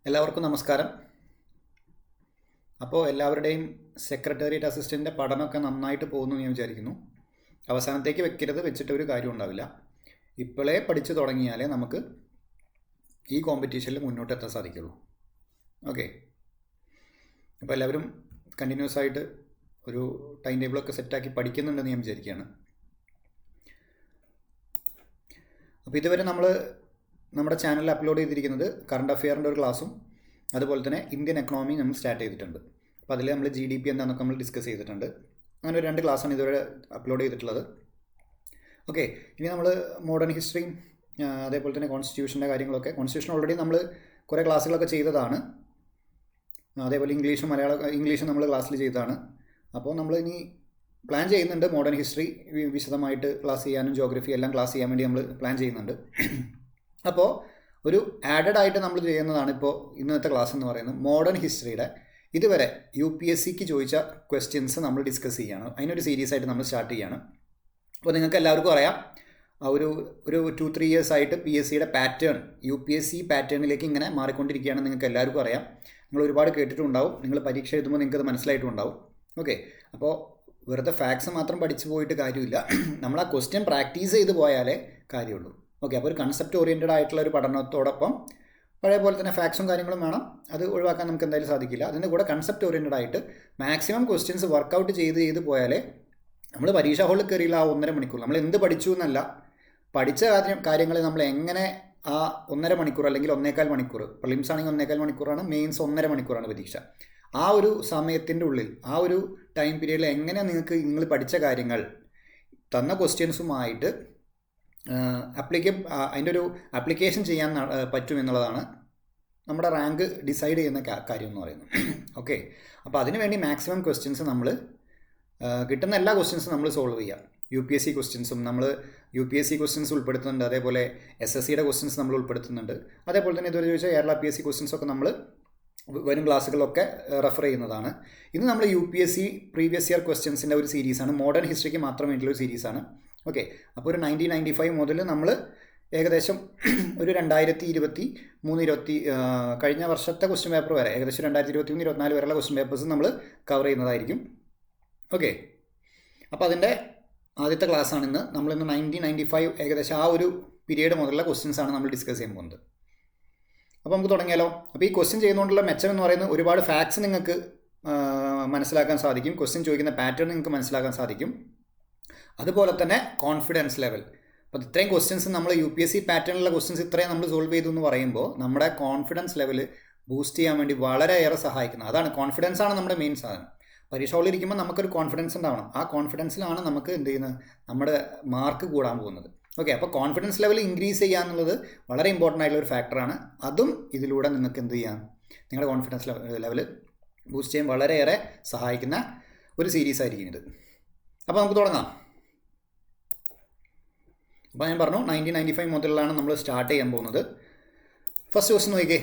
എല്ലാവർക്കും നമസ്കാരം. അപ്പോൾ എല്ലാവരുടെയും സെക്രട്ടേറിയറ്റ് അസിസ്റ്റൻ്റിൻ്റെ പഠനമൊക്കെ നന്നായിട്ട് പോകുന്നു ഞാൻ വിചാരിക്കുന്നു. അവസാനത്തേക്ക് വെക്കരുത്, വെച്ചിട്ട് ഒരു കാര്യം ഉണ്ടാവില്ല. ഇപ്പോഴേ പഠിച്ചു തുടങ്ങിയാലേ നമുക്ക് ഈ കോമ്പറ്റീഷനിൽ മുന്നോട്ടെത്താൻ സാധിക്കുള്ളൂ. ഓക്കെ, അപ്പോൾ എല്ലാവരും കണ്ടിന്യൂസ് ആയിട്ട് ഒരു ടൈം ടേബിളൊക്കെ സെറ്റാക്കി പഠിക്കുന്നുണ്ടെന്ന് ഞാൻ വിചാരിക്കുകയാണ്. അപ്പോൾ ഇതുവരെ നമ്മുടെ ചാനലിൽ അപ്ലോഡ് ചെയ്തിരിക്കുന്നത് കറണ്ട് അഫെയറിൻ്റെ ഒരു ക്ലാസ്സും അതുപോലെ തന്നെ ഇന്ത്യൻ എക്കണോമി നമ്മൾ സ്റ്റാർട്ട് ചെയ്തിട്ടുണ്ട്. അപ്പോൾ അതിൽ നമ്മൾ GDP എന്താണെന്നൊക്കെ നമ്മൾ ഡിസ്കസ് ചെയ്തിട്ടുണ്ട്. അങ്ങനെ ഒരു 2 ക്ലാസ്സാണ് ഇതുവരെ അപ്ലോഡ് ചെയ്തിട്ടുള്ളത്. ഓക്കെ, ഇനി നമ്മൾ മോഡേൺ ഹിസ്റ്ററിയും അതേപോലെ തന്നെ കോൺസ്റ്റിറ്റ്യൂഷൻ്റെ കാര്യങ്ങളൊക്കെ, കോൺസ്റ്റിറ്റ്യൂഷൻ ഓൾറെഡി നമ്മൾ കുറേ ക്ലാസ്സുകളൊക്കെ ചെയ്തതാണ്. അതേപോലെ ഇംഗ്ലീഷും നമ്മൾ ക്ലാസ്സിൽ ചെയ്തതാണ്. അപ്പോൾ നമ്മൾ ഇനി പ്ലാൻ ചെയ്യുന്നുണ്ട് മോഡേൺ ഹിസ്റ്ററി വിശദമായിട്ട് ക്ലാസ് ചെയ്യാനും ജോഗ്രഫി എല്ലാം ക്ലാസ് ചെയ്യാൻ വേണ്ടി നമ്മൾ പ്ലാൻ ചെയ്യുന്നുണ്ട്. അപ്പോൾ ഒരു ആഡഡ് ആയിട്ട് നമ്മൾ ചെയ്യുന്നതാണ് ഇപ്പോൾ ഇന്നത്തെ ക്ലാസ് എന്ന് പറയുന്നത്. മോഡേൺ ഹിസ്റ്ററിയുടെ ഇതുവരെ UPSCക്ക് ചോദിച്ച ക്വസ്റ്റ്യൻസ് നമ്മൾ ഡിസ്കസ് ചെയ്യുകയാണ്. അതിനൊരു സീരീസ് ആയിട്ട് നമ്മൾ സ്റ്റാർട്ട് ചെയ്യുകയാണ്. അപ്പോൾ നിങ്ങൾക്ക് എല്ലാവർക്കും അറിയാം, ഒരു 2-3 ഇയേഴ്സ് ആയിട്ട് PSCയുടെ പാറ്റേൺ UPSC പാറ്റേണിലേക്ക് ഇങ്ങനെ മാറിക്കൊണ്ടിരിക്കുകയാണെന്ന് നിങ്ങൾക്ക് എല്ലാവർക്കും അറിയാം. നിങ്ങൾ ഒരുപാട് കേട്ടിട്ടുണ്ടാവും, നിങ്ങൾ പരീക്ഷ എഴുതുമ്പോൾ നിങ്ങൾക്കത് മനസ്സിലായിട്ടുണ്ടാവും. ഓക്കെ, അപ്പോൾ വെറുതെ ഫാക്ട്സ് മാത്രം പഠിച്ചു പോയിട്ട് കാര്യമില്ല, നമ്മൾ ആ ക്വസ്റ്റ്യൻ പ്രാക്ടീസ് ചെയ്ത് പോയാലേ കാര്യമുള്ളൂ. ഓക്കെ, അപ്പോൾ ഒരു കൺസെപ്റ്റ് ഓറിയൻറ്റഡ് ആയിട്ടുള്ള ഒരു പഠനത്തോടൊപ്പം പഴയ പോലെ തന്നെ ഫാക്ട്സും കാര്യങ്ങളും വേണം. അത് ഒഴിവാക്കാൻ നമുക്ക് എന്തായാലും സാധിക്കില്ല. അതിൻ്റെ കൂടെ കൺസെപ്റ്റ് ഓറിയൻറ്റഡ് ആയിട്ട് മാക്സിമം ക്വസ്റ്റ്യൻസ് വർക്കൗട്ട് ചെയ്ത് പോയാലേ നമ്മൾ പരീക്ഷാ ഹാളിൽ കയറിയില്ല ആ 1.5 മണിക്കൂർ നമ്മൾ എന്ത് പഠിച്ചു എന്നല്ല, പഠിച്ച കാര്യങ്ങൾ നമ്മൾ എങ്ങനെ ആ 1.5 മണിക്കൂർ അല്ലെങ്കിൽ 1.25 മണിക്കൂർ, പ്രിലിംസ് ആണെങ്കിൽ 1.25 മണിക്കൂറാണ്, മെയിൻസ് 1.5 മണിക്കൂറാണ് പരീക്ഷ. ആ ഒരു സമയത്തിൻ്റെ ഉള്ളിൽ, ആ ഒരു ടൈം പീരീഡിൽ എങ്ങനെ നിങ്ങൾ പഠിച്ച കാര്യങ്ങൾ തന്ന ക്വസ്റ്റ്യൻസുമായിട്ട് അതിൻ്റെ ഒരു ആപ്ലിക്കേഷൻ ചെയ്യാൻ പറ്റും എന്നുള്ളതാണ് നമ്മുടെ റാങ്ക് ഡിസൈഡ് ചെയ്യുന്ന കാര്യം എന്ന് പറയുന്നത്. ഓക്കെ, അപ്പോൾ അതിനുവേണ്ടി മാക്സിമം ക്വസ്റ്റ്യൻസ് നമ്മൾ കിട്ടുന്ന എല്ലാ ക്വസ്റ്റ്യൻസും നമ്മൾ സോൾവ് ചെയ്യാം. UPSC ക്വസ്റ്റ്യൻസും നമ്മൾ UPSC ക്വസ്റ്റ്യൻസ് ഉൾപ്പെടുത്തുന്നുണ്ട്, അതേപോലെ SSCയുടെ ക്വസ്റ്റ്യൻസ് നമ്മൾ ഉൾപ്പെടുത്തുന്നുണ്ട്. അതേപോലെ തന്നെ ഇതുവരെ ചോദിച്ചാൽ കേരള PSC ക്വസ്റ്റ്യൻസൊക്കെ നമ്മൾ വരും ക്ലാസ്സുകളിലൊക്കെ റെഫർ ചെയ്യുന്നതാണ്. ഇന്ന് നമ്മൾ UPSC പ്രീവിയസ് ഇയർ ക്വസ്റ്റ്യൻസിൻ്റെ ഒരു സീരീസാണ്, മോഡേൺ ഹിസ്റ്ററിക്ക് മാത്രം വേണ്ടിയുള്ള ഒരു സീരീസാണ്. ഓക്കെ, അപ്പോൾ ഒരു 1995 മുതൽ നമ്മൾ ഏകദേശം ഒരു 2023 കഴിഞ്ഞ വർഷത്തെ ക്വസ്റ്റ്യൻ പേപ്പർ വരെ, ഏകദേശം 2023-24 വരെയുള്ള ക്വസ്റ്റ്യൻ പേപ്പേഴ്സ് നമ്മൾ കവർ ചെയ്യുന്നതായിരിക്കും. ഓക്കെ, അപ്പോൾ അതിൻ്റെ ആദ്യത്തെ ക്ലാസ്സാണ് ഇന്ന്. നമ്മളിന്ന് 1995 ഏകദേശം ആ ഒരു പീരീഡ് മുതലുള്ള ക്വസ്റ്റ്യൻസാണ് നമ്മൾ ഡിസ്കസ് ചെയ്യാൻ പോകുന്നത്. അപ്പോൾ നമുക്ക് തുടങ്ങിയാലോ. അപ്പോൾ ഈ ക്വസ്റ്റ്യൻ ചെയ്യുന്നതുകൊണ്ടുള്ള മെച്ചം എന്ന് പറയുന്നത് ഒരുപാട് ഫാക്ട്സ് നിങ്ങൾക്ക് മനസ്സിലാക്കാൻ സാധിക്കും, ക്വസ്റ്റ്യൻ ചോദിക്കുന്ന പാറ്റേൺ നിങ്ങൾക്ക് മനസ്സിലാക്കാൻ സാധിക്കും. അതുപോലെ തന്നെ കോൺഫിഡൻസ് ലെവൽ. അപ്പോൾ ഇത്രയും ക്വസ്റ്റ്യൻസ് നമ്മൾ UPSC പാറ്റേണിലുള്ള ക്വസ്റ്റ്യൻസ് ഇത്രയും നമ്മൾ സോൾവ് ചെയ്തു എന്ന് പറയുമ്പോൾ നമ്മുടെ കോൺഫിഡൻസ് ലെവൽ ബൂസ്റ്റ് ചെയ്യാൻ വേണ്ടി വളരെയേറെ സഹായിക്കുന്നത് അതാണ്. കോൺഫിഡൻസ് ആണ് നമ്മുടെ മെയിൻ സാധനം. പരീക്ഷ ഹാളിൽ ഇരിക്കുമ്പോൾ നമുക്കൊരു കോൺഫിഡൻസ് ഉണ്ടാവണം. ആ കോൺഫിഡൻസിലാണ് നമുക്ക് എന്ത് ചെയ്യുന്നത്, നമ്മുടെ മാർക്ക് കൂടാൻ പോകുന്നത്. ഓക്കെ, അപ്പോൾ കോൺഫിഡൻസ് ലെവൽ ഇൻക്രീസ് ചെയ്യുക എന്നുള്ളത് വളരെ ഇമ്പോർട്ടൻ്റ് ആയിട്ടുള്ള ഒരു ഫാക്ടറാണ്. അതും ഇതിലൂടെ നിങ്ങൾക്ക് എന്ത് ചെയ്യാം, നിങ്ങളുടെ കോൺഫിഡൻസ് ലെവൽ ബൂസ്റ്റ് ചെയ്യാൻ വളരെയേറെ സഹായിക്കുന്ന ഒരു സീരീസ് ആയിരിക്കും ഇത്. അപ്പോൾ നമുക്ക് തുടങ്ങാം. അപ്പോൾ ഞാൻ പറഞ്ഞു 1995 മുതലാണ് നമ്മൾ സ്റ്റാർട്ട് ചെയ്യാൻ പോകുന്നത്. ഫസ്റ്റ് ക്വസ്റ്റ്യൻ നോക്കിക്കേ.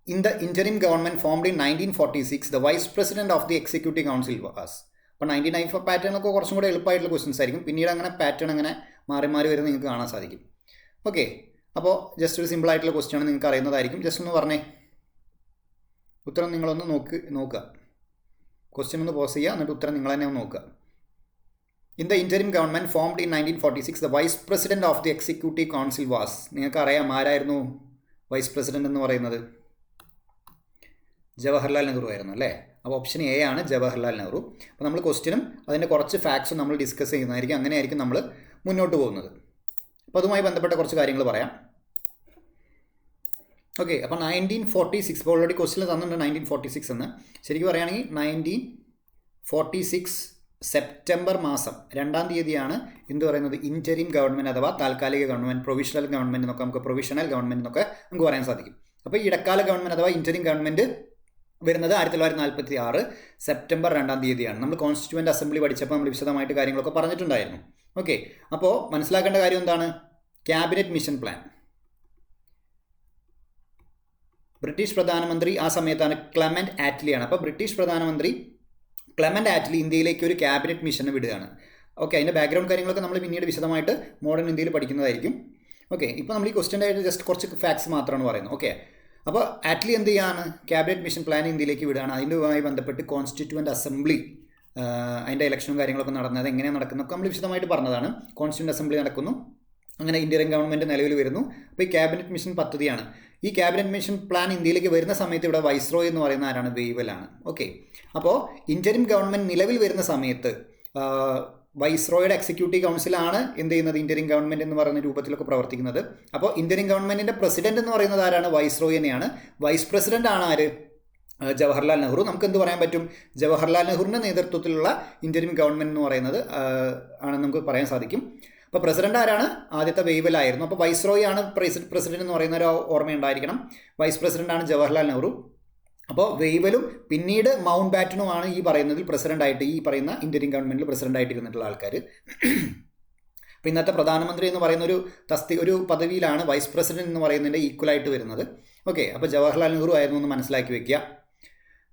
In the interim government formed in 1946, the vice president of the executive council was. അപ്പോൾ 1995 പാറ്റേണൊക്കെ കുറച്ചും കൂടെ എളുപ്പമായിട്ടുള്ള ക്വസ്റ്റ്യൻസ് ആയിരിക്കും. പിന്നീട് അങ്ങനെ പാറ്റേൺ അങ്ങനെ മാറി വരുന്നത് നിങ്ങൾക്ക് കാണാൻ സാധിക്കും. ഓക്കെ, അപ്പോൾ ജസ്റ്റ് ഒരു സിമ്പിൾ ആയിട്ടുള്ള ക്വസ്റ്റ്യൻ ആണ്, നിങ്ങൾക്ക് അറിയുന്നതായിരിക്കും. ജസ്റ്റ് ഒന്ന് പറഞ്ഞേ, ഉത്തരം നിങ്ങളൊന്ന് നോക്കുക. ക്വസ്റ്റ്യൻ ഒന്ന് പോസ് ചെയ്യുക, എന്നിട്ട് ഉത്തരം നിങ്ങൾ തന്നെ ഒന്ന് നോക്കുക. In the interim government formed in 1946, the vice president of the executive council was. നിങ്ങൾക്ക് അറിയാം ആരായിരുന്നു വൈസ് പ്രസിഡന്റ് എന്ന് പറയുന്നത്? ജവഹർലാൽ നെഹ്റു ആയിരുന്നു അല്ലേ? അപ്പോൾ ഓപ്ഷൻ A ആണ് ജവഹർലാൽ നെഹ്റു. അപ്പോൾ നമ്മൾ ക്വസ്റ്റ്യനും അതിൻ്റെ കുറച്ച് ഫാക്ട്സും നമ്മൾ ഡിസ്കസ് ചെയ്യുന്നതായിരിക്കും. അങ്ങനെയായിരിക്കും നമ്മൾ മുന്നോട്ട് പോകുന്നത്. അപ്പോൾ അതുമായി ബന്ധപ്പെട്ട കുറച്ച് കാര്യങ്ങൾ പറയാം. ഓക്കെ, അപ്പോൾ 1946, ഇപ്പോൾ ഓൾറെഡി ക്വസ്റ്റ്യൻ തന്നിട്ടുണ്ട് 1946 എന്ന്. ശരിക്കും പറയുകയാണെങ്കിൽ 1946 സെപ്റ്റംബർ മാസം 2-ാം തീയതിയാണ് എന്ത് പറയുന്നത്, ഇൻറ്ററിം ഗവൺമെൻറ് അഥവാ താൽക്കാലിക ഗവൺമെൻറ്, പ്രൊവിഷണൽ ഗവൺമെൻറ് എന്നൊക്കെ നമുക്ക് പ്രൊവിഷണൽ ഗവൺമെൻറ് എന്നൊക്കെ നമുക്ക് പറയാൻ സാധിക്കും. അപ്പോൾ ഇടക്കാല ഗവൺമെൻറ് അഥവാ ഇൻറ്ററിം ഗവൺമെൻറ് വരുന്നത് 1946 സെപ്റ്റംബർ 2-ാം തീയതിയാണ്. നമ്മൾ കോൺസ്റ്റിറ്റ്യൂവൻ്റ് അസംബ്ലി പഠിച്ചപ്പോൾ നമ്മൾ വിശദമായിട്ട് കാര്യങ്ങളൊക്കെ പറഞ്ഞിട്ടുണ്ടായിരുന്നു. ഓക്കെ, അപ്പോൾ മനസ്സിലാക്കേണ്ട കാര്യം എന്താണ്, ക്യാബിനറ്റ് മിഷൻ പ്ലാൻ. ബ്രിട്ടീഷ് പ്രധാനമന്ത്രി ആ സമയത്താണ് ക്ലെമന്റ് ആറ്റ്ലിയാണ്. അപ്പോൾ ബ്രിട്ടീഷ് പ്രധാനമന്ത്രി ക്ലെമന്റ് ആറ്റ്ലി ഇന്ത്യയിലേക്ക് ഒരു ക്യാബിനറ്റ് മിഷന് വിടുകയാണ്. ഓക്കെ, അതിൻ്റെ ബാക്ക്ഗ്രൗണ്ട് കാര്യങ്ങളൊക്കെ നമ്മൾ പിന്നീട് വിശദമായിട്ട് മോഡേൺ ഇന്ത്യയിൽ പഠിക്കുന്നതായിരിക്കും. ഓക്കെ, ഇപ്പോൾ നമ്മൾ ഈ ക്വസ്റ്റ്യൻ്റെ ആയിട്ട് ജസ്റ്റ് കുറച്ച് ഫാക്ട്സ് മാത്രമാണ് പറയുന്നത്. ഓക്കെ, അപ്പോൾ ആറ്റ്ലി എന്ത് ചെയ്യാണ്, ക്യാബിനറ്റ് മിഷൻ പ്ലാൻ ഇന്ത്യയിലേക്ക് വിടുകയാണ്. അതിൻ്റെതുമായി ബന്ധപ്പെട്ട് കോൺസ്റ്റിറ്റ്യൂവൻ്റ് അസംബ്ലി അതിൻ്റെ ഇലക്ഷനും കാര്യങ്ങളൊക്കെ നടന്നത് എങ്ങനെയാണ് നടക്കുന്നതൊക്കെ നമ്മൾ വിശദമായിട്ട് പറഞ്ഞതാണ്. കോൺസ്റ്റിറ്റ്യൂവൻ്റ് അസംബ്ലി നടക്കുന്നു, അങ്ങനെ ഇന്ത്യൻ ഗവൺമെൻറ് നിലവിൽ വരുന്നു. അപ്പോൾ ഈ ക്യാബിനറ്റ് മിഷൻ പദ്ധതിയാണ്. ഈ ക്യാബിനറ്റ് മിഷൻ പ്ലാൻ ഇന്ത്യയിലേക്ക് വരുന്ന സമയത്ത് ഇവിടെ വൈസ്രോയ് എന്ന് പറയുന്ന ആരാണ്, വെയ്വലാണ്. ഓക്കെ, അപ്പോൾ ഇന്ത്യൻ ഗവൺമെൻറ് നിലവിൽ വരുന്ന സമയത്ത് വൈസ്രോയുടെ എക്സിക്യൂട്ടീവ് കൗൺസിലാണ് എന്ത് ചെയ്യുന്നത്, ഇന്ത്യൻ ഗവൺമെൻറ് എന്ന് പറയുന്ന രൂപത്തിലൊക്കെ പ്രവർത്തിക്കുന്നത്. അപ്പോൾ ഇന്ത്യൻ ഗവൺമെൻറ്റിൻ്റെ പ്രസിഡന്റ് എന്ന് പറയുന്നത് ആരാണ്, വൈസ്രോയ് തന്നെയാണ്. വൈസ് പ്രസിഡന്റ് ആണ് ആര്, ജവഹർലാൽ നെഹ്റു. നമുക്ക് എന്ത് പറയാൻ പറ്റും, ജവഹർലാൽ നെഹ്റുവിൻ്റെ നേതൃത്വത്തിലുള്ള ഇന്ത്യൻ ഗവൺമെൻറ് എന്ന് പറയുന്നത് ആണെന്ന് നമുക്ക് പറയാൻ സാധിക്കും. അപ്പോൾ പ്രസിഡന്റ് ആരാണ്, ആദ്യത്തെ വെയ്വലായിരുന്നു. അപ്പോൾ വൈസ്രോയ് ആണ് പ്രസിഡന്റ് എന്ന് പറയുന്ന ഒരു ഓർമ്മയുണ്ടായിരിക്കണം. വൈസ് പ്രസിഡന്റ് ആണ് ജവഹർലാൽ നെഹ്റു. അപ്പോൾ വെയ്വലും പിന്നീട് മൗണ്ട് ബാറ്റനുമാണ് ഈ പറയുന്നതിൽ പ്രസിഡൻ്റായിട്ട്, ഈ പറയുന്ന ഇന്ത്യൻ ഗവൺമെൻറ്റിൽ പ്രസിഡൻ്റായിട്ട് ഇരുന്നിട്ടുള്ള ആൾക്കാർ. അപ്പോൾ ഇന്നത്തെ പ്രധാനമന്ത്രി എന്ന് പറയുന്ന ഒരു പദവിയിലാണ് വൈസ് പ്രസിഡന്റ് എന്ന് പറയുന്നതിൻ്റെ ഈക്വലായിട്ട് വരുന്നത്. ഓക്കെ, അപ്പോൾ ജവഹർലാൽ നെഹ്റു ആയിരുന്നു എന്ന് മനസ്സിലാക്കി വെക്കുക.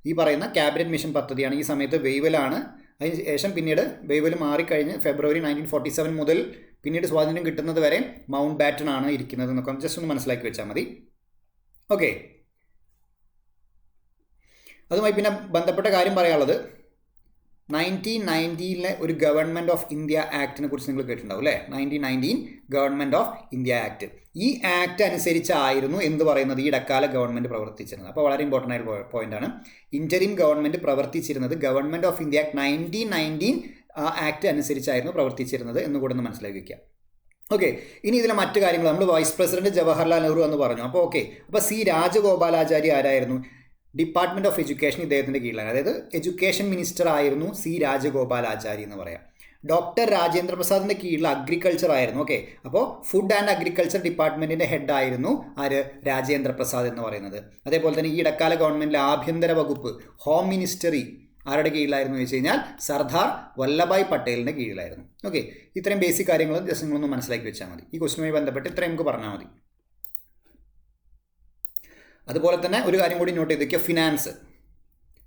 ഈ പറയുന്ന ക്യാബിനറ്റ് മിഷൻ പദ്ധതിയാണ്. ഈ സമയത്ത് വെയ്വലാണ്. അതിന് ശേഷം പിന്നീട് വെയ്വൽ മാറിക്കഴിഞ്ഞ് ഫെബ്രുവരി 1947 മുതൽ പിന്നീട് സ്വാതന്ത്ര്യം കിട്ടുന്നത് വരെ മൗണ്ട് ബാറ്റൻ ആണ് ഇരിക്കുന്നത് എന്നൊക്കെ ജസ്റ്റ് ഒന്ന് മനസ്സിലാക്കി വെച്ചാൽ മതി. ഓക്കെ, അതുമായി പിന്നെ ബന്ധപ്പെട്ട കാര്യം പറയാനുള്ളത് 1990 ഒരു ഗവൺമെൻറ് ഓഫ് ഇന്ത്യ ആക്ടിനെ കുറിച്ച് നിങ്ങൾ കേട്ടിട്ടുണ്ടാവും അല്ലേ. 1919 ഗവൺമെൻറ് ഓഫ് ഇന്ത്യ ആക്ട്. ഈ ആക്ട് അനുസരിച്ചായിരുന്നു എന്ത് പറയുന്നത്, ഈ ഇടക്കാല ഗവൺമെൻറ് പ്രവർത്തിച്ചിരുന്നത്. അപ്പോൾ വളരെ ഇമ്പോർട്ടൻ്റ് ആയിട്ട് പോയിന്റാണ്. ഇന്ത്യൻ ഗവൺമെൻറ് പ്രവർത്തിച്ചിരുന്നത് ഗവൺമെൻറ് ഓഫ് ഇന്ത്യ ആക്ട് 1919 ആ ആക്ട് അനുസരിച്ചായിരുന്നു പ്രവർത്തിച്ചിരുന്നത് എന്ന് കൂടെ ഒന്ന് മനസ്സിലാക്കി വയ്ക്കുക. ഓക്കെ, ഇനി ഇതിലെ മറ്റു കാര്യങ്ങൾ നമ്മൾ വൈസ് പ്രസിഡന്റ് ജവഹർലാൽ നെഹ്റു എന്ന് പറഞ്ഞു. അപ്പോൾ ഓക്കെ, അപ്പോൾ സി രാജഗോപാലാചാരി ആരായിരുന്നു, ഡിപ്പാർട്ട്മെൻറ്റ് ഓഫ് എഡ്യൂക്കേഷൻ ഇദ്ദേഹത്തിൻ്റെ കീഴിലാണ്. അതായത് എഡ്യൂക്കേഷൻ മിനിസ്റ്റർ ആയിരുന്നു സി രാജഗോപാലാചാരി എന്ന് പറയാം. ഡോക്ടർ രാജേന്ദ്ര പ്രസാദിൻ്റെ കീഴിൽ അഗ്രികൾച്ചർ ആയിരുന്നു. ഓക്കെ, അപ്പോൾ ഫുഡ് ആൻഡ് അഗ്രികൾച്ചർ ഡിപ്പാർട്ട്മെൻറ്റിൻ്റെ ഹെഡായിരുന്നു ആര്, രാജേന്ദ്ര പ്രസാദ് എന്ന് പറയുന്നത്. അതേപോലെ തന്നെ ഈ ഇടക്കാല ഗവൺമെൻറ്റിലെ ആഭ്യന്തര വകുപ്പ്, ഹോം മിനിസ്റ്ററി ആരുടെ കീഴിലായിരുന്നു വെച്ച് കഴിഞ്ഞാൽ സർദാർ വല്ലഭായ് പട്ടേലിൻ്റെ കീഴിലായിരുന്നു. ഓക്കെ, ഇത്രയും ബേസിക് കാര്യങ്ങൾ ജസ്റ്റ് നിങ്ങളൊന്ന് മനസ്സിലാക്കി വെച്ചാൽ മതി. ഈ ക്വസ്റ്റുമായി ബന്ധപ്പെട്ട് ഇത്രയും നമുക്ക് പറഞ്ഞാൽ മതി. അതുപോലെ തന്നെ ഒരു കാര്യം കൂടി നോട്ട് ചെയ്ത് വയ്ക്കുക,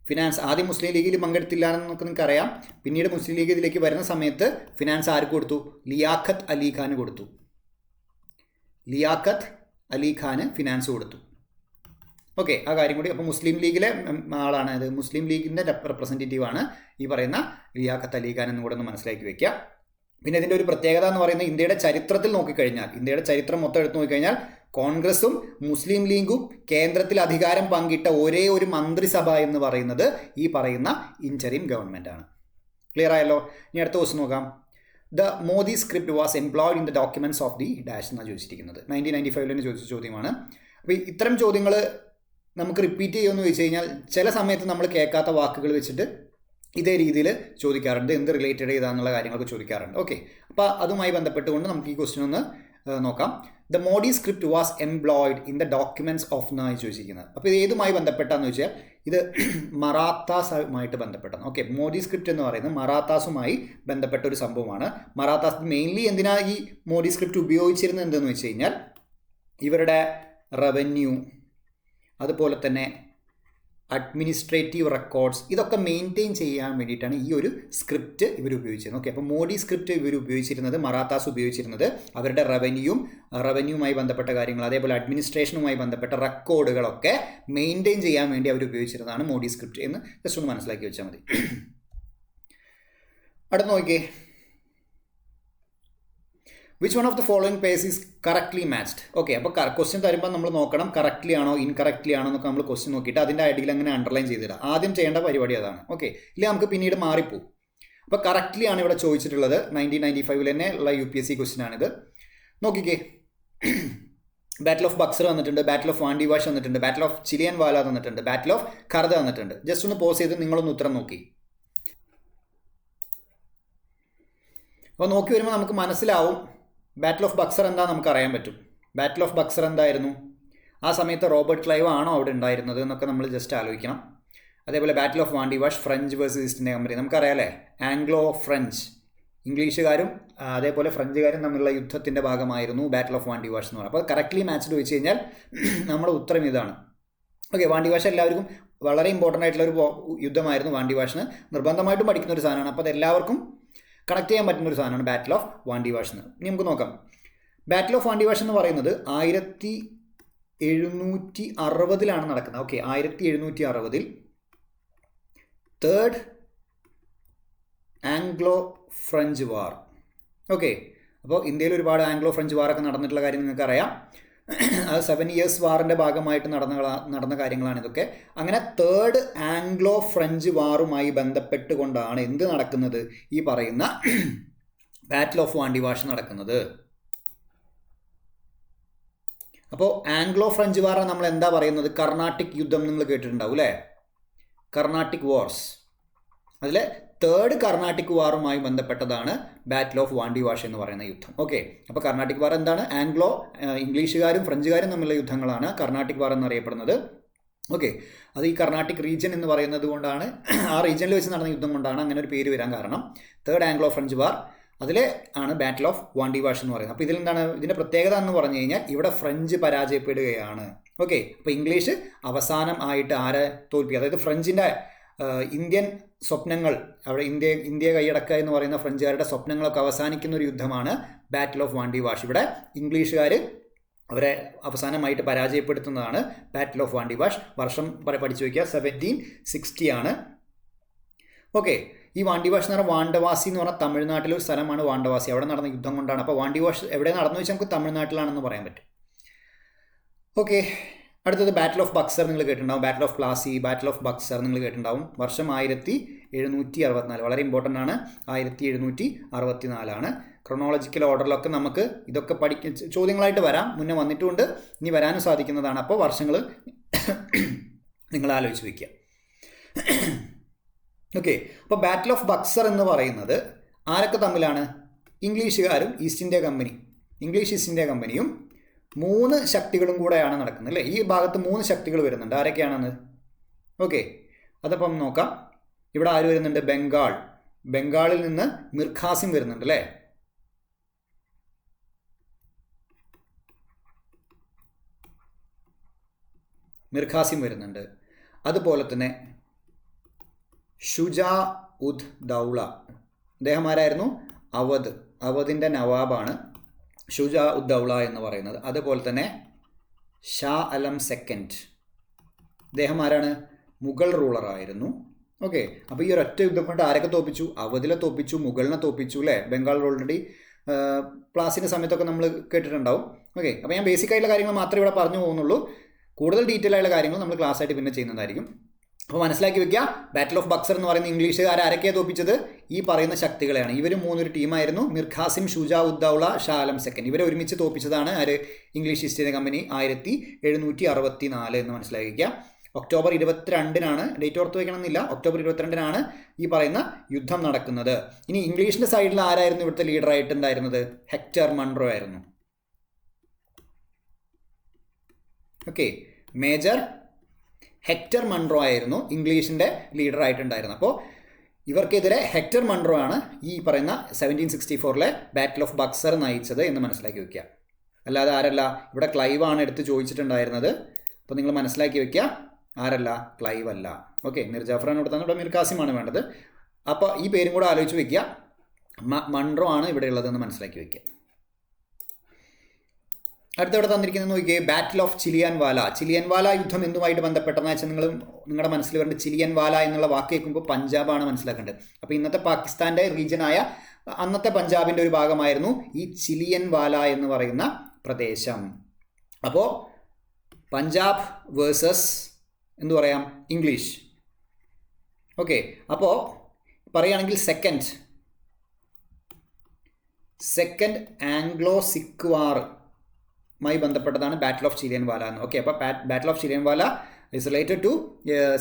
ഫിനാൻസ് ആദ്യം മുസ്ലിം ലീഗിൽ പങ്കെടുത്തില്ല എന്നൊക്കെ നിങ്ങൾക്ക് അറിയാം. പിന്നീട് മുസ്ലിം ലീഗ് ഇതിലേക്ക് വരുന്ന സമയത്ത് ഫിനാൻസ് ആർക്ക് കൊടുത്തു, ലിയാഖത്ത് അലി ഖാന് കൊടുത്തു. ലിയാഖത്ത് അലി ഖാന് ഫിനാൻസ് കൊടുത്തു. ഓക്കെ, ആ കാര്യം കൂടി. അപ്പോൾ മുസ്ലിം ലീഗിലെ ആളാണ്, അത് മുസ്ലിം ലീഗിൻ്റെ റെപ്രസെൻറ്റേറ്റീവാണ് ഈ പറയുന്ന ലിയാഖത്ത് അലി ഖാൻ എന്ന് കൂടെ ഒന്ന് മനസ്സിലാക്കി വയ്ക്കുക. പിന്നെ ഇതിൻ്റെ ഒരു പ്രത്യേകത എന്ന് പറയുന്നത് ഇന്ത്യയുടെ ചരിത്രത്തിൽ നോക്കിക്കഴിഞ്ഞാൽ, ഇന്ത്യയുടെ ചരിത്രം മൊത്തം എടുത്ത് നോക്കിക്കഴിഞ്ഞാൽ കോൺഗ്രസും മുസ്ലിം ലീഗും കേന്ദ്രത്തിൽ അധികാരം പങ്കിട്ട ഒരേ ഒരു മന്ത്രിസഭ എന്ന് പറയുന്നത് ഈ പറയുന്ന ഇൻറ്ററിം ഗവൺമെൻറ്റാണ്. ക്ലിയർ ആയല്ലോ. ഇനി അടുത്ത ക്വസ്റ്റ്യൻ നോക്കാം. The Modi script was employed in the documents of the dash എന്നാണ് ചോദിച്ചിരിക്കുന്നത്. 1995 തന്നെ ചോദിച്ച ചോദ്യമാണ്. അപ്പോൾ ഇത്തരം ചോദ്യങ്ങൾ നമുക്ക് റിപ്പീറ്റ് ചെയ്യുമെന്ന് ചോദിച്ചു കഴിഞ്ഞാൽ ചില സമയത്ത് നമ്മൾ കേൾക്കാത്ത വാക്കുകൾ വെച്ചിട്ട് ഇതേ രീതിയിൽ ചോദിക്കാറുണ്ട്, എന്ത് റിലേറ്റഡ് ചെയ്താന്നുള്ള കാര്യങ്ങളൊക്കെ ചോദിക്കാറുണ്ട്. ഓക്കെ, അപ്പോൾ അതുമായി ബന്ധപ്പെട്ടുകൊണ്ട് നമുക്ക് ഈ ക്വസ്റ്റ്യൻ ഒന്ന് നോക്കാം. The Modi script was employed in the documents of എന്നാണ് ചോദിച്ചിരിക്കുന്നത്. അപ്പോൾ ഇത് ഏതുമായി ബന്ധപ്പെട്ടാന്ന് വെച്ചാൽ ഇത് മറാത്താസുമായിട്ട് ബന്ധപ്പെട്ടാണ്. ഓക്കെ, മോഡി സ്ക്രിപ്റ്റ് എന്ന് പറയുന്നത് മറാത്താസുമായി ബന്ധപ്പെട്ട ഒരു സംഭവമാണ്. മറാത്താസ് മെയിൻലി എന്തിനാണ് ഈ മോഡി സ്ക്രിപ്റ്റ് ഉപയോഗിച്ചിരുന്നത് എന്തെന്ന് വെച്ച് കഴിഞ്ഞാൽ ഇവരുടെ റവന്യൂ, അതുപോലെ തന്നെ അഡ്മിനിസ്ട്രേറ്റീവ് റെക്കോർഡ്സ് ഇതൊക്കെ മെയിൻറ്റെയിൻ ചെയ്യാൻ വേണ്ടിയിട്ടാണ് ഈ ഒരു സ്ക്രിപ്റ്റ് ഇവർ ഉപയോഗിച്ചിരുന്നത്. ഓക്കെ, അപ്പോൾ മോഡി സ്ക്രിപ്റ്റ് ഇവർ ഉപയോഗിച്ചിരുന്നത്, മറാത്താസ് ഉപയോഗിച്ചിരുന്നത് അവരുടെ റവന്യൂവുമായി ബന്ധപ്പെട്ട കാര്യങ്ങൾ, അതേപോലെ അഡ്മിനിസ്ട്രേഷനുമായി ബന്ധപ്പെട്ട റെക്കോർഡുകളൊക്കെ മെയിൻറ്റെയിൻ ചെയ്യാൻ വേണ്ടി അവർ ഉപയോഗിച്ചിരുന്നതാണ് മോഡി സ്ക്രിപ്റ്റ് എന്ന് ജസ്റ്റ് ഒന്ന് മനസ്സിലാക്കി വെച്ചാൽ മതി. അടുത്ത് നോക്കിയേ, which one of the following pace is correctly matched. Okay, അപ്പോൾ ക്വസ്റ്റ്യൻ തരുമ്പോൾ നമ്മൾ നോക്കണം കറക്റ്റ്ലി ആണോ ഇൻകറക്റ്റ്ലി ആണോ എന്നൊക്കെ നമ്മൾ ക്വസ്റ്റ്യൻ നോക്കിയിട്ട് അതിൻ്റെ ഐഡിയിൽ അങ്ങനെ അണ്ടർലൈൻ ചെയ്തിടാം. ആദ്യം ചെയ്യേണ്ട പരിപാടി അതാണ്. ഓക്കെ, ഇല്ല നമുക്ക് പിന്നീട് മാറിപ്പോവും. അപ്പോൾ കറക്റ്റ്ലി ആണ് ഇവിടെ ചോദിച്ചിട്ടുള്ളത്. 1995 തന്നെ ഉള്ള UPSC ക്വസ്റ്റ്യൻ ആണിത്. നോക്കിക്കേ, ബാറ്റിൽ ഓഫ് ബക്സർ വന്നിട്ടുണ്ട്, ബാറ്റിൽ ഓഫ് വാണ്ടി വാഷ് വന്നിട്ടുണ്ട്, ബാറ്റിൽ ഓഫ് ചിലിയൻ വാല വന്നിട്ടുണ്ട്, ബാറ്റിൽ ഓഫ് ഖർദ വന്നിട്ടുണ്ട്. ജസ്റ്റ് ഒന്ന് പോസ് ചെയ്ത് നിങ്ങളൊന്ന് ഉത്തരം നോക്കി. അപ്പോൾ നോക്കി വരുമ്പോൾ നമുക്ക് മനസ്സിലാവും ബാറ്റിൽ ഓഫ് ബക്സർ എന്താ നമുക്ക് അറിയാൻ പറ്റും. ബാറ്റിൽ ഓഫ് ബക്സർ എന്തായിരുന്നു, ആ സമയത്ത് റോബർട്ട് ക്ലൈവ് ആണോ അവിടെ ഉണ്ടായിരുന്നത് എന്നൊക്കെ നമ്മൾ ജസ്റ്റ് ആലോചിക്കണം. അതേപോലെ battle of Wandiwash French versus East India Company, നമുക്കറിയാമല്ലേ, ആംഗ്ലോ ഫ്രഞ്ച്, ഇംഗ്ലീഷുകാരും അതേപോലെ ഫ്രഞ്ചുകാരും തമ്മിലുള്ള യുദ്ധത്തിൻ്റെ ഭാഗമായിരുന്നു ബാറ്റിൽ ഓഫ് വാണ്ടി വാഷ് എന്ന് പറയുന്നത്. അപ്പോൾ കറക്റ്റ്ലി മാച്ച്ഡ് വെച്ച് കഴിഞ്ഞാൽ നമ്മുടെ ഉത്തരം ഇതാണ്. ഓക്കെ, വാണ്ടി വാഷ് എല്ലാവർക്കും വളരെ ഇമ്പോർട്ടൻ്റ് ആയിട്ടുള്ളൊരു യുദ്ധമായിരുന്നു. വാണ്ടി വാഷിന് നിർബന്ധമായിട്ടും പഠിക്കുന്ന ഒരു സാധനമാണ്. അപ്പോൾ അത് എല്ലാവർക്കും കണക്ട് ചെയ്യാൻ പറ്റുന്ന ഒരു സാധനമാണ് ബാറ്റിൽ ഓഫ് വാണ്ടി വാഷ് എന്ന്. ഇനി നമുക്ക് നോക്കാം. ബാറ്റിൽ ഓഫ് വാണ്ടി വാഷ് എന്ന് പറയുന്നത് 1857 1760 നടക്കുന്നത്. ഓക്കെ, 1760 തേർഡ് ആംഗ്ലോ ഫ്രഞ്ച് വാർ. ഓക്കെ, അപ്പോൾ ഇന്ത്യയിൽ ഒരുപാട് ആംഗ്ലോ ഫ്രഞ്ച് വാറൊക്കെ നടന്നിട്ടുള്ള കാര്യം നിങ്ങൾക്ക് അറിയാം. അത് 7 years വാറിൻ്റെ ഭാഗമായിട്ട് നടന്ന കാര്യങ്ങളാണ് ഇതൊക്കെ. അങ്ങനെ തേർഡ് ആംഗ്ലോ ഫ്രഞ്ച് വാറുമായി ബന്ധപ്പെട്ടുകൊണ്ടാണ് എന്ത് നടക്കുന്നത്, ഈ പറയുന്ന ബാറ്റിൽ ഓഫ് വാണ്ടിവാഷ് നടക്കുന്നത്. അപ്പോൾ ആംഗ്ലോ ഫ്രഞ്ച് വാർ നമ്മൾ എന്താ പറയുന്നത്, കർണാട്ടിക് യുദ്ധം നിങ്ങൾ കേട്ടിട്ടുണ്ടാവും അല്ലേ, കർണാട്ടിക് വാർസ്. അതിൽ തേർഡ് കർണാട്ടിക് വാറുമായി ബന്ധപ്പെട്ടതാണ് ബാറ്റിൽ ഓഫ് വാണ്ടിവാഷ് എന്ന് പറയുന്ന യുദ്ധം. ഓക്കെ, അപ്പോൾ കർണാട്ടിക് വാർ എന്താണ്, ഇംഗ്ലീഷുകാരും ഫ്രഞ്ചുകാരും തമ്മിലുള്ള യുദ്ധങ്ങളാണ് കർണാട്ടിക് വാർ എന്നറിയപ്പെടുന്നത്. ഓക്കെ, അത് ഈ കർണാട്ടിക് റീജിയൻ എന്ന് പറയുന്നത് കൊണ്ടാണ്, ആ റീജിയനിൽ വെച്ച് നടന്ന യുദ്ധം കൊണ്ടാണ് അങ്ങനെ ഒരു പേര് വരാൻ കാരണം. തേർഡ് ആംഗ്ലോ ഫ്രഞ്ച് വാർ, അതിലെ ആണ് ബാറ്റിൽ ഓഫ് വാണ്ടിവാഷ് എന്ന് പറയുന്നത്. അപ്പോൾ ഇതിലെന്താണ് ഇതിൻ്റെ പ്രത്യേകത എന്ന് പറഞ്ഞു കഴിഞ്ഞാൽ ഇവിടെ ഫ്രഞ്ച് പരാജയപ്പെടുകയാണ്. ഓക്കെ, അപ്പോൾ ഇംഗ്ലീഷ് അവസാനം ആയിട്ട് ആരെ തോൽപ്പി, അതായത് ഫ്രഞ്ചിൻ്റെ ഇന്ത്യൻ സ്വപ്നങ്ങൾ, അവിടെ ഇന്ത്യ കൈയടക്കുക എന്ന് പറയുന്ന ഫ്രഞ്ചുകാരുടെ സ്വപ്നങ്ങളൊക്കെ അവസാനിക്കുന്ന ഒരു യുദ്ധമാണ് ബാറ്റിൽ ഓഫ് വാണ്ടിവാഷ്. ഇവിടെ ഇംഗ്ലീഷുകാർ അവരെ അവസാനമായിട്ട് പരാജയപ്പെടുത്തുന്നതാണ് ബാറ്റിൽ ഓഫ് വാണ്ടിവാഷ്. വർഷം പഠിച്ചു വയ്ക്കുക, 1760 ആണ്. ഓക്കെ, ഈ വാണ്ടിവാഷ് എന്ന് പറഞ്ഞാൽ വാണ്ടവാസി എന്ന് പറഞ്ഞാൽ തമിഴ്നാട്ടിലെ ഒരു സ്ഥലമാണ് വാണ്ടവാസി. അവിടെ നടന്ന യുദ്ധം കൊണ്ടാണ്. അപ്പോൾ വാണ്ടിവാഷ് എവിടെ നടന്നു വെച്ചാൽ നമുക്ക് തമിഴ്നാട്ടിലാണെന്ന് പറയാൻ പറ്റും. ഓക്കെ, അടുത്തത് ബാറ്റിൽ ഓഫ് ബക്സർ നിങ്ങൾ കേട്ടിട്ടുണ്ടാവും, battle of Plassey, battle of Buxar നിങ്ങൾ കേട്ടിട്ടുണ്ടാവും. വർഷം 1764, വളരെ ഇമ്പോർട്ടൻ്റ് ആണ്. 1764 ആണ്. ക്രൊണോളജിക്കൽ ഓർഡറിലൊക്കെ നമുക്ക് ഇതൊക്കെ ചോദ്യങ്ങളായിട്ട് വരാം, മുന്നേ വന്നിട്ടുമുണ്ട്, ഇനി വരാനും സാധിക്കുന്നതാണ്. അപ്പോൾ വർഷങ്ങൾ നിങ്ങൾ ആലോചിച്ച് വയ്ക്കുക. ഓക്കെ, അപ്പോൾ ബാറ്റിൽ ഓഫ് ബക്സർ എന്ന് പറയുന്നത് ആരൊക്കെ തമ്മിലാണ്, ഇംഗ്ലീഷുകാരും ഇംഗ്ലീഷ് ഈസ്റ്റ് ഇന്ത്യ കമ്പനിയും 3 ശക്തികളും കൂടെയാണ് നടക്കുന്നത് അല്ലേ. ഈ ഭാഗത്ത് 3 ശക്തികൾ വരുന്നുണ്ട്. ആരൊക്കെയാണെന്ന് ഓക്കെ, അതപ്പം നോക്കാം. ഇവിടെ ആര് വരുന്നുണ്ട്, ബംഗാളിൽ നിന്ന് മിർ ഖാസിം വരുന്നുണ്ട് അല്ലേ. മിർ ഖാസിം വരുന്നുണ്ട്. അതുപോലെ തന്നെ ഷുജാ ഉദ് ദൗള, അദ്ദേഹം ആരായിരുന്നു, അവധിൻ്റെ നവാബാണ് ഷുജാ ഉദ് ദൗള എന്ന് പറയുന്നത്. അതുപോലെ തന്നെ ഷാ അലം സെക്കൻഡ്, അദ്ദേഹം ആരാണ്, മുഗൾ റൂളറായിരുന്നു. ഓക്കെ, അപ്പോൾ ഈ ഒരൊറ്റ യുദ്ധം കൊണ്ട് ആരൊക്കെ തോപ്പിച്ചു, അവധിലെ തോപ്പിച്ചു, മുഗളിനെ തോപ്പിച്ചു അല്ലേ. ബംഗാൾ ഓൾറെഡി പ്ലാസിൻ്റെ സമയത്തൊക്കെ നമ്മൾ കേട്ടിട്ടുണ്ടാവും. ഓക്കെ, അപ്പോൾ ഞാൻ ബേസിക് ആയിട്ടുള്ള കാര്യങ്ങൾ മാത്രമേ ഇവിടെ പറഞ്ഞു പോകുന്നുള്ളൂ. കൂടുതൽ ഡീറ്റെയിൽ ആയിട്ടുള്ള കാര്യങ്ങൾ നമ്മൾ ക്ലാസ് ആയിട്ട് പിന്നെ ചെയ്യുന്നതായിരിക്കും. അപ്പോൾ മനസ്സിലാക്കി വെക്കുക, ബാറ്റിൽ ഓഫ് ബക്സർ എന്ന് പറയുന്ന ഇംഗ്ലീഷുകാർ ആരൊക്കെയാണ് തോപ്പിച്ചത്, ഈ പറയുന്ന ശക്തികളെയാണ്. ഇവർ 3 ടീമായിരുന്നു, മിർ ഖാസിം, ഷുജാ ഉദ് ദൗള, ഷാ ആലം സെക്കൻഡ്. ഇവരെ ഒരുമിച്ച് തോപ്പിച്ചതാണ് ആര്, ഇംഗ്ലീഷ് ഈസ്റ്റ് ഇന്ത്യ കമ്പനി 1764 എന്ന് മനസ്സിലാക്കി വയ്ക്കുക. ഒക്ടോബർ 22-നാണ്, ഡേറ്റ് ഓർത്ത് വയ്ക്കണമെന്നില്ല, ഒക്ടോബർ 22-നാണ് ഈ പറയുന്ന യുദ്ധം നടക്കുന്നത്. ഇനി ഇംഗ്ലീഷിൻ്റെ സൈഡിൽ ആരായിരുന്നു ഇവിടുത്തെ ലീഡറായിട്ടുണ്ടായിരുന്നത്, ഹെക്ടർ മൺറോ ആയിരുന്നു. ഓക്കെ, മേജർ ഹെക്ടർ മൺറോ ആയിരുന്നു ഇംഗ്ലീഷിൻ്റെ ലീഡറായിട്ടുണ്ടായിരുന്നത്. അപ്പോൾ ഇവർക്കെതിരെ ഹെക്ടർ മൺറോ ആണ് ഈ പറയുന്ന 1764-ലെ ബാറ്റിൽ ഓഫ് ബക്സർ നയിച്ചത് എന്ന് മനസ്സിലാക്കി വയ്ക്കുക. അല്ലാതെ ആരല്ല, ഇവിടെ ക്ലൈവ് ആണ് എടുത്ത് ചോദിച്ചിട്ടുണ്ടായിരുന്നത്. അപ്പോൾ നിങ്ങൾ മനസ്സിലാക്കി വയ്ക്കുക, ആരല്ല, ക്ലൈവ് അല്ല. ഓക്കെ, മിർ ജാഫറാണ് ഇവിടെ തന്നെ, ഇവിടെ മിർ ഖാസിമാണ് വേണ്ടത്. അപ്പോൾ ഈ പേരും കൂടെ ആലോചിച്ച് വയ്ക്കുക, മൺറോ ആണ് ഇവിടെ ഉള്ളതെന്ന് മനസ്സിലാക്കി വയ്ക്കുക. അടുത്തവിടെ തന്നിരിക്കുന്നത് നോക്കിയേ, ബാറ്റിൽ ഓഫ് ചിലിയൻവാല യുദ്ധം എന്തുമായിട്ട് ബന്ധപ്പെട്ടെന്ന് വെച്ചാൽ നിങ്ങളുടെ മനസ്സിൽ വരേണ്ട ചിലിയൻവാല എന്നുള്ള വാക്ക് കേൾക്കുമ്പോൾ പഞ്ചാബാണ് മനസ്സിലാക്കേണ്ടത്. അപ്പോൾ ഇന്നത്തെ പാകിസ്ഥാൻ്റെ റീജിയനായ അന്നത്തെ പഞ്ചാബിൻ്റെ ഒരു ഭാഗമായിരുന്നു ഈ ചിലിയൻവാല എന്ന് പറയുന്ന പ്രദേശം. അപ്പോൾ പഞ്ചാബ് വേഴ്സസ് എന്തു പറയാം, ഇംഗ്ലീഷ്. ഓക്കെ, അപ്പോൾ പറയുകയാണെങ്കിൽ സെക്കൻഡ് ആംഗ്ലോ സിഖ് വാർ മായി ബന്ധപ്പെട്ടതാണ് ബാറ്റിൽ ഓഫ് ചിലിയൻവാല എന്ന്. ഓക്കെ, അപ്പോൾ battle of Chilianwala is related to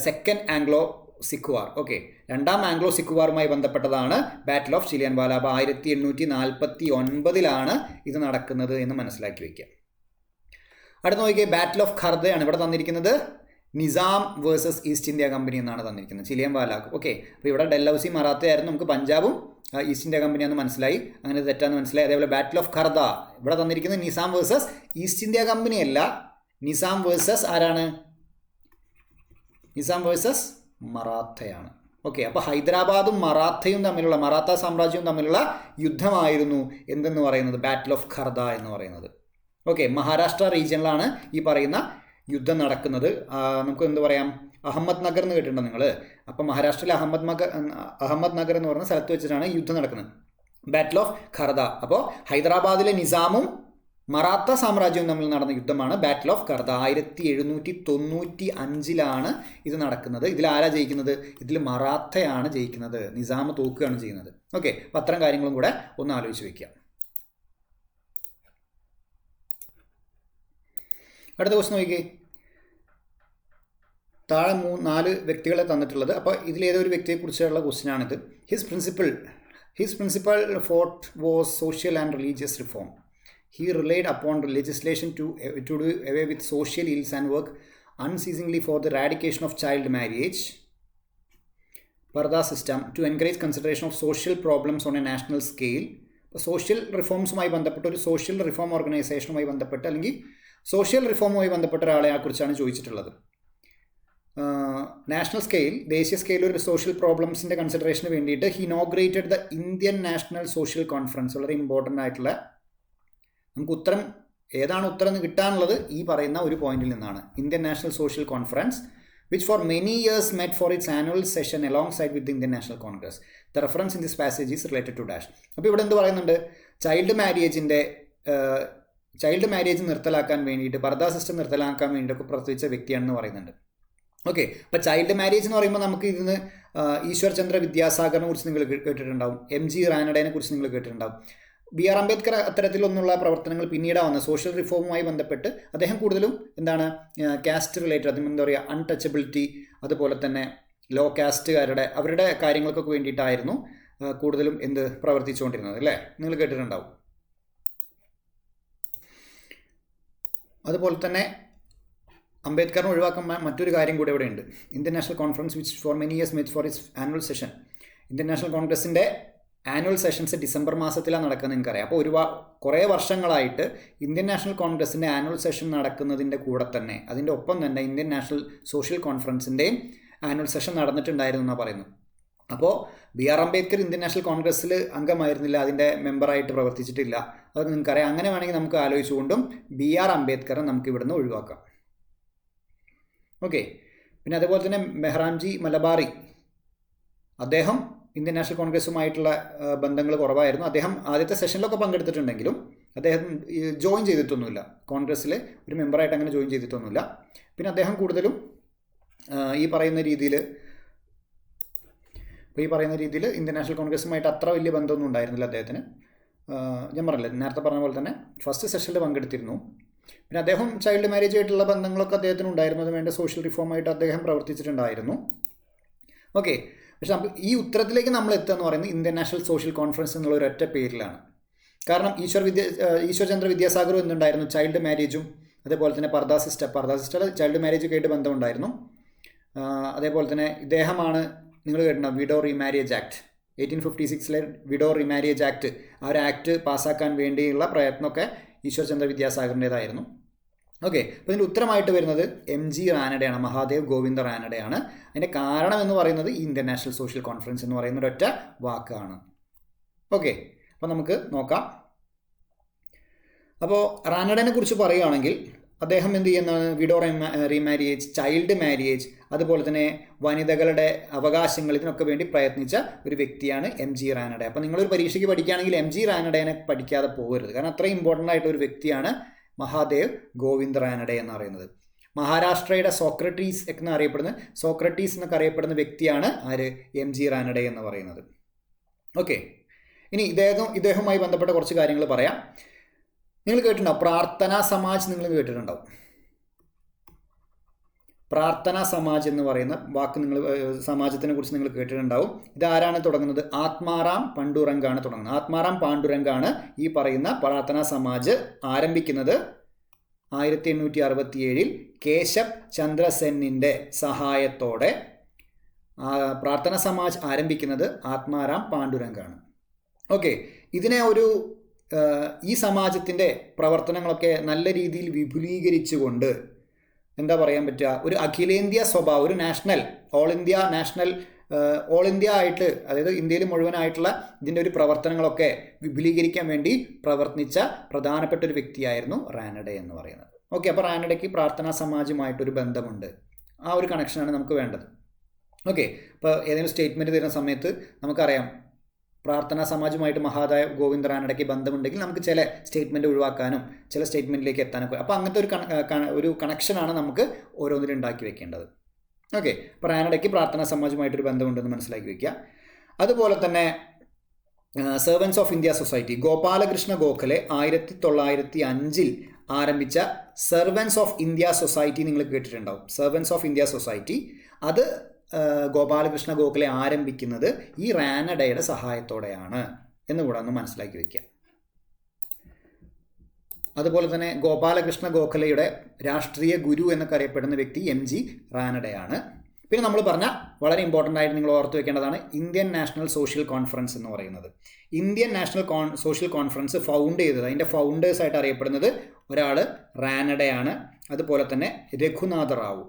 second Anglo Sikh war. Okay, രണ്ടാം ആംഗ്ലോ സിഖ് വാറുമായി ബന്ധപ്പെട്ടതാണ് ബാറ്റിൽ ഓഫ് ചിലിയൻവാല. അപ്പോൾ 1849-ലാണ് ഇത് നടക്കുന്നത് എന്ന് മനസ്സിലാക്കി വയ്ക്കുക. അടുത്ത നോക്കിയേ, ബാറ്റിൽ ഓഫ് ഖർദയാണ് ഇവിടെ തന്നിരിക്കുന്നത്. Nizam versus East India company എന്നാണ് തന്നിരിക്കുന്നത് ചിലിയൻവാല. ഓക്കെ, അപ്പോൾ ഇവിടെ ഡൽഹൌസി മറാത്ത ആയിരുന്നു, നമുക്ക് പഞ്ചാബും ഈസ്റ്റ് ഇന്ത്യ കമ്പനിയാണെന്ന് മനസ്സിലായി, അങ്ങനെ തെറ്റാന്ന് മനസ്സിലായി. അതേപോലെ ബാറ്റിൽ ഓഫ് ഖർദ ഇവിടെ തന്നിരിക്കുന്നത് Nizam versus East India company അല്ല, നിസാം വേഴ്സസ് ആരാണ്, നിസാം വേഴ്സസ് മറാത്തയാണ്. ഓക്കെ, അപ്പോൾ ഹൈദരാബാദും മറാത്ത സാമ്രാജ്യവും തമ്മിലുള്ള യുദ്ധമായിരുന്നു എന്തെന്ന് പറയുന്നത്, ബാറ്റിൽ ഓഫ് ഖർദ എന്ന് പറയുന്നത്. ഓക്കെ, മഹാരാഷ്ട്ര റീജിയനിലാണ് ഈ പറയുന്ന യുദ്ധം നടക്കുന്നത്. നമുക്ക് എന്ത് പറയാം, അഹമ്മദ് നഗർ എന്ന് കേട്ടിട്ടുണ്ടോ നിങ്ങൾ? അപ്പോൾ മഹാരാഷ്ട്രയിലെ അഹമ്മദ് നഗർ എന്ന് പറയുന്ന സ്ഥലത്ത് വെച്ചിട്ടാണ് യുദ്ധം നടക്കുന്നത്, ബാറ്റിൽ ഓഫ് ഖർദ. അപ്പോൾ ഹൈദരാബാദിലെ നിസാമും മറാത്ത സാമ്രാജ്യവും തമ്മിൽ നടന്ന യുദ്ധമാണ് ബാറ്റിൽ ഓഫ് ഖർദ. 1795 ഇത് നടക്കുന്നത്. ഇതിൽ ആരാ ജയിക്കുന്നത്? ഇതിൽ മറാത്തയാണ് ജയിക്കുന്നത്, നിസാം തോക്കുകയാണ് ചെയ്യുന്നത്. ഓക്കെ, അപ്പം അത്തരം കാര്യങ്ങളും കൂടെ ഒന്ന് ആലോചിച്ച് വയ്ക്കുക. അടുത്ത ക്വസ്റ്റ്യൻ നോക്കിക്കേ. താഴെ 4 വ്യക്തികളെ തന്നിട്ടുള്ളത്. അപ്പോൾ ഇതിലേതോ ഒരു വ്യക്തിയെക്കുറിച്ചുള്ള ക്വസ്റ്റ്യനാണിത്. His principal forte was social and religious reform. He relied upon legislation to do away with social ills and work unceasingly for the eradication of child marriage, Parda system, to encourage consideration of social problems on a national scale. Social റിഫോംസുമായി ബന്ധപ്പെട്ട ഒരു social reform ഓർഗനൈസേഷനുമായി ബന്ധപ്പെട്ട് അല്ലെങ്കിൽ social റിഫോമുമായി ബന്ധപ്പെട്ട ഒരാളെ കുറിച്ചാണ് ചോദിച്ചിട്ടുള്ളത്. National scale, ദേശീയ സ്കെയിൽ ഒരു സോഷ്യൽ പ്രോബ്ലംസിൻ്റെ കൺസിഡറേഷന് വേണ്ടിയിട്ട് he inaugurated the Indian National Social conference. വളരെ ഇമ്പോർട്ടൻ്റ് ആയിട്ടുള്ള, നമുക്ക് ഉത്തരം ഏതാണ് ഉത്തരം എന്ന് കിട്ടാനുള്ളത് ഈ പറയുന്ന ഒരു പോയിന്റിൽ നിന്നാണ്. Indian National Social conference which for many years met for its annual session alongside with the Indian National Congress. The reference in this passage is related to dash. അപ്പോൾ ഇവിടെ എന്ത് പറയുന്നുണ്ട്? ചൈൽഡ് മാരേജ് നിർത്തലാക്കാൻ വേണ്ടിയിട്ട്, പർദാ സിസ്റ്റം നിർത്തലാക്കാൻ വേണ്ടിയിട്ടൊക്കെ പ്രവർത്തിച്ച വ്യക്തിയാണെന്ന് പറയുന്നുണ്ട്. Okay, അപ്പോൾ ചൈൽഡ് മാരേജ് എന്ന് പറയുമ്പോൾ നമുക്ക് ഇതിന് ഈശ്വർ ചന്ദ്ര വിദ്യാസാഗറിനെ കുറിച്ച് നിങ്ങൾ കേട്ടിട്ടുണ്ടാവും, MG റാനഡേനെ കുറിച്ച് നിങ്ങൾ കേട്ടിട്ടുണ്ടാവും. BR അംബേദ്കർ അത്തരത്തിലൊന്നുള്ള പ്രവർത്തനങ്ങൾ പിന്നീടാണ് വന്നത്. സോഷ്യൽ റിഫോമുമായി ബന്ധപ്പെട്ട് അദ്ദേഹം കൂടുതലും എന്താണ്, കാസ്റ്റ് റിലേറ്റഡ്, അതിന് എന്താ പറയുക, അൺടച്ചബിലിറ്റി, അതുപോലെ തന്നെ ലോ കാസ്റ്റുകാരുടെ അവരുടെ കാര്യങ്ങൾക്കൊക്കെ വേണ്ടിയിട്ടായിരുന്നു കൂടുതലും പ്രവർത്തിച്ചുകൊണ്ടിരുന്നത് അല്ലേ, നിങ്ങൾ കേട്ടിട്ടുണ്ടാവും. അതുപോലെ തന്നെ അംബേദ്കറിനെ ഒഴിവാക്കാൻ മറ്റൊരു കാര്യം കൂടെ ഇവിടെ ഉണ്ട്. Indian National Conference which for many years met for its annual session. Indian National കോൺഗ്രസിൻ്റെ ആനുവൽ സെഷൻസ് ഡിസംബർ മാസത്തിലാണ് നടക്കുന്നത്, നിങ്ങൾക്കറിയാം. അപ്പോൾ കുറേ വർഷങ്ങളായിട്ട് ഇന്ത്യൻ നാഷണൽ കോൺഗ്രസിൻ്റെ ആനുവൽ സെഷൻ നടക്കുന്നതിൻ്റെ കൂടെ തന്നെ അതിൻ്റെ ഒപ്പം തന്നെ ഇന്ത്യൻ നാഷണൽ സോഷ്യൽ കോൺഫറൻസിൻ്റെയും ആനുവൽ സെഷൻ നടന്നിട്ടുണ്ടായിരുന്നു എന്നാണ് പറയുന്നത്. അപ്പോൾ BR അംബേദ്കർ ഇന്ത്യൻ നാഷണൽ കോൺഗ്രസ്സിൽ അംഗമായിരുന്നില്ല, അതിൻ്റെ മെമ്പറായിട്ട് പ്രവർത്തിച്ചിട്ടില്ല. അത് നിങ്ങൾക്കറിയാം. അങ്ങനെ വേണമെങ്കിൽ നമുക്ക് ആലോചിച്ചുകൊണ്ടും BR അംബേദ്കറെ നമുക്ക് ഇവിടുന്ന് ഒഴിവാക്കാം. ഓക്കെ, പിന്നെ അതുപോലെ തന്നെ മെഹ്റാംജി മലബാറി, അദ്ദേഹം ഇന്ത്യൻ നാഷണൽ കോൺഗ്രസുമായിട്ടുള്ള ബന്ധങ്ങൾ കുറവായിരുന്നു. അദ്ദേഹം ആദ്യത്തെ സെഷനിലൊക്കെ പങ്കെടുത്തിട്ടുണ്ടെങ്കിലും അദ്ദേഹം ജോയിൻ ചെയ്തിട്ടൊന്നുമില്ല, കോൺഗ്രസ്സിൽ ഒരു മെമ്പറായിട്ട് അങ്ങനെ ജോയിൻ ചെയ്തിട്ടൊന്നുമില്ല. പിന്നെ അദ്ദേഹം കൂടുതലും ഈ പറയുന്ന രീതിയിൽ ഇന്ത്യൻ നാഷണൽ കോൺഗ്രസുമായിട്ട് അത്ര വലിയ ബന്ധമൊന്നും ഉണ്ടായിരുന്നില്ല അദ്ദേഹത്തിന്. ഞാൻ പറഞ്ഞില്ലേ, നേരത്തെ പറഞ്ഞ പോലെ തന്നെ ഫസ്റ്റ് സെഷനിൽ പങ്കെടുത്തിരുന്നു. പിന്നെ അദ്ദേഹം ചൈൽഡ് മാരേജ് ആയിട്ടുള്ള ബന്ധങ്ങളൊക്കെ അദ്ദേഹത്തിന് ഉണ്ടായിരുന്നു. അത് വേണ്ട സോഷ്യൽ റിഫോമായിട്ട് അദ്ദേഹം പ്രവർത്തിച്ചിട്ടുണ്ടായിരുന്നു. ഓക്കെ, പക്ഷെ ഈ ഉത്തരത്തിലേക്ക് നമ്മൾ എത്തുക എന്ന് പറയുന്നത് ഇന്ത്യൻ നാഷണൽ സോഷ്യൽ കോൺഫറൻസ് എന്നുള്ള ഒരൊറ്റ പേരിലാണ്. കാരണം ഈശ്വർ ചന്ദ്ര വിദ്യാസാഗറും എന്തുണ്ടായിരുന്നു, ചൈൽഡ് മാരേജും അതേപോലെ തന്നെ പർദാ സിസ്റ്റർ ചൈൽഡ് മാരേജൊക്കെ ആയിട്ട് ബന്ധമുണ്ടായിരുന്നു. അതേപോലെ തന്നെ ഇദ്ദേഹമാണ്, നിങ്ങൾ കേട്ടിട്ടുണ്ടോ, widow remarriage act, 1856 widow remarriage act, ആ ഒരു ആക്ട് പാസ്സാക്കാൻ വേണ്ടിയുള്ള പ്രയത്നമൊക്കെ ഈശ്വർ ചന്ദ്ര വിദ്യാസാഗറിൻ്റേതായിരുന്നു. ഓക്കെ, അപ്പോൾ ഇതിൻ്റെ ഉത്തരമായിട്ട് വരുന്നത് MG റാനഡെയാണ്, മഹാദേവ് ഗോവിന്ദ റാനഡെയാണ്. അതിൻ്റെ കാരണം എന്ന് പറയുന്നത് ഇന്ത്യൻ നാഷണൽ സോഷ്യൽ കോൺഫറൻസ് എന്ന് പറയുന്ന ഒരൊറ്റ വാക്കാണ്. ഓക്കെ, അപ്പോൾ നമുക്ക് നോക്കാം. അപ്പോൾ റാനഡെനെ കുറിച്ച് പറയുകയാണെങ്കിൽ അദ്ദേഹം എന്ത് ചെയ്യുന്നതാണ്, വിഡോ റീമാരേജ്, ചൈൽഡ് മാരേജ്, അതുപോലെ തന്നെ വനിതകളുടെ അവകാശങ്ങൾ, ഇതിനൊക്കെ വേണ്ടി പ്രയത്നിച്ച ഒരു വ്യക്തിയാണ് MG റാനഡെ. അപ്പോൾ നിങ്ങളൊരു പരീക്ഷയ്ക്ക് പഠിക്കുകയാണെങ്കിൽ MG റാനഡേനെ പഠിക്കാതെ പോകരുത്. കാരണം അത്രയും ഇമ്പോർട്ടൻ്റ് ആയിട്ടൊരു വ്യക്തിയാണ് മഹാദേവ് ഗോവിന്ദ റാനഡെ എന്ന് പറയുന്നത്. മഹാരാഷ്ട്രയുടെ സോക്രട്ടീസ് എന്നൊക്കെ അറിയപ്പെടുന്ന വ്യക്തിയാണ് ആര്, MG റാനഡെ എന്ന് പറയുന്നത്. ഓക്കെ, ഇനി ഇദ്ദേഹവുമായി ബന്ധപ്പെട്ട കുറച്ച് കാര്യങ്ങൾ പറയാം. നിങ്ങൾ കേട്ടിട്ടുണ്ടാവും, പ്രാർത്ഥനാ സമാജ് നിങ്ങൾ കേട്ടിട്ടുണ്ടാവും. പ്രാർത്ഥനാ സമാജ് എന്ന് പറയുന്ന വാക്ക് സമാജത്തിനെ കുറിച്ച് നിങ്ങൾ കേട്ടിട്ടുണ്ടാവും. ഇതാരാണ് തുടങ്ങുന്നത്? ആത്മാറാം പാണ്ഡുരംഗാണ് തുടങ്ങുന്നത്. ആത്മാറാം പാണ്ഡുരംഗാണ് ഈ പറയുന്ന പ്രാർത്ഥനാ സമാജ് ആരംഭിക്കുന്നത്. 1867 കേശബ് ചന്ദ്ര സെന്നിൻ്റെ സഹായത്തോടെ പ്രാർത്ഥനാ സമാജ് ആരംഭിക്കുന്നത് ആത്മാറാം പാണ്ഡുരംഗാണ്. ഓക്കെ, ഇതിനെ ഈ സമാജത്തിൻ്റെ പ്രവർത്തനങ്ങളൊക്കെ നല്ല രീതിയിൽ വിപുലീകരിച്ചുകൊണ്ട് എന്താ പറയാൻ പറ്റുക, ഒരു അഖിലേന്ത്യാ സ്വഭാവം, ഒരു all India national all India ആയിട്ട്, അതായത് ഇന്ത്യയിൽ മുഴുവനായിട്ടുള്ള ഇതിൻ്റെ ഒരു പ്രവർത്തനങ്ങളൊക്കെ വിപുലീകരിക്കാൻ വേണ്ടി പ്രവർത്തിച്ച പ്രധാനപ്പെട്ട ഒരു വ്യക്തിയായിരുന്നു റാനഡെ എന്ന് പറയുന്നത്. ഓക്കെ, അപ്പോൾ റാനഡയ്ക്ക് പ്രാർത്ഥനാ സമാജമായിട്ടൊരു ബന്ധമുണ്ട്. ആ ഒരു കണക്ഷനാണ് നമുക്ക് വേണ്ടത്. ഓക്കെ, ഇപ്പോൾ ഏതെങ്കിലും സ്റ്റേറ്റ്മെൻറ്റ് തരുന്ന സമയത്ത് നമുക്കറിയാം പ്രാർത്ഥനാ സമാജമായിട്ട് മഹാദേവ് ഗോവിന്ദ് റാനഡയ്ക്ക് ബന്ധമുണ്ടെങ്കിൽ നമുക്ക് ചില സ്റ്റേറ്റ്മെൻറ്റ് ഒഴിവാക്കാനും ചില സ്റ്റേറ്റ്മെൻറ്റിലേക്ക് എത്താനൊക്കെ, അപ്പോൾ അങ്ങനത്തെ ഒരു കണക്ഷനാണ് നമുക്ക് ഓരോന്നിലും ഉണ്ടാക്കി വെക്കേണ്ടത്. ഓക്കെ, അപ്പോൾ റാനഡയ്ക്ക് പ്രാർത്ഥനാ സമാജമായിട്ടൊരു ബന്ധമുണ്ടെന്ന് മനസ്സിലാക്കി വയ്ക്കുക. അതുപോലെ തന്നെ servants of India society, Gopalakrishna Gokhale 1905 ആരംഭിച്ച സെർവൻസ് ഓഫ് ഇന്ത്യ സൊസൈറ്റി നിങ്ങൾ കേട്ടിട്ടുണ്ടാവും. സെർവൻസ് ഓഫ് ഇന്ത്യ സൊസൈറ്റി അത് ഗോപാലകൃഷ്ണ ഗോഖലെ ആരംഭിക്കുന്നത് ഈ റാനഡയുടെ സഹായത്തോടെയാണ് എന്നുകൂടെ ഒന്ന് മനസ്സിലാക്കി വയ്ക്കുക. അതുപോലെ തന്നെ ഗോപാലകൃഷ്ണ ഗോഖലെയുടെ രാഷ്ട്രീയ ഗുരു എന്നൊക്കെ അറിയപ്പെടുന്ന വ്യക്തി MG റാനഡയാണ്. പിന്നെ നമ്മൾ പറഞ്ഞ വളരെ ഇമ്പോർട്ടൻ്റ് ആയിട്ട് നിങ്ങൾ ഓർത്ത് വെക്കേണ്ടതാണ് ഇന്ത്യൻ നാഷണൽ സോഷ്യൽ കോൺഫറൻസ് എന്ന് പറയുന്നത്. Indian National Social conference found ചെയ്തത്, അതിൻ്റെ ഫൗണ്ടേഴ്സായിട്ട് അറിയപ്പെടുന്നത് ഒരാൾ റാനഡയാണ്, അതുപോലെ തന്നെ രഘുനാഥ റാവു.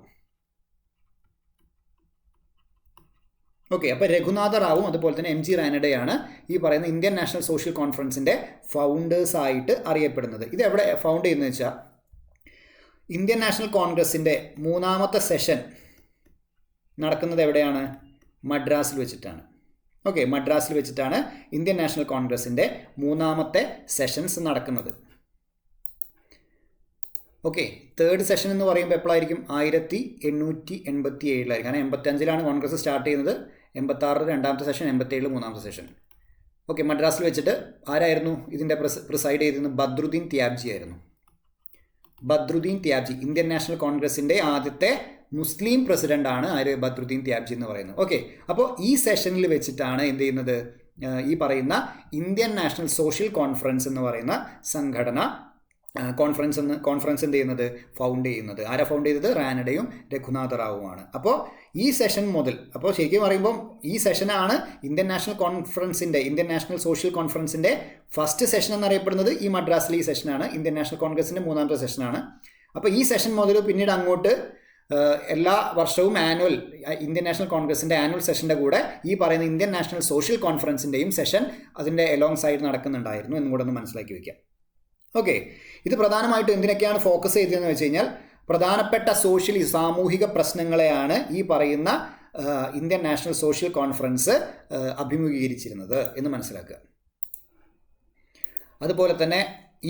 ഓക്കെ, അപ്പോൾ രഘുനാഥ റാവും അതുപോലെ തന്നെ MG റാനഡയാണ് ഈ പറയുന്ന ഇന്ത്യൻ നാഷണൽ സോഷ്യൽ കോൺഫറൻസിൻ്റെ ഫൗണ്ടേഴ്സായിട്ട് അറിയപ്പെടുന്നത്. ഇത് എവിടെ ഫൗണ്ട് ചെയ്യുന്നത് വെച്ചാൽ ഇന്ത്യൻ നാഷണൽ കോൺഗ്രസിൻ്റെ 3ാമത്തെ സെഷൻ നടക്കുന്നത് എവിടെയാണ്? മദ്രാസിൽ വെച്ചിട്ടാണ്. ഓക്കെ, മദ്രാസിൽ വെച്ചിട്ടാണ് ഇന്ത്യൻ നാഷണൽ കോൺഗ്രസിൻ്റെ 3ാമത്തെ സെഷൻസ് നടക്കുന്നത്. ഓക്കെ, തേർഡ് സെഷൻ എന്ന് പറയുമ്പോൾ എപ്പോഴായിരിക്കും? 1887 കാരണം 85 കോൺഗ്രസ് സ്റ്റാർട്ട് ചെയ്യുന്നത്, 86 2ാമത്തെ സെഷൻ, 87 3ാമത്തെ സെഷൻ. ഓക്കെ, മദ്രാസിൽ വെച്ചിട്ട് ആരായിരുന്നു ഇതിൻ്റെ പ്രിസൈഡ് ചെയ്തിരുന്നത്? ബദ്രുദ്ദീൻ ത്യാബ്ജി ആയിരുന്നു. ബദ്രുദ്ദീൻ ത്യാബ്ജി ഇന്ത്യൻ നാഷണൽ കോൺഗ്രസിൻ്റെ ആദ്യത്തെ മുസ്ലിം പ്രസിഡൻ്റാണ് ആര്? ബദ്രുദ്ദീൻ ത്യാബ്ജി എന്ന് പറയുന്നത്. ഓക്കെ, അപ്പോൾ ഈ സെഷനിൽ വെച്ചിട്ടാണ് എന്ത് ചെയ്യുന്നത്? ഈ പറയുന്ന ഇന്ത്യൻ നാഷണൽ സോഷ്യൽ കോൺഫറൻസ് എന്ന് പറയുന്ന സംഘടന കോൺഫറൻസ് എന്ത് ചെയ്യുന്നത്? ഫൗണ്ട് ചെയ്യുന്നത്. ആരാ ഫൗണ്ട് ചെയ്തത്? റാനഡയും രഘുനാഥ റാവുമാണ്. അപ്പോൾ ഈ സെഷൻ മുതൽ, അപ്പോൾ ശരിക്കും പറയുമ്പം ഈ സെഷനാണ് ഇന്ത്യൻ നാഷണൽ സോഷ്യൽ കോൺഫറൻസിൻ്റെ ഫസ്റ്റ് സെഷൻ എന്നറിയപ്പെടുന്നത്. ഈ മദ്രാസിലെ ഈ സെഷനാണ് ഇന്ത്യൻ നാഷണൽ കോൺഗ്രസിൻ്റെ 3ാമത്തെ സെഷനാണ്. അപ്പോൾ ഈ സെഷൻ മുതൽ പിന്നീട് അങ്ങോട്ട് എല്ലാ വർഷവും ഇന്ത്യൻ നാഷണൽ കോൺഗ്രസിൻ്റെ ആനുവൽ സെഷൻ്റെ കൂടെ ഈ പറയുന്ന ഇന്ത്യൻ നാഷണൽ സോഷ്യൽ കോൺഫറൻസിൻ്റെയും സെഷൻ അതിൻ്റെ എലോങ് സൈഡ് നടക്കുന്നുണ്ടായിരുന്നു എന്നും കൂടെ ഒന്ന് മനസ്സിലാക്കി വയ്ക്കാം. ഓക്കെ, ഇത് പ്രധാനമായിട്ടും എന്തിനൊക്കെയാണ് ഫോക്കസ് ചെയ്തതെന്ന് വെച്ച് കഴിഞ്ഞാൽ പ്രധാനപ്പെട്ട സാമൂഹിക പ്രശ്നങ്ങളെയാണ് ഈ പറയുന്ന ഇന്ത്യൻ നാഷണൽ സോഷ്യൽ കോൺഫറൻസ് അഭിമുഖീകരിച്ചിരുന്നത് എന്ന് മനസ്സിലാക്കുക. അതുപോലെ തന്നെ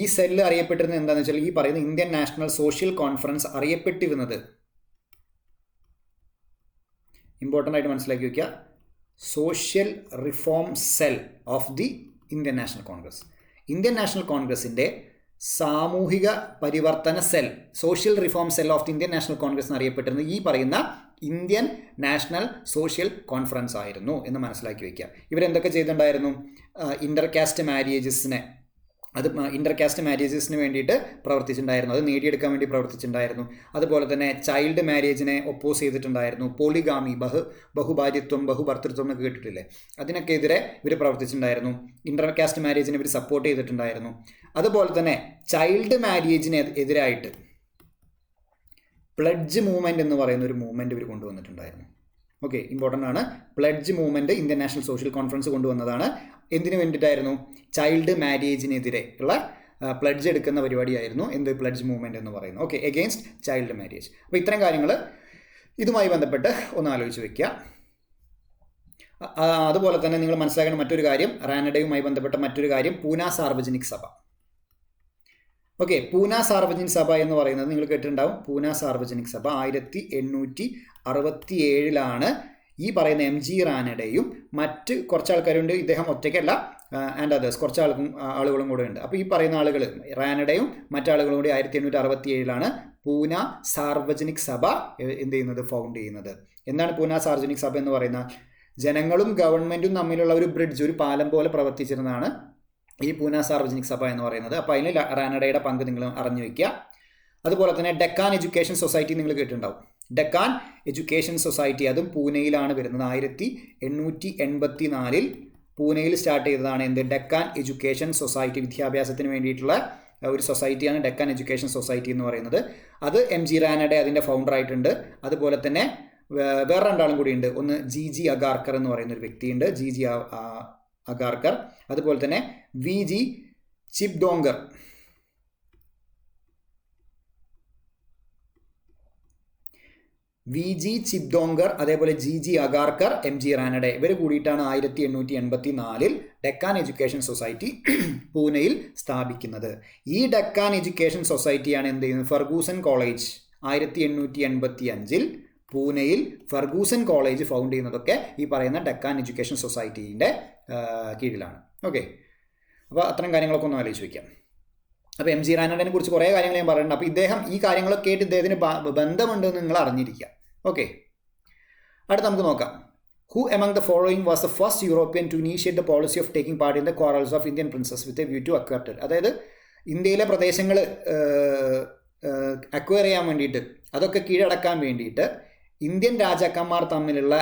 ഈ സെല്ല് അറിയപ്പെട്ടിരുന്നത് എന്താണെന്ന് വെച്ചാൽ ഈ പറയുന്ന ഇന്ത്യൻ നാഷണൽ സോഷ്യൽ കോൺഫറൻസ് അറിയപ്പെട്ടിരുന്നത്, ഇമ്പോർട്ടൻ്റ് ആയിട്ട് മനസ്സിലാക്കി വയ്ക്കുക, social reform cell of the Indian National Congress. Indian National കോൺഗ്രസിൻ്റെ സാമൂഹിക പരിവർത്തന cell, social reform cell of the Indian National Congress എന്നറിയപ്പെട്ടിരുന്നത് ഈ പറയുന്ന ഇന്ത്യൻ നാഷണൽ സോഷ്യൽ കോൺഫറൻസ് ആയിരുന്നു എന്ന് മനസ്സിലാക്കി വയ്ക്കുക. ഇവരെന്തൊക്കെ ചെയ്തിട്ടുണ്ടായിരുന്നു? ഇൻ്റർകാസ്റ്റ് മാരേജസിന് വേണ്ടിയിട്ട് പ്രവർത്തിച്ചിട്ടുണ്ടായിരുന്നു, അത് നേടിയെടുക്കാൻ വേണ്ടി പ്രവർത്തിച്ചിട്ടുണ്ടായിരുന്നു. അതുപോലെ തന്നെ ചൈൽഡ് മാരേജിനെ ഒപ്പോസ് ചെയ്തിട്ടുണ്ടായിരുന്നു. പോളിഗാമി, ബഹുഭാര്യത്വം, ബഹുഭർത്തൃത്വം എന്നൊക്കെ കേട്ടിട്ടില്ലേ, അതിനൊക്കെ എതിരെ ഇവർ പ്രവർത്തിച്ചിട്ടുണ്ടായിരുന്നു. ഇൻ്റർകാസ്റ്റ് മാരേജിനെ ഇവർ സപ്പോർട്ട് ചെയ്തിട്ടുണ്ടായിരുന്നു. അതുപോലെ തന്നെ ചൈൽഡ് മാരേജിന് എതിരായിട്ട് പ്ലഡ്ജ് മൂവ്മെൻറ്റ് എന്ന് പറയുന്ന ഒരു മൂവ്മെൻറ്റ് ഇവർ കൊണ്ടുവന്നിട്ടുണ്ടായിരുന്നു. ഓക്കെ, ഇമ്പോർട്ടൻ്റ് ആണ്. Pledge movement Indian National Social conference കൊണ്ടുവന്നതാണ്. എന്തിനു വേണ്ടിയിട്ടായിരുന്നു? ചൈൽഡ് മാരേജിനെതിരെ ഉള്ള പ്ലഡ്ജ് എടുക്കുന്ന പരിപാടിയായിരുന്നു പ്ലഡ്ജ് മൂവ്മെൻറ്റ് എന്ന് പറയുന്നത്. Okay, against child marriage. അപ്പോൾ ഇത്തരം കാര്യങ്ങൾ ഇതുമായി ബന്ധപ്പെട്ട് ഒന്ന് ആലോചിച്ച് വയ്ക്കുക. അതുപോലെ തന്നെ നിങ്ങൾ മനസ്സിലാക്കേണ്ട മറ്റൊരു കാര്യം, റാനഡയുമായി ബന്ധപ്പെട്ട മറ്റൊരു കാര്യം, പൂന സാർവജനിക് സഭ. ഓക്കെ, പൂന സാർവജനിക് സഭ എന്ന് പറയുന്നത് നിങ്ങൾ കേട്ടിട്ടുണ്ടാവും. പൂന സാർവജനിക് സഭ 1867 ഈ പറയുന്ന MG റാനഡയും മറ്റ് കുറച്ച് ആൾക്കാരുണ്ട്, ഇദ്ദേഹം ഒറ്റയ്ക്കല്ല, ആൻഡ് അതേഴ്സ് കുറച്ച് ആളുകളും കൂടെ ഉണ്ട്. അപ്പോൾ ഈ പറയുന്ന ആളുകൾ റാനഡയും മറ്റാളുകളും കൂടി 1867 പൂന സാർവജനിക് സഭ എന്ത് ചെയ്യുന്നത്? ഫൗണ്ട് ചെയ്യുന്നത്. എന്താണ് പൂന സാർവജനിക് സഭ എന്ന് പറയുന്നത്? ജനങ്ങളും ഗവൺമെൻറ്റും തമ്മിലുള്ള ഒരു ബ്രിഡ്ജ്, ഒരു പാലം പോലെ പ്രവർത്തിച്ചിരുന്നതാണ് ഈ പൂന സാർവജനിക് സഭ എന്ന് പറയുന്നത്. അപ്പോൾ അതിൽ റാനഡയുടെ പങ്ക് നിങ്ങൾ അറിഞ്ഞു വയ്ക്കുക. അതുപോലെ തന്നെ ഡെക്കാൻ എഡ്യൂക്കേഷൻ സൊസൈറ്റി നിങ്ങൾ കേട്ടിട്ടുണ്ടാവും. ഡെക്കാൻ എഡ്യൂക്കേഷൻ സൊസൈറ്റി അതും പൂനെയിലാണ് വരുന്നത്. 1884 പൂനെയിൽ സ്റ്റാർട്ട് ചെയ്തതാണ് ഡെക്കാൻ എഡ്യൂക്കേഷൻ സൊസൈറ്റി. വിദ്യാഭ്യാസത്തിന് വേണ്ടിയിട്ടുള്ള ഒരു സൊസൈറ്റിയാണ് ഡെക്കാൻ എഡ്യൂക്കേഷൻ സൊസൈറ്റി എന്ന് പറയുന്നത്. അത് MG റാനഡെ അതിൻ്റെ ഫൗണ്ടറായിട്ടുണ്ട്. അതുപോലെ തന്നെ വേറെ രണ്ടാളും കൂടിയുണ്ട്. ഒന്ന് ജി അഗാർക്കർ എന്ന് പറയുന്ന ഒരു വ്യക്തിയുണ്ട്, ജി അഗാർക്കർ. അതുപോലെ തന്നെ ജി ചിപ്ഡോങ്കർ. ജി ചിപ്ഡോങ്കർ, അതേപോലെ ജി അഗാർക്കർ, MG റാനഡെ, ഇവർ കൂടിയിട്ടാണ് 1884 ഡെക്കാൻ എഡ്യൂക്കേഷൻ സൊസൈറ്റി പൂനെയിൽ സ്ഥാപിക്കുന്നത്. ഈ ഡെക്കാൻ എഡ്യൂക്കേഷൻ സൊസൈറ്റിയാണ് എന്ത് ചെയ്യുന്നത്, ഫെർഗൂസൺ കോളേജ് 1885 പൂനെയിൽ ഫെർഗൂസൺ കോളേജ് ഫൗണ്ട് ചെയ്യുന്നതൊക്കെ ഈ പറയുന്ന ഡെക്കാൻ എഡ്യൂക്കേഷൻ സൊസൈറ്റീൻ്റെ കീഴിലാണ്. ഓക്കെ, അപ്പോൾ അത്തരം കാര്യങ്ങളൊക്കെ ഒന്ന് ആലോചിച്ച് വയ്ക്കാം. അപ്പോൾ MG റാനഡെനെ കുറിച്ച് കുറേ കാര്യങ്ങൾ ഞാൻ പറയുന്നുണ്ട്. അപ്പോൾ ഇദ്ദേഹം ഈ കാര്യങ്ങളൊക്കെ ആയിട്ട് ഇദ്ദേഹത്തിന് ബന്ധമുണ്ടെന്ന് നിങ്ങൾ അറിഞ്ഞിരിക്കുക. ഓക്കെ, അടുത്ത് നമുക്ക് നോക്കാം. Who among the following was the first European to initiate the policy of taking part in the quarrels of Indian princes with a view to acquire? അതായത് ഇന്ത്യയിലെ പ്രദേശങ്ങൾ അക്വയർ ചെയ്യാൻ വേണ്ടിയിട്ട്, അതൊക്കെ കീഴടക്കാൻ വേണ്ടിയിട്ട് ഇന്ത്യൻ രാജാക്കന്മാർ തമ്മിലുള്ള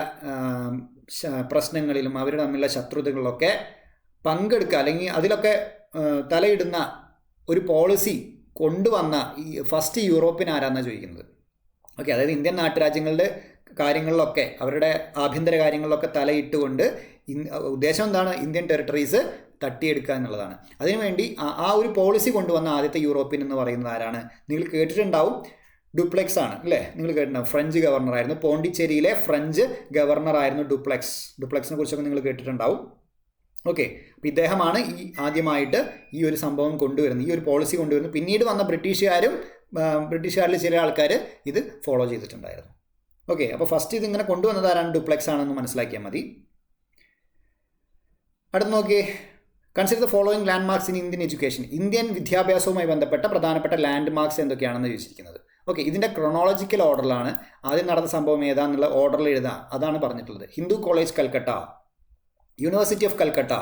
പ്രശ്നങ്ങളിലും അവർ തമ്മിലുള്ള ശത്രുതകളിലൊക്കെ പങ്കെടുക്കുക അല്ലെങ്കിൽ അതിലൊക്കെ തലയിടുന്ന ഒരു പോളിസി കൊണ്ടുവന്ന ഈ ഫസ്റ്റ് യൂറോപ്യൻ ആരാന്നാണ് ചോദിക്കുന്നത്. ഓക്കെ, അതായത് ഇന്ത്യൻ നാട്ടുരാജ്യങ്ങളുടെ കാര്യങ്ങളിലൊക്കെ, അവരുടെ ആഭ്യന്തര കാര്യങ്ങളിലൊക്കെ തലയിട്ടുകൊണ്ട് ഉദ്ദേശം എന്താണ്, ഇന്ത്യൻ ടെറിട്ടറീസ് തട്ടിയെടുക്കുക എന്നുള്ളതാണ്. അതിനുവേണ്ടി ആ ഒരു പോളിസി കൊണ്ടുവന്ന ആദ്യത്തെ യൂറോപ്യൻ എന്ന് പറയുന്നത് ആരാണ്? നിങ്ങൾ കേട്ടിട്ടുണ്ടാവും, ഡുപ്ലെക്സ് ആണ് അല്ലേ? നിങ്ങൾ കേട്ടിട്ടുണ്ടാവും, ഫ്രഞ്ച് ഗവർണറായിരുന്നു. പോണ്ടിച്ചേരിയിലെ ഫ്രഞ്ച് ഗവർണറായിരുന്നു ഡുപ്ലെക്സിനെ കുറിച്ചൊക്കെ നിങ്ങൾ കേട്ടിട്ടുണ്ടാവും. ഓക്കെ, അപ്പോൾ ഇദ്ദേഹമാണ് ഈ ആദ്യമായിട്ട് ഈ ഒരു സംഭവം കൊണ്ടുവരുന്നത്, ഈ ഒരു പോളിസി കൊണ്ടുവരുന്നത്. പിന്നീട് വന്ന ബ്രിട്ടീഷുകാരിൽ ചില ആൾക്കാർ ഇത് ഫോളോ ചെയ്തിട്ടുണ്ടായിരുന്നു. ഓക്കെ, അപ്പോൾ ഫസ്റ്റ് ഇതിങ്ങനെ കൊണ്ടുവന്നത് ആരാണ്? ഡുപ്ലെക്സ് ആണെന്ന് മനസ്സിലാക്കിയാൽ മതി. അടുത്ത് നോക്കിയേ, consider the following landmarks in Indian education. Indian വിദ്യാഭ്യാസവുമായി ബന്ധപ്പെട്ട പ്രധാനപ്പെട്ട ലാൻഡ് മാർക്സ് എന്തൊക്കെയാണെന്ന് ചോദിച്ചിരിക്കുന്നത്. ഓക്കെ, ഇതിൻ്റെ ക്രൊണോളജിക്കൽ ഓർഡറിലാണ് ആദ്യം നടന്ന സംഭവം ഏതാണെന്നുള്ള ഓർഡറിൽ എഴുതാം, അതാണ് പറഞ്ഞിട്ടുള്ളത്. Hindu College Calcutta, University of Calcutta,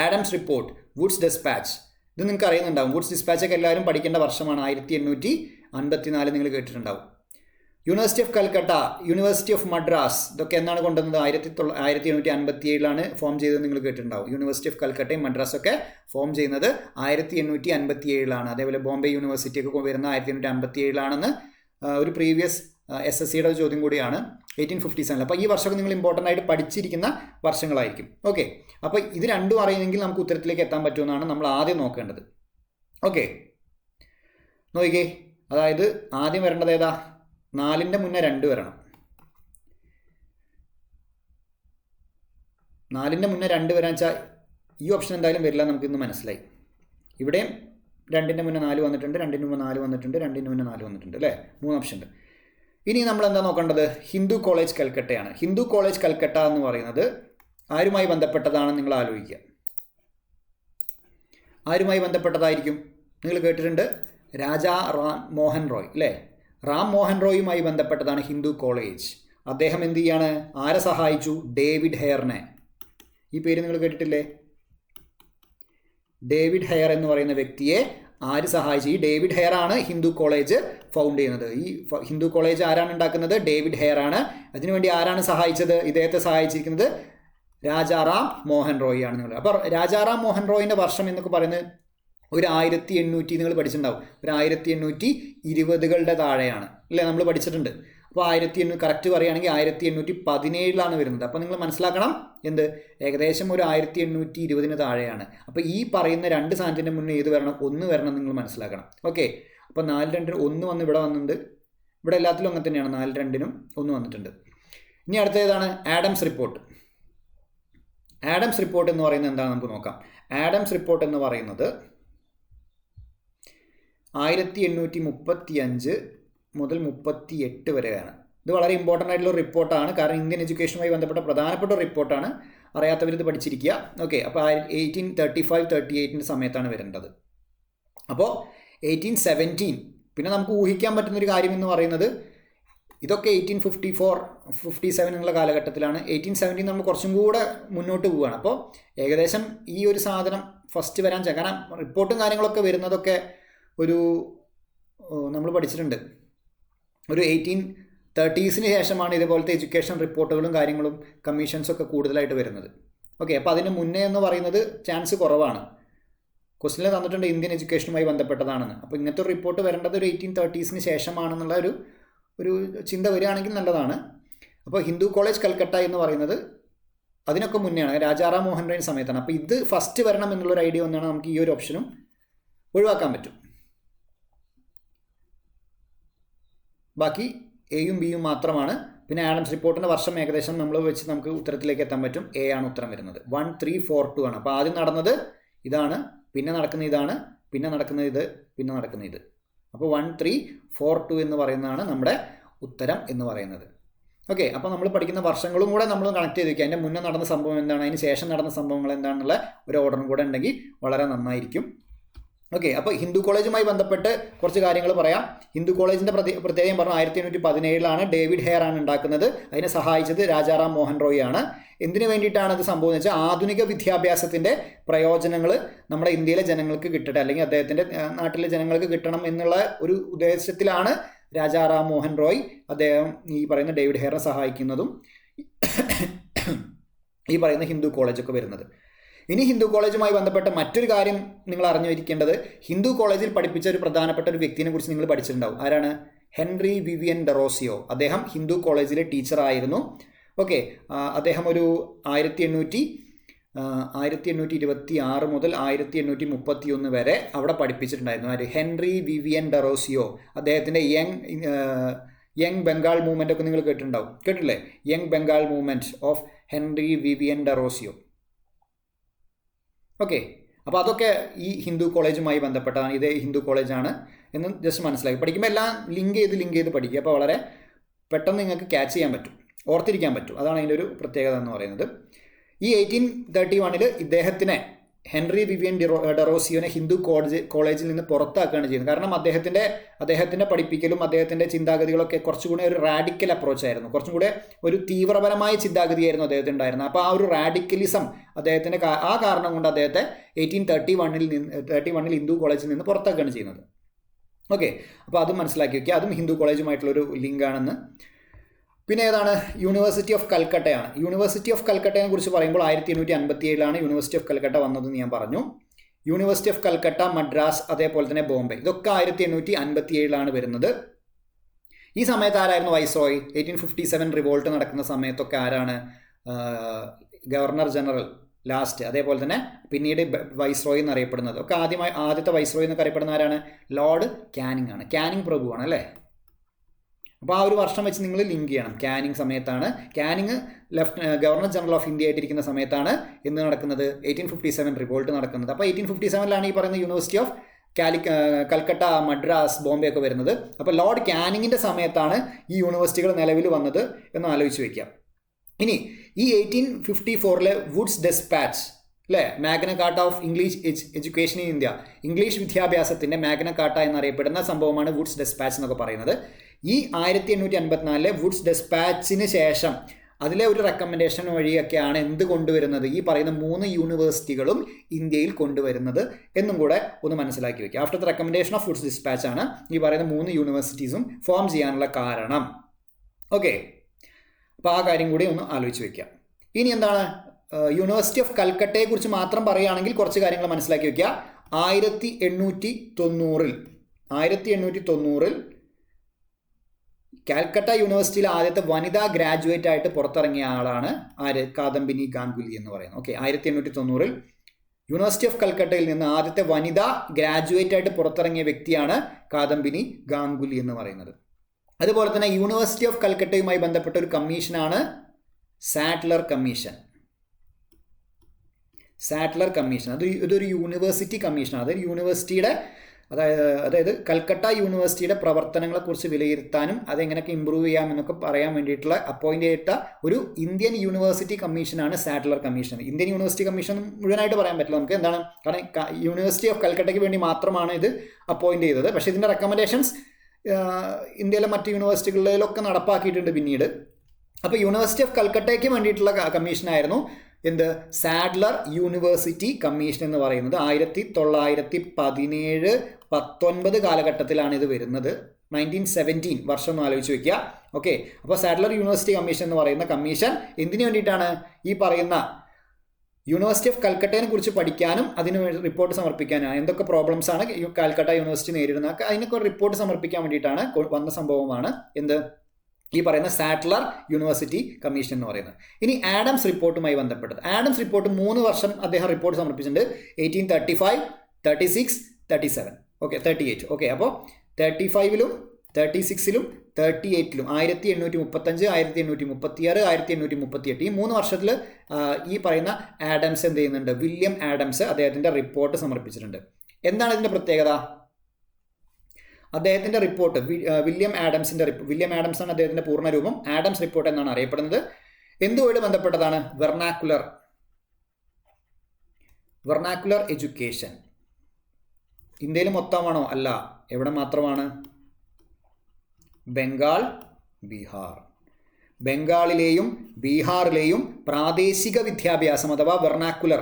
Adam's Report, Wood's Despatch. ഇത് നിങ്ങൾക്ക് അറിയുന്നുണ്ടാവും. വുഡ്സ് ഡിസ്പാച്ചൊക്കെ എല്ലാവരും പഠിക്കേണ്ട വർഷമാണ് 1854, നിങ്ങൾ കേട്ടിട്ടുണ്ടാവും. University of Calcutta, University of Madras, ഇതൊക്കെ എന്നാണ് കൊണ്ടുവന്നത്? 1857 ഫോം ചെയ്തത് നിങ്ങൾ കേട്ടിട്ടുണ്ടാവും. യൂണിവേഴ്സിറ്റി ഓഫ് കൽക്കട്ടയും മദ്രാസൊക്കെ ഫോം ചെയ്യുന്നത് 1857. അതേപോലെ ബോംബെ യൂണിവേഴ്സിറ്റി ഒക്കെ വരുന്ന 1857 ഒരു പ്രീവിയസ് SSCയുടെ ചോദ്യം കൂടിയാണ്. 1857. അപ്പോൾ ഈ വർഷമൊക്കെ നിങ്ങൾ ഇമ്പോർട്ടൻ്റ് ആയിട്ട് പഠിച്ചിരിക്കുന്ന വർഷങ്ങളായിരിക്കും. ഓക്കെ, അപ്പോൾ ഇത് രണ്ടും അറിയുമെങ്കിൽ നമുക്ക് ഉത്തരത്തിലേക്ക് എത്താൻ പറ്റുമെന്നാണ് നമ്മൾ ആദ്യം നോക്കേണ്ടത്. ഓക്കെ, നോക്കിക്കേ, അതായത് ആദ്യം വരേണ്ടത് ഏതാ? 4ൻ്റെ മുന്നേ 2 വരണം. 4ൻ്റെ മുന്നേ 2 വരാൻ വെച്ചാൽ ഈ ഓപ്ഷൻ എന്തായാലും വരില്ല, നമുക്കിന്ന് മനസ്സിലായി. ഇവിടെയും 2ൻ്റെ മുന്നേ 4 വന്നിട്ടുണ്ട്, 2ൻ്റെ മുന്നേ 4 വന്നിട്ടുണ്ട്, 2ൻ്റെ മുന്നേ 4 വന്നിട്ടുണ്ട് അല്ലേ? 3 ഓപ്ഷൻ ഉണ്ട്. ഇനി നമ്മൾ എന്താ നോക്കേണ്ടത്? ഹിന്ദു കോളേജ് കൽക്കട്ടയാണ്. ഹിന്ദു കോളേജ് കൽക്കട്ട എന്ന് പറയുന്നത് ആരുമായി ബന്ധപ്പെട്ടതാണെന്ന് നിങ്ങൾ ആലോചിക്കുക. ആരുമായി ബന്ധപ്പെട്ടതായിരിക്കും? നിങ്ങൾ കേട്ടിട്ടുണ്ട്, രാജാ റാം മോഹൻ റോയ് അല്ലേ? റാം മോഹൻ റോയുമായി ബന്ധപ്പെട്ടതാണ് ഹിന്ദു കോളേജ്. അദ്ദേഹം എന്ത് ചെയ്യാണ്? ആരെ സഹായിച്ചു? ഡേവിഡ് ഹെയറിനെ. ഈ പേര് നിങ്ങൾ കേട്ടിട്ടില്ലേ? ഡേവിഡ് ഹെയർ എന്ന് പറയുന്ന വ്യക്തിയെ ആര് സഹായിച്ചു? ഈ ഡേവിഡ് ഹെയർ ആണ് ഹിന്ദു കോളേജ് ഫൗണ്ട് ചെയ്യുന്നത്. ഈ ഹിന്ദു കോളേജ് ആരാണ് ഉണ്ടാക്കുന്നത്? ഡേവിഡ് ഹെയർ ആണ്. അതിനുവേണ്ടി ആരാണ് സഹായിച്ചത്? ഇദ്ദേഹത്തെ സഹായിച്ചിരിക്കുന്നത് രാജാറാം മോഹൻ റോയ് ആണ്. നിങ്ങൾ അപ്പോൾ രാജാറാം മോഹൻ റോയിൻ്റെ വർഷം എന്നൊക്കെ പറയുന്നത് ഒരു 1800 നിങ്ങൾ പഠിച്ചിട്ടുണ്ടാവും. ഒരു 1820കളുടെ താഴെയാണ് അല്ലേ? നമ്മൾ പഠിച്ചിട്ടുണ്ട്. അപ്പോൾ 1800 കറക്റ്റ് പറയുകയാണെങ്കിൽ 1817 വരുന്നത്. അപ്പോൾ നിങ്ങൾ മനസ്സിലാക്കണം എന്ത്, ഏകദേശം ഒരു 1820 താഴെയാണ്. അപ്പോൾ ഈ പറയുന്ന 2 സാധനത്തിൻ്റെ മുന്നേ ഏത് വരണം? 1 വരണം നിങ്ങൾ മനസ്സിലാക്കണം. ഓക്കെ, അപ്പോൾ 4 2 1 വന്ന് ഇവിടെ വന്നിട്ടുണ്ട്. ഇവിടെ എല്ലാത്തിലും അങ്ങനെ തന്നെയാണ്, 4 2 1 വന്നിട്ടുണ്ട്. ഇനി അടുത്തതാണ് ആഡംസ് റിപ്പോർട്ട്. ആഡംസ് റിപ്പോർട്ട് എന്ന് പറയുന്നത് എന്താണെന്ന് നമുക്ക് നോക്കാം. ആഡംസ് റിപ്പോർട്ട് എന്ന് പറയുന്നത് 1835 മുതൽ 38 വരെയാണ്. ഇത് വളരെ ഇമ്പോർട്ടൻ്റ് ആയിട്ടുള്ള റിപ്പോർട്ടാണ്, കാരണം ഇന്ത്യൻ എഡ്യൂക്കേഷനുമായി ബന്ധപ്പെട്ട പ്രധാനപ്പെട്ട റിപ്പോർട്ടാണ്. അറിയാത്തവരിത് പഠിച്ചിരിക്കുക. ഓക്കെ, അപ്പോൾ 1835-38 സമയത്താണ് വരേണ്ടത്. അപ്പോൾ 1817, പിന്നെ നമുക്ക് ഊഹിക്കാൻ പറ്റുന്നൊരു കാര്യം എന്ന് പറയുന്നത് ഇതൊക്കെ 1854-57 എന്നുള്ള കാലഘട്ടത്തിലാണ്. 1817 നമ്മൾ കുറച്ചും കൂടെ മുന്നോട്ട് പോവുകയാണ്. അപ്പോൾ ഏകദേശം ഈ ഒരു സാധനം ഫസ്റ്റ് വരാൻ, കാരണം റിപ്പോർട്ടും കാര്യങ്ങളൊക്കെ വരുന്നതൊക്കെ ഒരു നമ്മൾ പഠിച്ചിട്ടുണ്ട്, ഒരു 1830s ശേഷമാണ് ഇതുപോലത്തെ എഡ്യൂക്കേഷൻ റിപ്പോർട്ടുകളും കാര്യങ്ങളും കമ്മീഷൻസൊക്കെ കൂടുതലായിട്ട് വരുന്നത്. ഓക്കെ, അപ്പോൾ അതിന് മുന്നേ എന്ന് പറയുന്നത് ചാൻസ് കുറവാണ്. ക്വസ്റ്റിനിൽ തന്നിട്ടുണ്ട് ഇന്ത്യൻ എഡ്യൂക്കേഷനുമായി ബന്ധപ്പെട്ടതാണെന്ന്. അപ്പോൾ ഇങ്ങനത്തെ ഒരു റിപ്പോർട്ട് വരേണ്ടത് ഒരു 1830s ശേഷമാണെന്നുള്ള ഒരു ചിന്ത വരികയാണെങ്കിൽ നല്ലതാണ്. അപ്പോൾ ഹിന്ദു കോളേജ് കൽക്കട്ട എന്ന് പറയുന്നത് അതിനൊക്കെ മുന്നെയാണ്, രാജാറാം മോഹൻ റോയ് സമയത്താണ്. അപ്പോൾ ഇത് ഫസ്റ്റ് വരണം എന്നുള്ളൊരു ഐഡിയ വന്നാണ് നമുക്ക് ഈ ഒരു ഓപ്ഷനും ഒഴിവാക്കാൻ പറ്റും. ബാക്കി എയും ബിയും മാത്രമാണ്. പിന്നെ ആഡംസ് റിപ്പോർട്ടിൻ്റെ വർഷം ഏകദേശം നമ്മൾ വെച്ച് നമുക്ക് ഉത്തരത്തിലേക്ക് എത്താൻ പറ്റും. എ ആണ് ഉത്തരം വരുന്നത്. 1342 ആണ്. അപ്പോൾ ആദ്യം നടന്നത് ഇതാണ്, പിന്നെ നടക്കുന്ന ഇതാണ്, പിന്നെ നടക്കുന്ന ഇത്, പിന്നെ നടക്കുന്ന ഇത്. അപ്പോൾ 1342 എന്ന് പറയുന്നതാണ് നമ്മുടെ ഉത്തരം എന്ന് പറയുന്നത്. ഓക്കെ, അപ്പോൾ നമ്മൾ പഠിക്കുന്ന വർഷങ്ങളും കൂടെ നമ്മൾ കണക്ട് ചെയ്ത് വയ്ക്കുക. അതിൻ്റെ മുന്നേ നടന്ന സംഭവം എന്താണ്, അതിന് ശേഷം നടന്ന സംഭവങ്ങൾ എന്താണെന്നുള്ള ഒരു ഓർഡറും കൂടെ ഉണ്ടെങ്കിൽ വളരെ നന്നായിരിക്കും. ഓക്കെ, അപ്പോൾ ഹിന്ദു കോളേജുമായി ബന്ധപ്പെട്ട് കുറച്ച് കാര്യങ്ങൾ പറയാം. ഹിന്ദു കോളേജിൻ്റെ പ്രത്യേകം പറഞ്ഞു 1817 ഡേവിഡ് ഹെയർ ആണ് ഉണ്ടാക്കുന്നത്. അതിനെ സഹായിച്ചത് രാജാറാം മോഹൻ റോയ് ആണ്. എന്തിനു വേണ്ടിയിട്ടാണ് അത് സംഭവം എന്ന് വെച്ചാൽ ആധുനിക വിദ്യാഭ്യാസത്തിൻ്റെ പ്രയോജനങ്ങൾ നമ്മുടെ ഇന്ത്യയിലെ ജനങ്ങൾക്ക് കിട്ടട്ടെ, അല്ലെങ്കിൽ അദ്ദേഹത്തിൻ്റെ നാട്ടിലെ ജനങ്ങൾക്ക് കിട്ടണം എന്നുള്ള ഒരു ഉദ്ദേശത്തിലാണ് രാജാറാം മോഹൻ റോയ് അദ്ദേഹം ഈ പറയുന്ന ഡേവിഡ് ഹെയറെ സഹായിക്കുന്നതും ഈ പറയുന്ന ഹിന്ദു കോളേജൊക്കെ വരുന്നത്. ഇനി ഹിന്ദു കോളേജുമായി ബന്ധപ്പെട്ട മറ്റൊരു കാര്യം നിങ്ങൾ അറിഞ്ഞിരിക്കേണ്ടത്, ഹിന്ദു കോളേജിൽ പഠിപ്പിച്ച ഒരു പ്രധാനപ്പെട്ട ഒരു വ്യക്തിയെ കുറിച്ച് നിങ്ങൾ പഠിച്ചിട്ടുണ്ടാവും. ആരാണ്? Henry Vivian Derozio. അദ്ദേഹം ഹിന്ദു കോളേജിലെ ടീച്ചറായിരുന്നു. ഓക്കെ, അദ്ദേഹം ഒരു 1826 മുതൽ 1831 വരെ അവിടെ പഠിപ്പിച്ചിട്ടുണ്ടായിരുന്നു. ആര്? Henry Vivian Derozio. അദ്ദേഹത്തിൻ്റെ യങ് ബംഗാൾ മൂവ്മെൻ്റ് ഒക്കെ നിങ്ങൾ കേട്ടില്ലേ? Young Bengal movement of Henry Vivian Derozio. Okay, അപ്പോൾ അതൊക്കെ ഈ ഹിന്ദു കോളേജുമായി ബന്ധപ്പെട്ടതാണ്. ഇത് ഹിന്ദു കോളേജാണ് എന്ന് ജസ്റ്റ് മനസ്സിലാക്കി പഠിക്കുമ്പോൾ എല്ലാം ലിങ്ക് ചെയ്ത് പഠിക്കുക. അപ്പോൾ വളരെ പെട്ടെന്ന് നിങ്ങൾക്ക് ക്യാച്ച് ചെയ്യാൻ പറ്റും, ഓർത്തിരിക്കാൻ പറ്റും. അതാണ് അതിൻ്റെ ഒരു പ്രത്യേകത എന്ന് പറയുന്നത്. ഈ 1831 ഇദ്ദേഹത്തിനെ ഹെൻറി വിവിയൻ ഡെറോസിയോനെ ഹിന്ദു കോളേജിൽ നിന്ന് പുറത്താക്കുകയാണ് ചെയ്യുന്നത്. കാരണം അദ്ദേഹത്തിൻ്റെ പഠിപ്പിക്കലും അദ്ദേഹത്തിൻ്റെ ചിന്താഗതികളൊക്കെ കുറച്ചുകൂടെ ഒരു റാഡിക്കൽ അപ്രോച്ചായിരുന്നു, കുറച്ചും കൂടെ ഒരു തീവ്രപരമായ ചിന്താഗതിയായിരുന്നു അദ്ദേഹത്തിന് ഉണ്ടായിരുന്നത്. അപ്പോൾ ആ ഒരു റാഡിക്കലിസം അദ്ദേഹത്തിൻ്റെ ആ കാരണം കൊണ്ട് അദ്ദേഹത്തെ 1831 ഹിന്ദു കോളേജിൽ നിന്ന് പുറത്താക്കുകയാണ് ചെയ്യുന്നത്. ഓക്കെ, അപ്പോൾ അതും മനസ്സിലാക്കി വയ്ക്കുക. അതും ഹിന്ദു കോളേജുമായിട്ടുള്ളൊരു ലിങ്കാണെന്ന്. പിന്നെ ഏതാണ്? യൂണിവേഴ്സിറ്റി ഓഫ് കൽക്കട്ടയാണ്. യൂണിവേഴ്സിറ്റി ഓഫ് കൽക്കട്ടയെ കുറിച്ച് പറയുമ്പോൾ 1857 യൂണിവേഴ്സിറ്റി ഓഫ് കൽക്കട്ട വന്നതെന്ന് ഞാൻ പറഞ്ഞു. യൂണിവേഴ്സിറ്റി ഓഫ് കൽക്കട്ട, മദ്രാസ്, അതേപോലെ തന്നെ ബോംബെ, ഇതൊക്കെ 1857 വരുന്നത്. ഈ സമയത്ത് ആരായിരുന്നു വൈസ്രോയ്? 1857 റിവോൾട്ട് നടക്കുന്ന സമയത്തൊക്കെ ആരാണ് ഗവർണർ ജനറൽ ലാസ്റ്റ്? അതേപോലെ തന്നെ പിന്നീട് വൈസ്രോയ് എന്നറിയപ്പെടുന്നത് ഒക്കെ ആദ്യത്തെ വൈസ്രോയ് എന്നൊക്കെ അറിയപ്പെടുന്ന ആരാണ്? ലോർഡ് കാനിങ് ആണ്. കാനിങ് പ്രഭുവാണ് അല്ലേ? അപ്പോൾ ആ ഒരു വർഷം വെച്ച് നിങ്ങൾ ലിങ്ക് ചെയ്യണം. കാനിങ് സമയത്താണ്, Canning governor general of India ആയിട്ടിരിക്കുന്ന സമയത്താണ് എന്ത് നടക്കുന്നത്? 1857 റിവോൾട്ട് നടക്കുന്നത്. അപ്പോൾ 1857 ഈ പറയുന്ന യൂണിവേഴ്സിറ്റി ഓഫ് കൽക്കട്ട, മദ്രാസ്, ബോംബെ ഒക്കെ വരുന്നത്. അപ്പോൾ ലോർഡ് കാനിങ്ങിൻ്റെ സമയത്താണ് ഈ യൂണിവേഴ്സിറ്റികൾ നിലവിൽ വന്നത് എന്ന് ആലോചിച്ച് വയ്ക്കാം. ഇനി ഈ 1854 വുഡ്സ് ഡെസ്പാച്ച് അല്ലേ, Magna Carta of English education in India, English വിദ്യാഭ്യാസത്തിൻ്റെ മാഗ്ന കാർട്ട എന്നറിയപ്പെടുന്ന സംഭവമാണ് വുഡ്സ് ഡെസ്പാച്ച് എന്നൊക്കെ പറയുന്നത്. ഈ 1854 വുഡ്സ് ഡെസ്പാച്ചിന് ശേഷം അതിലെ ഒരു റെക്കമെൻഡേഷൻ വഴിയൊക്കെയാണ് എന്ത് കൊണ്ടുവരുന്നത്? ഈ പറയുന്ന 3 യൂണിവേഴ്സിറ്റികളും ഇന്ത്യയിൽ കൊണ്ടുവരുന്നത് എന്നും കൂടെ ഒന്ന് മനസ്സിലാക്കി വയ്ക്കുക. After the recommendation of Wood's Despatch ആണ് ഈ പറയുന്ന 3 യൂണിവേഴ്സിറ്റീസും ഫോം ചെയ്യാനുള്ള കാരണം. ഓക്കെ, അപ്പോൾ ആ കാര്യം കൂടി ഒന്ന് ആലോചിച്ച് വയ്ക്കുക. ഇനി എന്താണ്? യൂണിവേഴ്സിറ്റി ഓഫ് കൽക്കട്ടയെ കുറിച്ച് മാത്രം പറയുകയാണെങ്കിൽ കുറച്ച് കാര്യങ്ങൾ മനസ്സിലാക്കി വയ്ക്കുക. 1890 കാൽക്കട്ട യൂണിവേഴ്സിറ്റിയിൽ ആദ്യത്തെ വനിതാ ഗ്രാജുവേറ്റ് ആയിട്ട് പുറത്തിറങ്ങിയ ആളാണ് ആര്? കാദംബിനി ഗാംഗുലി എന്ന് പറയുന്നത്. ഓക്കെ, 1890 യൂണിവേഴ്സിറ്റി ഓഫ് കൽക്കട്ടയിൽ നിന്ന് ആദ്യത്തെ വനിതാ ഗ്രാജുവേറ്റ് ആയിട്ട് പുറത്തിറങ്ങിയ വ്യക്തിയാണ് കാദംബിനി ഗാംഗുലി എന്ന് പറയുന്നത്. അതുപോലെ തന്നെ യൂണിവേഴ്സിറ്റി ഓഫ് കൽക്കട്ടയുമായി ബന്ധപ്പെട്ട ഒരു കമ്മീഷനാണ് സാഡ്ലർ കമ്മീഷൻ. ഇതൊരു യൂണിവേഴ്സിറ്റി കമ്മീഷനാണ്. അതൊരു യൂണിവേഴ്സിറ്റിയുടെ അതായത് കൽക്കട്ട യൂണിവേഴ്സിറ്റിയുടെ പ്രവർത്തനങ്ങളെക്കുറിച്ച് വിലയിരുത്താനും അതെങ്ങനെയൊക്കെ ഇമ്പ്രൂവ് ചെയ്യാമെന്നൊക്കെ പറയാൻ വേണ്ടിയിട്ടുള്ള അപ്പോയിൻ്റ് ചെയ്ത ഒരു ഇന്ത്യൻ യൂണിവേഴ്സിറ്റി കമ്മീഷനാണ് Sadler commission. Indian university commission മുഴുവനായിട്ട് പറയാൻ പറ്റില്ല നമുക്ക്, എന്താണ്, കാരണം യൂണിവേഴ്സിറ്റി ഓഫ് കൽക്കട്ടയ്ക്ക് വേണ്ടി മാത്രമാണ് ഇത് അപ്പോയിൻ്റ് ചെയ്തത്. പക്ഷേ ഇതിൻ്റെ റെക്കമെൻഡേഷൻസ് ഇന്ത്യയിലെ മറ്റ് യൂണിവേഴ്സിറ്റികളിലൊക്കെ നടപ്പാക്കിയിട്ടുണ്ട് പിന്നീട്. അപ്പോൾ യൂണിവേഴ്സിറ്റി ഓഫ് കൽക്കട്ടയ്ക്ക് വേണ്ടിയിട്ടുള്ള കമ്മീഷനായിരുന്നു എന്ത്? സാഡ്ലർ യൂണിവേഴ്സിറ്റി കമ്മീഷൻ എന്ന് പറയുന്നത്. 1917-19 കാലഘട്ടത്തിലാണ് ഇത് വരുന്നത്. 1917 വർഷം ഒന്ന് ആലോചിച്ച് വയ്ക്കുക. ഓക്കെ, അപ്പോൾ സാഡ്ലർ യൂണിവേഴ്സിറ്റി കമ്മീഷൻ എന്ന് പറയുന്ന കമ്മീഷൻ എന്തിനു വേണ്ടിയിട്ടാണ്? ഈ പറയുന്ന യൂണിവേഴ്സിറ്റി ഓഫ് കൽക്കട്ടയെ കുറിച്ച് പഠിക്കാനും അതിന് റിപ്പോർട്ട് സമർപ്പിക്കാനാണ്. എന്തൊക്കെ പ്രോബ്ലംസ് ആണ് കാൽക്കട്ട യൂണിവേഴ്സിറ്റി നേരിടുന്നത് അതിനൊക്കെ റിപ്പോർട്ട് സമർപ്പിക്കാൻ വേണ്ടിയിട്ടാണ് വന്ന സംഭവമാണ് എന്ത്? ഈ പറയുന്ന സാറ്റ്ലർ യൂണിവേഴ്സിറ്റി കമ്മീഷൻ എന്ന് പറയുന്നത്. ഇനി ആഡംസ് റിപ്പോർട്ടുമായി ബന്ധപ്പെട്ടത്. ആഡംസ് റിപ്പോർട്ട് 3 വർഷം അദ്ദേഹം റിപ്പോർട്ട് സമർപ്പിച്ചിട്ടുണ്ട്. 1835, 36, 37, ഓക്കെ 38. ഓക്കെ, അപ്പോൾ 35-ലും 36-ലും 38-ലും 1835, 1836, 1838 ഈ 3 വർഷത്തിൽ ഈ പറയുന്ന ആഡംസ് എന്ത് ചെയ്യുന്നുണ്ട്? വില്യം ആഡംസ് അദ്ദേഹത്തിൻ്റെ റിപ്പോർട്ട് സമർപ്പിച്ചിട്ടുണ്ട്. എന്താണ് ഇതിൻ്റെ പ്രത്യേകത? അദ്ദേഹത്തിൻ്റെ റിപ്പോർട്ട് വില്യം ആഡംസിൻ്റെ വില്യം ആഡംസ് ആണ് അദ്ദേഹത്തിൻ്റെ പൂർണ്ണ രൂപം. ആഡംസ് റിപ്പോർട്ട് എന്നാണ് അറിയപ്പെടുന്നത്. എന്തുമായിട്ട് ബന്ധപ്പെട്ടതാണ്? വെർനാക്കുലർ എഡ്യൂക്കേഷൻ. ഇന്ത്യയിൽ മൊത്തമാണോ? അല്ല. എവിടെ മാത്രമാണ്? ബംഗാൾ, ബീഹാർ. ബംഗാളിലെയും ബീഹാറിലെയും പ്രാദേശിക വിദ്യാഭ്യാസം അഥവാ വെർനാക്കുലർ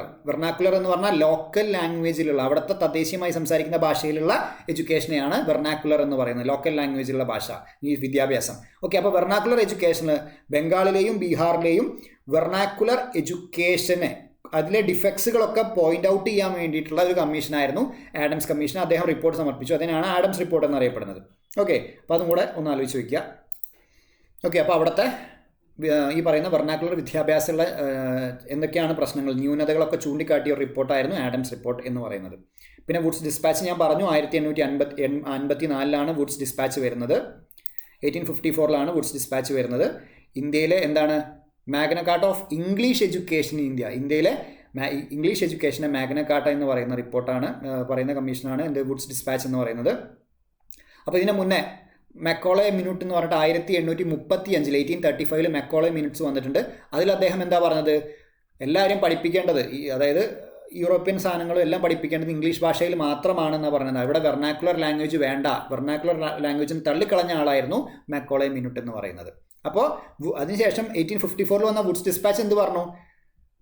എന്ന് പറഞ്ഞാൽ ലോക്കൽ ലാംഗ്വേജിലുള്ള, അവിടുത്തെ തദ്ദേശീയമായി സംസാരിക്കുന്ന ഭാഷയിലുള്ള എഡ്യൂക്കേഷനെയാണ് വെർനാക്കുലർ എന്ന് പറയുന്നത്. ലോക്കൽ ലാംഗ്വേജിലുള്ള ഭാഷ, ഈ വിദ്യാഭ്യാസം. ഓക്കെ, അപ്പോൾ വെർനാക്കുലർ എഡ്യൂക്കേഷന് ബംഗാളിലെയും ബീഹാറിലെയും വെർനാക്കുലർ എഡ്യൂക്കേഷനെ അതിലെ ഡിഫക്ട്സുകളൊക്കെ പോയിന്റ് ഔട്ട് ചെയ്യാൻ വേണ്ടിയിട്ടുള്ള ഒരു കമ്മീഷനായിരുന്നു ആഡംസ് കമ്മീഷൻ. അദ്ദേഹം റിപ്പോർട്ട് സമർപ്പിച്ചു. അതിനാണ് ആഡംസ് റിപ്പോർട്ട് എന്നറിയപ്പെടുന്നത്. ഓക്കെ, അപ്പോൾ അതും കൂടെ ഒന്ന് ആലോചിച്ച് വയ്ക്കുക. ഓക്കെ, അപ്പോൾ അവിടുത്തെ ഈ പറയുന്ന വെർനാക്കുലർ വിദ്യാഭ്യാസമുള്ള എന്തൊക്കെയാണ് പ്രശ്നങ്ങൾ, ന്യൂനതകളൊക്കെ ചൂണ്ടിക്കാട്ടിയ ഒരു റിപ്പോർട്ടായിരുന്നു ആഡംസ് റിപ്പോർട്ട് എന്ന് പറയുന്നത്. പിന്നെ വുഡ്സ് ഡിസ്പാച്ച് ഞാൻ പറഞ്ഞു, 1854 വുഡ്സ് ഡിസ്പാച്ച് വരുന്നത്. 1854 വുഡ്സ് ഡിസ്പാച്ച് വരുന്നത്. ഇന്ത്യയിലെ എന്താണ് Magna Carta of English education in India. ഇന്ത്യയിലെ ഇംഗ്ലീഷ് എഡ്യൂക്കേഷനെ മാഗ്ന കാർട്ട എന്ന് പറയുന്ന റിപ്പോർട്ടാണ്, പറയുന്ന കമ്മീഷനാണ് എൻ്റെ വുഡ്സ് ഡിസ്പാച്ച് എന്ന് പറയുന്നത്. അപ്പോൾ ഇതിന് മുന്നേ മെക്കോളെ മിനിറ്റ് എന്ന് പറഞ്ഞിട്ട് 1835 1835 മെക്കോളെ മിനിറ്റ്സ് വന്നിട്ടുണ്ട്. അതിൽ അദ്ദേഹം എന്താ പറഞ്ഞത്? എല്ലാവരും പഠിപ്പിക്കേണ്ടത് അതായത് യൂറോപ്യൻ സാധനങ്ങളും എല്ലാം പഠിപ്പിക്കേണ്ടത് ഇംഗ്ലീഷ് ഭാഷയിൽ മാത്രമാണെന്നാണ് പറഞ്ഞത്. ഇവിടെ വെർനാക്കുലർ ലാംഗ്വേജ് വേണ്ട, വെർനാക്കുലർ ലാംഗ്വേജിന് തള്ളിക്കളഞ്ഞ ആളായിരുന്നു മെക്കോളെ മിനിറ്റ് എന്ന് പറയുന്നത്. അപ്പോൾ അതിനുശേഷം 1854 വന്ന വുഡ്സ് ഡിസ്പാച്ച് എന്ത് പറഞ്ഞു?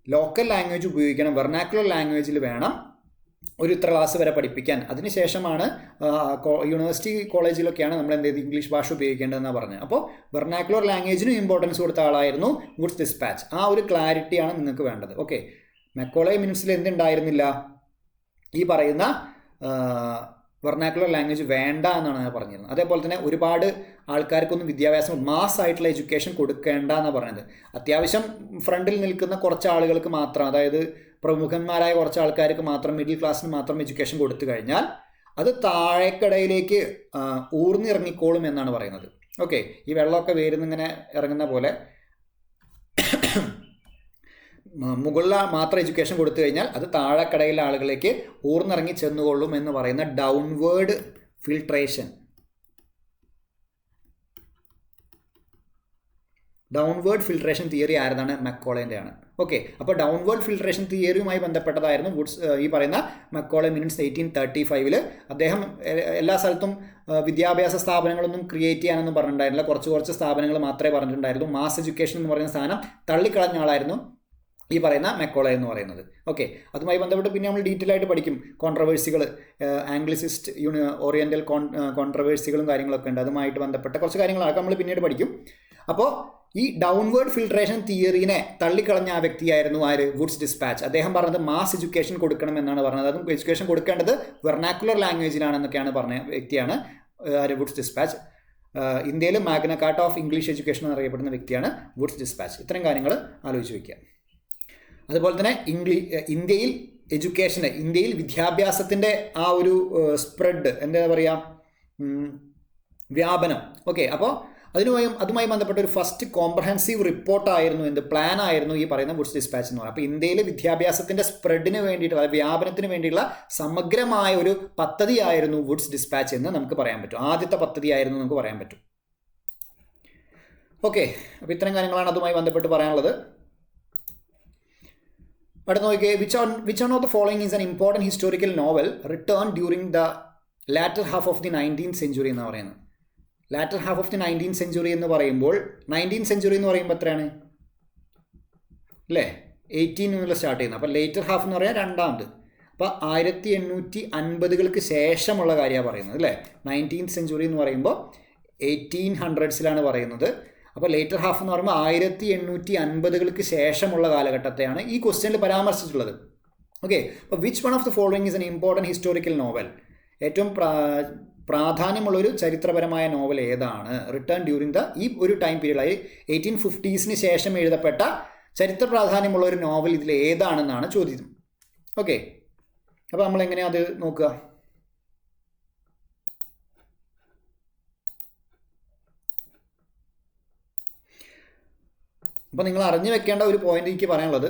ലോക്കൽ ലാംഗ്വേജ് ഉപയോഗിക്കണം, വെർനാക്കുലർ ലാംഗ്വേജിൽ വേണം ഒരു ഇത്ര ക്ലാസ് വരെ പഠിപ്പിക്കാൻ. അതിനുശേഷമാണ് യൂണിവേഴ്സിറ്റി കോളേജിലൊക്കെയാണ് നമ്മൾ എന്ത് ചെയ്ത് ഇംഗ്ലീഷ് ഭാഷ ഉപയോഗിക്കേണ്ടതെന്നാണ് പറഞ്ഞത്. അപ്പോൾ വെർനാക്കുലർ ലാംഗ്വേജിനും ഇമ്പോർട്ടൻസ് കൊടുത്ത ആളായിരുന്നു വുഡ്സ് ഡിസ്പാച്ച്. ആ ഒരു ക്ലാരിറ്റിയാണ് നിങ്ങൾക്ക് വേണ്ടത്. ഓക്കെ, മെക്കോളെ മിനിറ്റ്സിൽ എന്തുണ്ടായിരുന്നില്ല? ഈ പറയുന്ന വെർനാക്കുലർ ലാംഗ്വേജ് വേണ്ട എന്നാണ് ഞാൻ പറഞ്ഞിരുന്നത്. അതേപോലെ തന്നെ ഒരുപാട് ആൾക്കാർക്കൊന്നും വിദ്യാഭ്യാസം മാസ് ആയിട്ടുള്ള എഡ്യൂക്കേഷൻ കൊടുക്കേണ്ട എന്നാണ് പറഞ്ഞത്. അത്യാവശ്യം ഫ്രണ്ടിൽ നിൽക്കുന്ന കുറച്ച് ആളുകൾക്ക് മാത്രം, അതായത് പ്രമുഖന്മാരായ കുറച്ച് ആൾക്കാർക്ക് മാത്രം, മിഡിൽ ക്ലാസ്സിന് മാത്രം എഡ്യൂക്കേഷൻ കൊടുത്തു കഴിഞ്ഞാൽ അത് താഴേക്കടയിലേക്ക് ഊർന്നിറങ്ങിക്കോളും എന്നാണ് പറയുന്നത്. ഓക്കെ, ഈ വെള്ളമൊക്കെ വേരുന്നിങ്ങനെ ഇറങ്ങുന്ന പോലെ മുകളിൽ മാത്രം എഡ്യൂക്കേഷൻ കൊടുത്തു കഴിഞ്ഞാൽ അത് താഴെക്കടയിലെ ആളുകളിലേക്ക് ഊർന്നിറങ്ങി ചെന്നുകൊള്ളും എന്ന് പറയുന്ന ഡൗൺവേർഡ് ഫിൽട്രേഷൻ തിയറി ആയിരുന്നാണ് മെക്കോളേൻ്റെയാണ്. ഓക്കെ, അപ്പോൾ ഡൗൺവേർഡ് ഫിൽട്രേഷൻ തിയറിയുമായി ബന്ധപ്പെട്ടതായിരുന്നു വുഡ്സ് ഈ പറയുന്ന മെക്കോളെ മിനിറ്റ്സ് 1835. അദ്ദേഹം എല്ലാ സ്ഥലത്തും വിദ്യാഭ്യാസ സ്ഥാപനങ്ങളൊന്നും ക്രിയേറ്റ് ചെയ്യാനൊന്നും പറഞ്ഞിട്ടുണ്ടായിരുന്നില്ല. കുറച്ച് സ്ഥാപനങ്ങൾ മാത്രമേ പറഞ്ഞിട്ടുണ്ടായിരുന്നു. മാസ് എഡ്യൂക്കേഷൻ എന്ന് പറയുന്ന സാധനം തള്ളിക്കളഞ്ഞ ആളായിരുന്നു ഈ പറയുന്ന മെക്കോളെ എന്ന് പറയുന്നത്. ഓക്കെ, അതുമായി ബന്ധപ്പെട്ട് പിന്നെ നമ്മൾ ഡീറ്റെയിൽ ആയിട്ട് പഠിക്കും. കോൺട്രവേഴ്സികൾ, ആംഗ്ലിസിസ്റ്റ് ഓറിയൻ്റൽ കോൺട്രവേഴ്സികളും കാര്യങ്ങളൊക്കെ ഉണ്ട്. അതുമായിട്ട് ബന്ധപ്പെട്ട കുറച്ച് കാര്യങ്ങളൊക്കെ നമ്മൾ പിന്നീട് പഠിക്കും. അപ്പോൾ ഈ ഡൗൺവേർഡ് ഫിൽട്രേഷൻ തിയറിനെ തള്ളിക്കളഞ്ഞ ആ വ്യക്തിയായിരുന്നു ആര്? Wood's dispatch. അദ്ദേഹം പറഞ്ഞത് മാസ് എഡ്യൂക്കേഷൻ കൊടുക്കണം എന്നാണ് പറഞ്ഞത്. അതും എഡ്യൂക്കേഷൻ കൊടുക്കേണ്ടത് വെർനാക്കുലർ ലാംഗ്വേജിലാണെന്നൊക്കെയാണ് പറഞ്ഞ വ്യക്തിയാണ് ആര്? Wood's despatch. ഇന്ത്യയിൽ Magna Carta of English education എന്നറിയപ്പെടുന്ന വ്യക്തിയാണ് വുഡ്സ് ഡിസ്പാച്ച്. ഇത്തരം കാര്യങ്ങൾ ആലോചിച്ച് വയ്ക്കുക. അതുപോലെ തന്നെ ഇന്ത്യയിൽ വിദ്യാഭ്യാസത്തിൻ്റെ ആ ഒരു സ്പ്രെഡ്, എന്താ പറയുക, വ്യാപനം. ഓക്കെ, അപ്പോൾ അതുമായി ബന്ധപ്പെട്ട ഒരു ഫസ്റ്റ് കോംപ്രഹെൻസീവ് റിപ്പോർട്ടായിരുന്നു, പ്ലാൻ ആയിരുന്നു ഈ പറയുന്ന വുഡ്സ് ഡിസ്പാച്ച് എന്ന് പറയുന്നത്. അപ്പോൾ ഇന്ത്യയിലെ വിദ്യാഭ്യാസത്തിൻ്റെ സ്പ്രെഡിന് വേണ്ടിയിട്ടുള്ള, വ്യാപനത്തിന് വേണ്ടിയുള്ള സമഗ്രമായ ഒരു പദ്ധതിയായിരുന്നു വുഡ്സ് ഡിസ്പാച്ച് എന്ന് നമുക്ക് പറയാൻ പറ്റും. ആദ്യത്തെ പദ്ധതിയായിരുന്നു നമുക്ക് പറയാൻ പറ്റും. ഓക്കെ, അപ്പോൾ ഇത്തരം കാര്യങ്ങളാണ് അതുമായി ബന്ധപ്പെട്ട് പറയാനുള്ളത്. അടുത്ത നോക്കിയേ, which one of the following is an important historical novel written during the latter half of the 19th century എന്ന് പറയുന്നത്. Later half of the 19th century എന്ന് പറയുമ്പോൾ 19th century എന്ന് പറയുമ്പോൾ എത്രയാണ് അല്ലേ? 18 സ്റ്റാർട്ട് ചെയ്യുന്നത്. അപ്പോൾ ലേറ്റർ ഹാഫ് എന്ന് പറയാൻ രണ്ടാമത്. അപ്പോൾ 1850-കൾക്ക് ശേഷമുള്ള കാര്യമാണ് പറയുന്നത് അല്ലേ? 19th century എന്ന് പറയുമ്പോൾ 1800s പറയുന്നത്. അപ്പോൾ ലേറ്റർ ഹാഫ് എന്ന് പറയുമ്പോൾ 1850-കൾക്ക് ശേഷമുള്ള കാലഘട്ടത്തെയാണ് ഈ ക്വസ്റ്റ്യനിൽ പരാമർശിച്ചിട്ടുള്ളത്. ഓക്കെ, അപ്പോൾ which one of the following is an important historical novel? ഏറ്റവും പ്രാധാന്യമുള്ളൊരു ചരിത്രപരമായ നോവൽ ഏതാണ്? റിട്ടേൺ ഡ്യൂറിങ് ഈ ഒരു ടൈം പീരീഡ്, അതായത് 1850s ശേഷം എഴുതപ്പെട്ട ചരിത്ര പ്രാധാന്യമുള്ള ഒരു നോവൽ ഇതിൽ ഏതാണെന്നാണ് ചോദ്യം. ഓക്കെ, അപ്പോൾ നമ്മൾ എങ്ങനെയാണ് അത് നോക്കുക? അപ്പോൾ നിങ്ങൾ അറിഞ്ഞു വെക്കേണ്ട ഒരു പോയിന്റ് എനിക്ക് പറയാനുള്ളത്,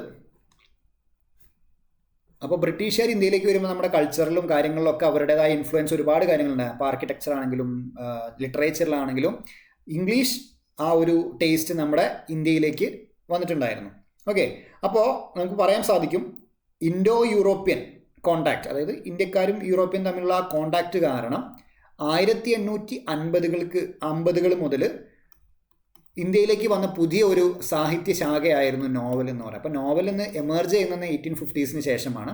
അപ്പോൾ ബ്രിട്ടീഷുകാർ ഇന്ത്യയിലേക്ക് വരുമ്പോൾ നമ്മുടെ കൾച്ചറിലും കാര്യങ്ങളിലൊക്കെ അവരുടേതായ ഇൻഫ്ലുവൻസ് ഒരുപാട് കാര്യങ്ങളുണ്ട്. അപ്പോൾ ആർക്കിടെക്ചർ ആണെങ്കിലും ലിറ്ററേച്ചറിലാണെങ്കിലും ഇംഗ്ലീഷ് ആ ഒരു ടേസ്റ്റ് നമ്മുടെ ഇന്ത്യയിലേക്ക് വന്നിട്ടുണ്ടായിരുന്നു. ഓക്കെ, അപ്പോൾ നമുക്ക് പറയാൻ സാധിക്കും ഇൻഡോ യൂറോപ്യൻ കോണ്ടാക്ട്, അതായത് ഇന്ത്യക്കാരും യൂറോപ്യൻ തമ്മിലുള്ള ആ കോണ്ടാക്ട് കാരണം 1850 മുതൽ ഇന്ത്യയിലേക്ക് വന്ന പുതിയ ഒരു സാഹിത്യ ശാഖയായിരുന്നു നോവൽ എന്ന് പറയുന്നത്. അപ്പോൾ നോവൽ എന്ന് എമർജ് ചെയ്യുന്നത് 1850s ശേഷമാണ്.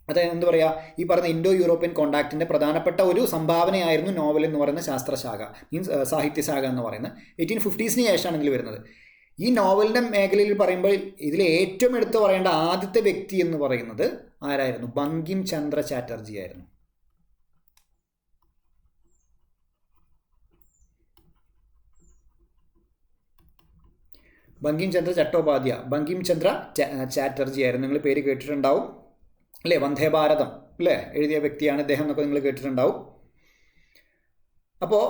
അതായത് എന്താ പറയുക, ഈ പറഞ്ഞ ഇൻഡോ യൂറോപ്യൻ കോണ്ടാക്റ്റിൻ്റെ പ്രധാനപ്പെട്ട ഒരു സംഭാവനയായിരുന്നു നോവൽ എന്ന് പറയുന്ന ശാസ്ത്രശാഖ, മീൻസ് സാഹിത്യശാഖ എന്ന് പറയുന്നത് 1850s ശേഷമാണ് ഇതിൽ വരുന്നത്. ഈ നോവലിൻ്റെ മേഖലയിൽ പറയുമ്പോൾ ഇതിൽ ഏറ്റവും എടുത്തു പറയേണ്ട ആദ്യത്തെ വ്യക്തി എന്ന് പറയുന്നത് ആരായിരുന്നു? ബങ്കിം ചന്ദ്ര ചാറ്റർജി ആയിരുന്നു. ബങ്കിം ചന്ദ്ര ചട്ടോപാധ്യായ, ബങ്കിം ചന്ദ്ര ചാറ്റർജി ആയിരുന്നു. നിങ്ങൾ പേര് കേട്ടിട്ടുണ്ടാവും അല്ലേ? വന്ദേ ഭാരതം അല്ലേ എഴുതിയ വ്യക്തിയാണ് ഇദ്ദേഹം എന്നൊക്കെ നിങ്ങൾ കേട്ടിട്ടുണ്ടാവും. അപ്പോൾ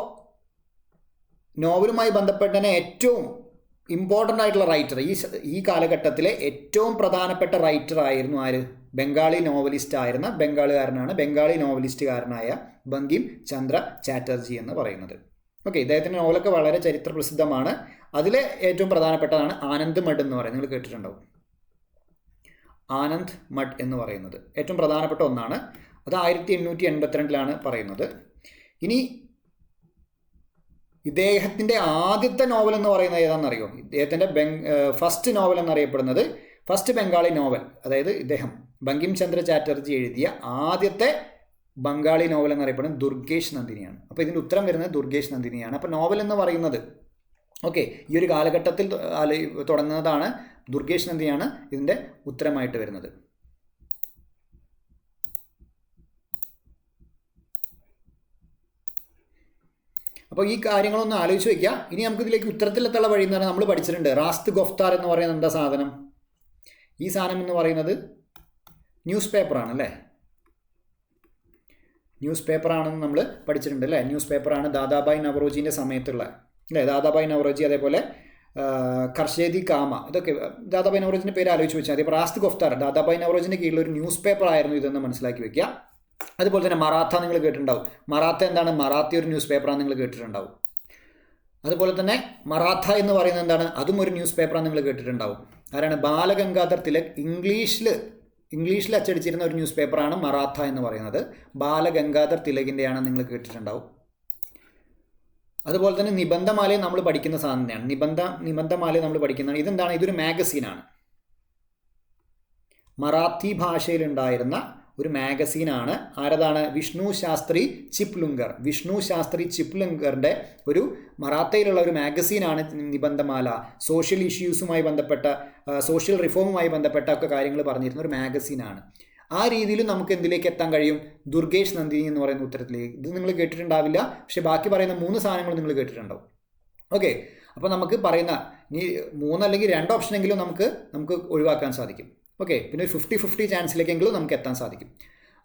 നോവലുമായി ബന്ധപ്പെട്ട് തന്നെ ഏറ്റവും ഇമ്പോർട്ടൻ്റ് ആയിട്ടുള്ള റൈറ്റർ, ഈ കാലഘട്ടത്തിലെ ഏറ്റവും പ്രധാനപ്പെട്ട റൈറ്റർ ആയിരുന്നു ആര്? ബംഗാളി നോവലിസ്റ്റ് ആയിരുന്ന ബംഗാളി നോവലിസ്റ്റുകാരനായ ബങ്കിം ചന്ദ്ര ചാറ്റർജി എന്ന് പറയുന്നത്. ഓക്കെ, ഇദ്ദേഹത്തിൻ്റെ നോവലൊക്കെ വളരെ ചരിത്ര പ്രസിദ്ധമാണ്. അതിലെ ഏറ്റവും പ്രധാനപ്പെട്ടതാണ് ആനന്ദ് മഠ് എന്ന് പറയുന്നത്. നിങ്ങൾ കേട്ടിട്ടുണ്ടാവും. ആനന്ദ് മഠ് എന്ന് പറയുന്നത് ഏറ്റവും പ്രധാനപ്പെട്ട ഒന്നാണ്. അത് 1882 പറയുന്നത്. ഇനി ഇദ്ദേഹത്തിൻ്റെ ആദ്യത്തെ നോവൽ എന്ന് പറയുന്നത് ഏതാണെന്നറിയോ? ഇദ്ദേഹത്തിൻ്റെ ഫസ്റ്റ് നോവൽ എന്നറിയപ്പെടുന്നത്, ഫസ്റ്റ് ബംഗാളി നോവൽ, അതായത് ഇദ്ദേഹം ബങ്കിം ചന്ദ്ര ചാറ്റർജി എഴുതിയ ആദ്യത്തെ ബംഗാളി നോവൽ എന്നറിയപ്പെടുന്നത് ദുർഗേഷ് നന്ദിനിയാണ്. അപ്പോൾ ഇതിൻ്റെ ഉത്തരം വരുന്നത് ദുർഗേഷ് നന്ദിനിയാണ്. അപ്പോൾ നോവൽ എന്ന് പറയുന്നത് ഓക്കെ ഈ ഒരു കാലഘട്ടത്തിൽ തുടങ്ങുന്നതാണ്. ദുർഗേഷ് നന്ദിനിയാണ് ഇതിൻ്റെ ഉത്തരമായിട്ട് വരുന്നത്. അപ്പോൾ ഈ കാര്യങ്ങളൊന്ന് ആലോചിച്ച് വയ്ക്കുക. ഇനി നമുക്ക് ഇതിലേക്ക് ഉത്തരത്തിലെത്തുള്ള വഴി എന്ന് പറഞ്ഞാൽ നമ്മൾ പഠിച്ചിട്ടുണ്ട്. റാസ്ത് ഗൊഫ്താർ എന്ന് പറയുന്നത് എന്താ സാധനം? ഈ സാധനം എന്ന് പറയുന്നത് ന്യൂസ് പേപ്പറാണ് അല്ലേ? ന്യൂസ് പേപ്പറാണെന്ന് നമ്മൾ പഠിച്ചിട്ടുണ്ട് അല്ലേ? ന്യൂസ് പേപ്പറാണ് ദാദാഭായ് നവറോജിൻ്റെ സമയത്തുള്ള അല്ലേ? ദാദാഭായ് നവറോജി, അതേപോലെ ഖർഷേദി കാമ, ഇതൊക്കെ ദാദാഭായ് നവറോജിൻ്റെ പേര് ആലോചിച്ച് വെച്ചാൽ. അതേപോലെ റാസ്ത് ഗൊഫ്താർ ദാദാഭായ് നവറോജിൻ്റെ കീഴിൽ ഒരു ന്യൂസ് പേപ്പർ ആയിരുന്നു ഇതെന്ന് മനസ്സിലാക്കി വെക്കുക. അതുപോലെ തന്നെ മറാത്ത നിങ്ങൾ കേട്ടിട്ടുണ്ടാവും. മറാത്ത എന്താണ്? മറാത്തി ഒരു ന്യൂസ് പേപ്പറാണ് നിങ്ങൾ കേട്ടിട്ടുണ്ടാവും. അതുപോലെ തന്നെ മറാത്ത എന്ന് പറയുന്നത് എന്താണ്? അതും ഒരു ന്യൂസ് പേപ്പറാണ് നിങ്ങൾ കേട്ടിട്ടുണ്ടാവും. ആരാണ്? ബാലഗംഗാധർ തിലക് ഇംഗ്ലീഷിൽ അച്ചടിച്ചിരുന്ന ഒരു ന്യൂസ് പേപ്പറാണ് മറാത്ത എന്ന് പറയുന്നത്. ബാലഗംഗാധർ തിലകിൻ്റെയാണ് നിങ്ങൾ കേട്ടിട്ടുണ്ടാവും. അതുപോലെ തന്നെ നിബന്ധമാലയും നമ്മൾ പഠിക്കുന്ന സാധനം തന്നെയാണ്. നിബന്ധമാലയും നമ്മൾ പഠിക്കുന്നതാണ്. ഇതെന്താണ്? ഇതൊരു മാഗസീനാണ്. മറാത്തി ഭാഷയിലുണ്ടായിരുന്ന ഒരു മാഗസീനാണ്. ആരതാണ്? വിഷ്ണു ശാസ്ത്രി ചിപ്ലുങ്കറിൻ്റെ ഒരു മറാത്തയിലുള്ള ഒരു മാഗസീനാണ് നിബന്ധമാല. സോഷ്യൽ ഇഷ്യൂസുമായി ബന്ധപ്പെട്ട, സോഷ്യൽ റിഫോമുമായി ബന്ധപ്പെട്ട ഒക്കെ കാര്യങ്ങൾ പറഞ്ഞിരുന്ന ഒരു മാഗസീനാണ്. ആ രീതിയിൽ നമുക്ക് എന്തിലേക്ക് എത്താൻ കഴിയും? ദുർഗേഷ് നന്ദിനി എന്ന് പറയുന്ന ഉത്തരത്തിലേക്ക്. ഇത് നിങ്ങൾ കേട്ടിട്ടുണ്ടാവില്ല, പക്ഷേ ബാക്കി പറയുന്ന 3 സാധനങ്ങൾ നിങ്ങൾ കേട്ടിട്ടുണ്ടാവും. ഓക്കെ, അപ്പോൾ നമുക്ക് പറയുന്ന ഇനി 3 അല്ലെങ്കിൽ 2 ഓപ്ഷനെങ്കിലും നമുക്ക് ഒഴിവാക്കാൻ സാധിക്കും. ഓക്കെ, പിന്നെ ഒരു 50-50 ചാൻസിലേക്കെങ്കിലും നമുക്ക് എത്താൻ സാധിക്കും.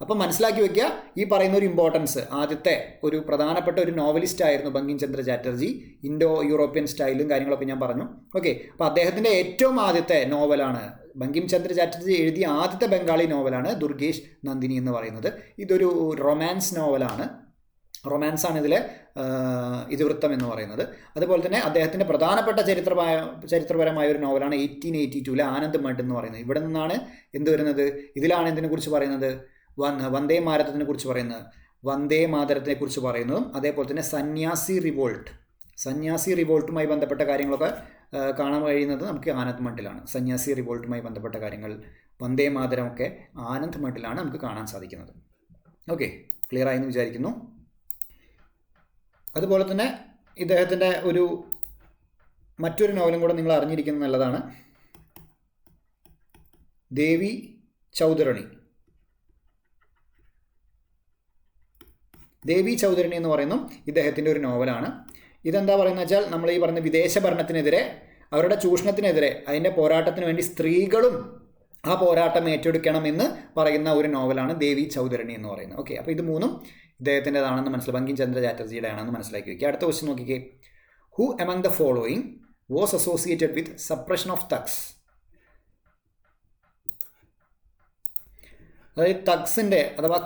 അപ്പം മനസ്സിലാക്കി വെക്കുക, ഈ പറയുന്ന ഒരു ഇമ്പോർട്ടൻസ്. ആദ്യത്തെ ഒരു പ്രധാനപ്പെട്ട ഒരു നോവലിസ്റ്റ് ആയിരുന്നു ബങ്കിം ചന്ദ്ര ചാറ്റർജി. ഇൻഡോ യൂറോപ്യൻ സ്റ്റൈലും കാര്യങ്ങളൊക്കെ ഞാൻ പറഞ്ഞു. ഓക്കെ, അപ്പോൾ അദ്ദേഹത്തിൻ്റെ ഏറ്റവും ആദ്യത്തെ നോവലാണ്, ബങ്കിം ചന്ദ്ര ചാറ്റർജി എഴുതിയ ആദ്യത്തെ ബംഗാളി നോവലാണ് ദുർഗേഷ് നന്ദിനി എന്ന് പറയുന്നത്. ഇതൊരു റൊമാൻസ് നോവലാണ്. റൊമാൻസാണ് ഇതിലെ ഇതിവൃത്തം എന്ന് പറയുന്നത്. അതുപോലെ തന്നെ അദ്ദേഹത്തിൻ്റെ പ്രധാനപ്പെട്ട ചരിത്രപരമായ ഒരു നോവലാണ് 1882 ആനന്ദ് മഠ് എന്ന് പറയുന്നത്. ഇവിടെ നിന്നാണ് എന്ത് വരുന്നത്? ഇതിലാണ് എന്തിനെക്കുറിച്ച് പറയുന്നത്? വന്ദേ മാതരത്തിനെ കുറിച്ച് പറയുന്നതും അതേപോലെ തന്നെ സന്യാസി റിവോൾട്ടുമായി ബന്ധപ്പെട്ട കാര്യങ്ങളൊക്കെ കാണാൻ കഴിയുന്നത് നമുക്ക് ആനന്ദ് മഠിലാണ്. സന്യാസി റിവോൾട്ടുമായി ബന്ധപ്പെട്ട കാര്യങ്ങൾ, വന്ദേ മാതരമൊക്കെ ആനന്ദ് മഠിലാണ് നമുക്ക് കാണാൻ സാധിക്കുന്നത്. ഓക്കെ, ക്ലിയർ ആയെന്ന് വിചാരിക്കുന്നു. അതുപോലെ തന്നെ ഇദ്ദേഹത്തിൻ്റെ മറ്റൊരു നോവലും കൂടെ നിങ്ങൾ അറിഞ്ഞിരിക്കുന്നത് നല്ലതാണ്. ദേവി ചൗധരണി. ദേവി ചൗധരണി എന്ന് പറയുന്നു ഇദ്ദേഹത്തിൻ്റെ ഒരു നോവലാണ്. ഇതെന്താ പറയുന്നത് വെച്ചാൽ നമ്മൾ ഈ പറയുന്ന വിദേശ ഭരണത്തിനെതിരെ, അവരുടെ ചൂഷണത്തിനെതിരെ, അതിൻ്റെ പോരാട്ടത്തിന് വേണ്ടി സ്ത്രീകളും ആ പോരാട്ടം ഏറ്റെടുക്കണമെന്ന് പറയുന്ന ഒരു നോവലാണ് ദേവി ചൗധരണി എന്ന് പറയുന്നത്. ഓക്കെ, അപ്പോൾ ഇത് മൂന്നും ഇദ്ദേഹത്തിൻ്റെതാണെന്ന് മനസ്സിലാക്കി, ബങ്കിം ചന്ദ്ര ചാറ്റർജിയുടെ ആണെന്ന് മനസ്സിലാക്കി വയ്ക്കുക. അടുത്ത ക്വസ്റ്റ്യൻ നോക്കിക്കേ. Who among the following was associated with suppression of Thugs? അതായത് തഗ്സിൻ്റെ അഥവാ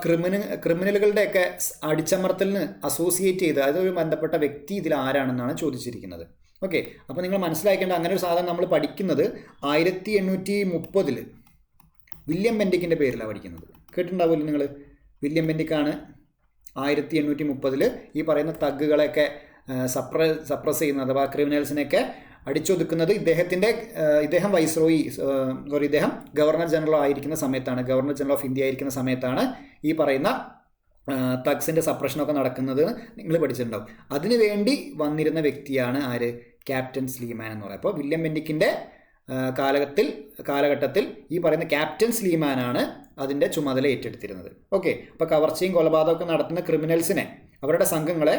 ക്രിമിനലുകളുടെയൊക്കെ അടിച്ചമർത്തലിന് അസോസിയേറ്റ് ചെയ്ത് അതൊരു ബന്ധപ്പെട്ട വ്യക്തി ഇതിൽ ആരാണെന്നാണ് ചോദിച്ചിരിക്കുന്നത്. ഓക്കെ, അപ്പോൾ നിങ്ങൾ മനസ്സിലാക്കേണ്ട അങ്ങനെ ഒരു സാധനം നമ്മൾ പഠിക്കുന്നത് 1830 വില്യം ബെൻഡിക്കിൻ്റെ പേരിലാണ് പഠിക്കുന്നത്. കേട്ടിട്ടുണ്ടാവില്ല നിങ്ങൾ? വില്യം ബെൻഡിക്കാണ് 1830 ഈ പറയുന്ന തഗ്ഗുകളെയൊക്കെ സപ്രസ് ചെയ്യുന്നത് അഥവാ ക്രിമിനൽസിനെയൊക്കെ അടിച്ചൊതുക്കുന്നത്. ഇദ്ദേഹം ഇദ്ദേഹം ഗവർണർ ജനറൽ ആയിരിക്കുന്ന സമയത്താണ്, ഗവർണർ ജനറൽ ഓഫ് ഇന്ത്യ ആയിരിക്കുന്ന സമയത്താണ് ഈ പറയുന്ന തഗ്സിൻ്റെ സപ്രഷനൊക്കെ നടക്കുന്നത് നിങ്ങൾ പഠിച്ചിട്ടുണ്ടാവും. അതിനു വേണ്ടി വന്നിരുന്ന വ്യക്തിയാണ് ആര്? ക്യാപ്റ്റൻ സ്ലീമാൻ എന്ന് പറയുന്നത്. അപ്പോൾ വില്യം ബെൻഡിക്കിൻ്റെ കാലഘട്ടത്തിൽ ഈ പറയുന്ന ക്യാപ്റ്റൻ സ്ലീമാനാണ് അതിൻ്റെ ചുമതല ഏറ്റെടുത്തിരുന്നത്. ഓക്കെ, അപ്പോൾ കവർച്ചയും കൊലപാതകമൊക്കെ നടത്തുന്ന ക്രിമിനൽസിനെ, അവരുടെ സംഘങ്ങളെ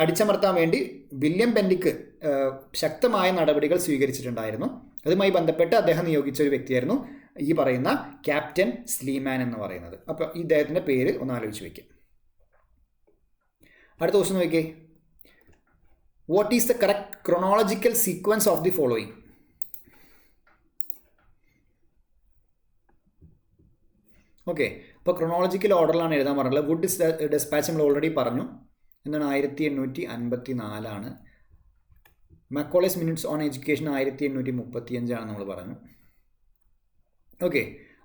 അടിച്ചമർത്താൻ വേണ്ടി വില്യം ബെൻഡിക്ക് ശക്തമായ നടപടികൾ സ്വീകരിച്ചിട്ടുണ്ടായിരുന്നു. അതുമായി ബന്ധപ്പെട്ട് അദ്ദേഹം നിയോഗിച്ച ഒരു വ്യക്തിയായിരുന്നു ഈ പറയുന്ന ക്യാപ്റ്റൻ സ്ലീമാൻ എന്ന് പറയുന്നത്. അപ്പോൾ ഇദ്ദേഹത്തിൻ്റെ പേര് ഒന്ന് ആലോചിച്ച് വയ്ക്കുക. അടുത്ത ക്വസ്റ്റ്യൻ നോക്കിക്കേ. What is the correct chronological sequence of the following? Okay, അപ്പോൾ ക്രൊണോളജിക്കൽ ഓർഡറിലാണ് എഴുതാൻ പറഞ്ഞത്. വുഡ് ഡെസ്പാച്ച് നമ്മൾ ഓൾറെഡി പറഞ്ഞു. എന്താണ്? 1854. മക്കോളേസ് മിനിറ്റ്സ് ഓൺ എഡ്യൂക്കേഷൻ 1835 നമ്മൾ പറഞ്ഞു. ഓക്കെ,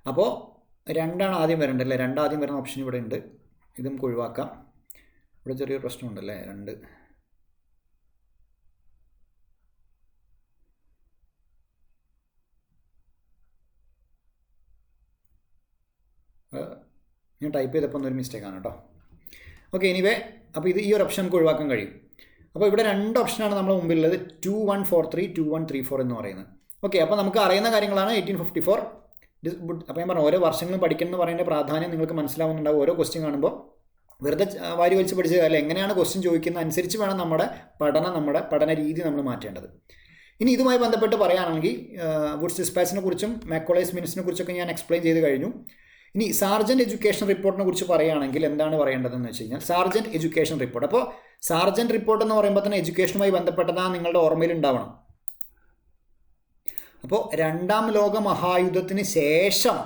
അപ്പോൾ 2 ആദ്യം വരേണ്ടല്ലേ? 2 ആദ്യം വരുന്ന ഓപ്ഷൻ ഇവിടെ ഉണ്ട്. ഇത് നമുക്ക് ഒഴിവാക്കാം. ഇവിടെ ചെറിയൊരു പ്രശ്നമുണ്ടല്ലേ? 2 ഞാൻ ടൈപ്പ് ചെയ്തപ്പോൾ ഒന്നൊരു മിസ്റ്റേക്കാണ് കേട്ടോ. ഓക്കെ, എനിവേ അപ്പോൾ ഈ ഒരു ഓപ്ഷൻ നമുക്ക് ഒഴിവാക്കാൻ കഴിയും. അപ്പോൾ ഇവിടെ 2 ഓപ്ഷനാണ് നമ്മുടെ മുമ്പിലുള്ളത്, 2143, 2134 എന്ന് പറയുന്നത്. ഓക്കെ, അപ്പോൾ നമുക്ക് അറിയുന്ന കാര്യങ്ങളാണ് 1854. അപ്പോൾ ഞാൻ പറഞ്ഞു ഓരോ വർഷങ്ങളും പഠിക്കണം എന്ന് പറയുന്ന പ്രാധാന്യം നിങ്ങൾക്ക് മനസ്സിലാവുന്നുണ്ടാവും. ഓരോ ക്വസ്റ്റ്യൻ കാണുമ്പോൾ വെറുതെ വാരി വലിച്ച് പഠിച്ച കാര്യം എങ്ങനെയാണ് ക്വസ്റ്റ്യൻ ചോദിക്കുന്നത് അനുസരിച്ച് വേണം നമ്മുടെ പഠന രീതി നമ്മൾ മാറ്റേണ്ടത്. ഇനി ഇതുമായി ബന്ധപ്പെട്ട് പറയുകയാണെങ്കിൽ വുഡ്സ് ഡിസ്പാച്ചിനെ കുറിച്ചും മക്കോളേസ് മിനിറ്റ്സിനെ കുറിച്ചൊക്കെ ഞാൻ എക്സ്പ്ലെയിൻ ചെയ്ത് കഴിഞ്ഞു. ഇനി സാർജൻറ്റ് എഡ്യൂക്കേഷൻ റിപ്പോർട്ടിനെ കുറിച്ച് പറയുകയാണെങ്കിൽ എന്താണ് പറയേണ്ടതെന്ന് വെച്ച് കഴിഞ്ഞാൽ സാർജൻറ്റ് എഡ്യൂക്കേഷൻ റിപ്പോർട്ട്. അപ്പോൾ സാർജൻറ്റ് റിപ്പോർട്ട് എന്ന് പറയുമ്പോൾ തന്നെ എഡ്യൂക്കേഷനുമായി ബന്ധപ്പെട്ടതാണ് നിങ്ങളുടെ ഓർമ്മയിൽ ഉണ്ടാവണം. അപ്പോൾ 2ാം ലോക മഹായുദ്ധത്തിന് ശേഷം,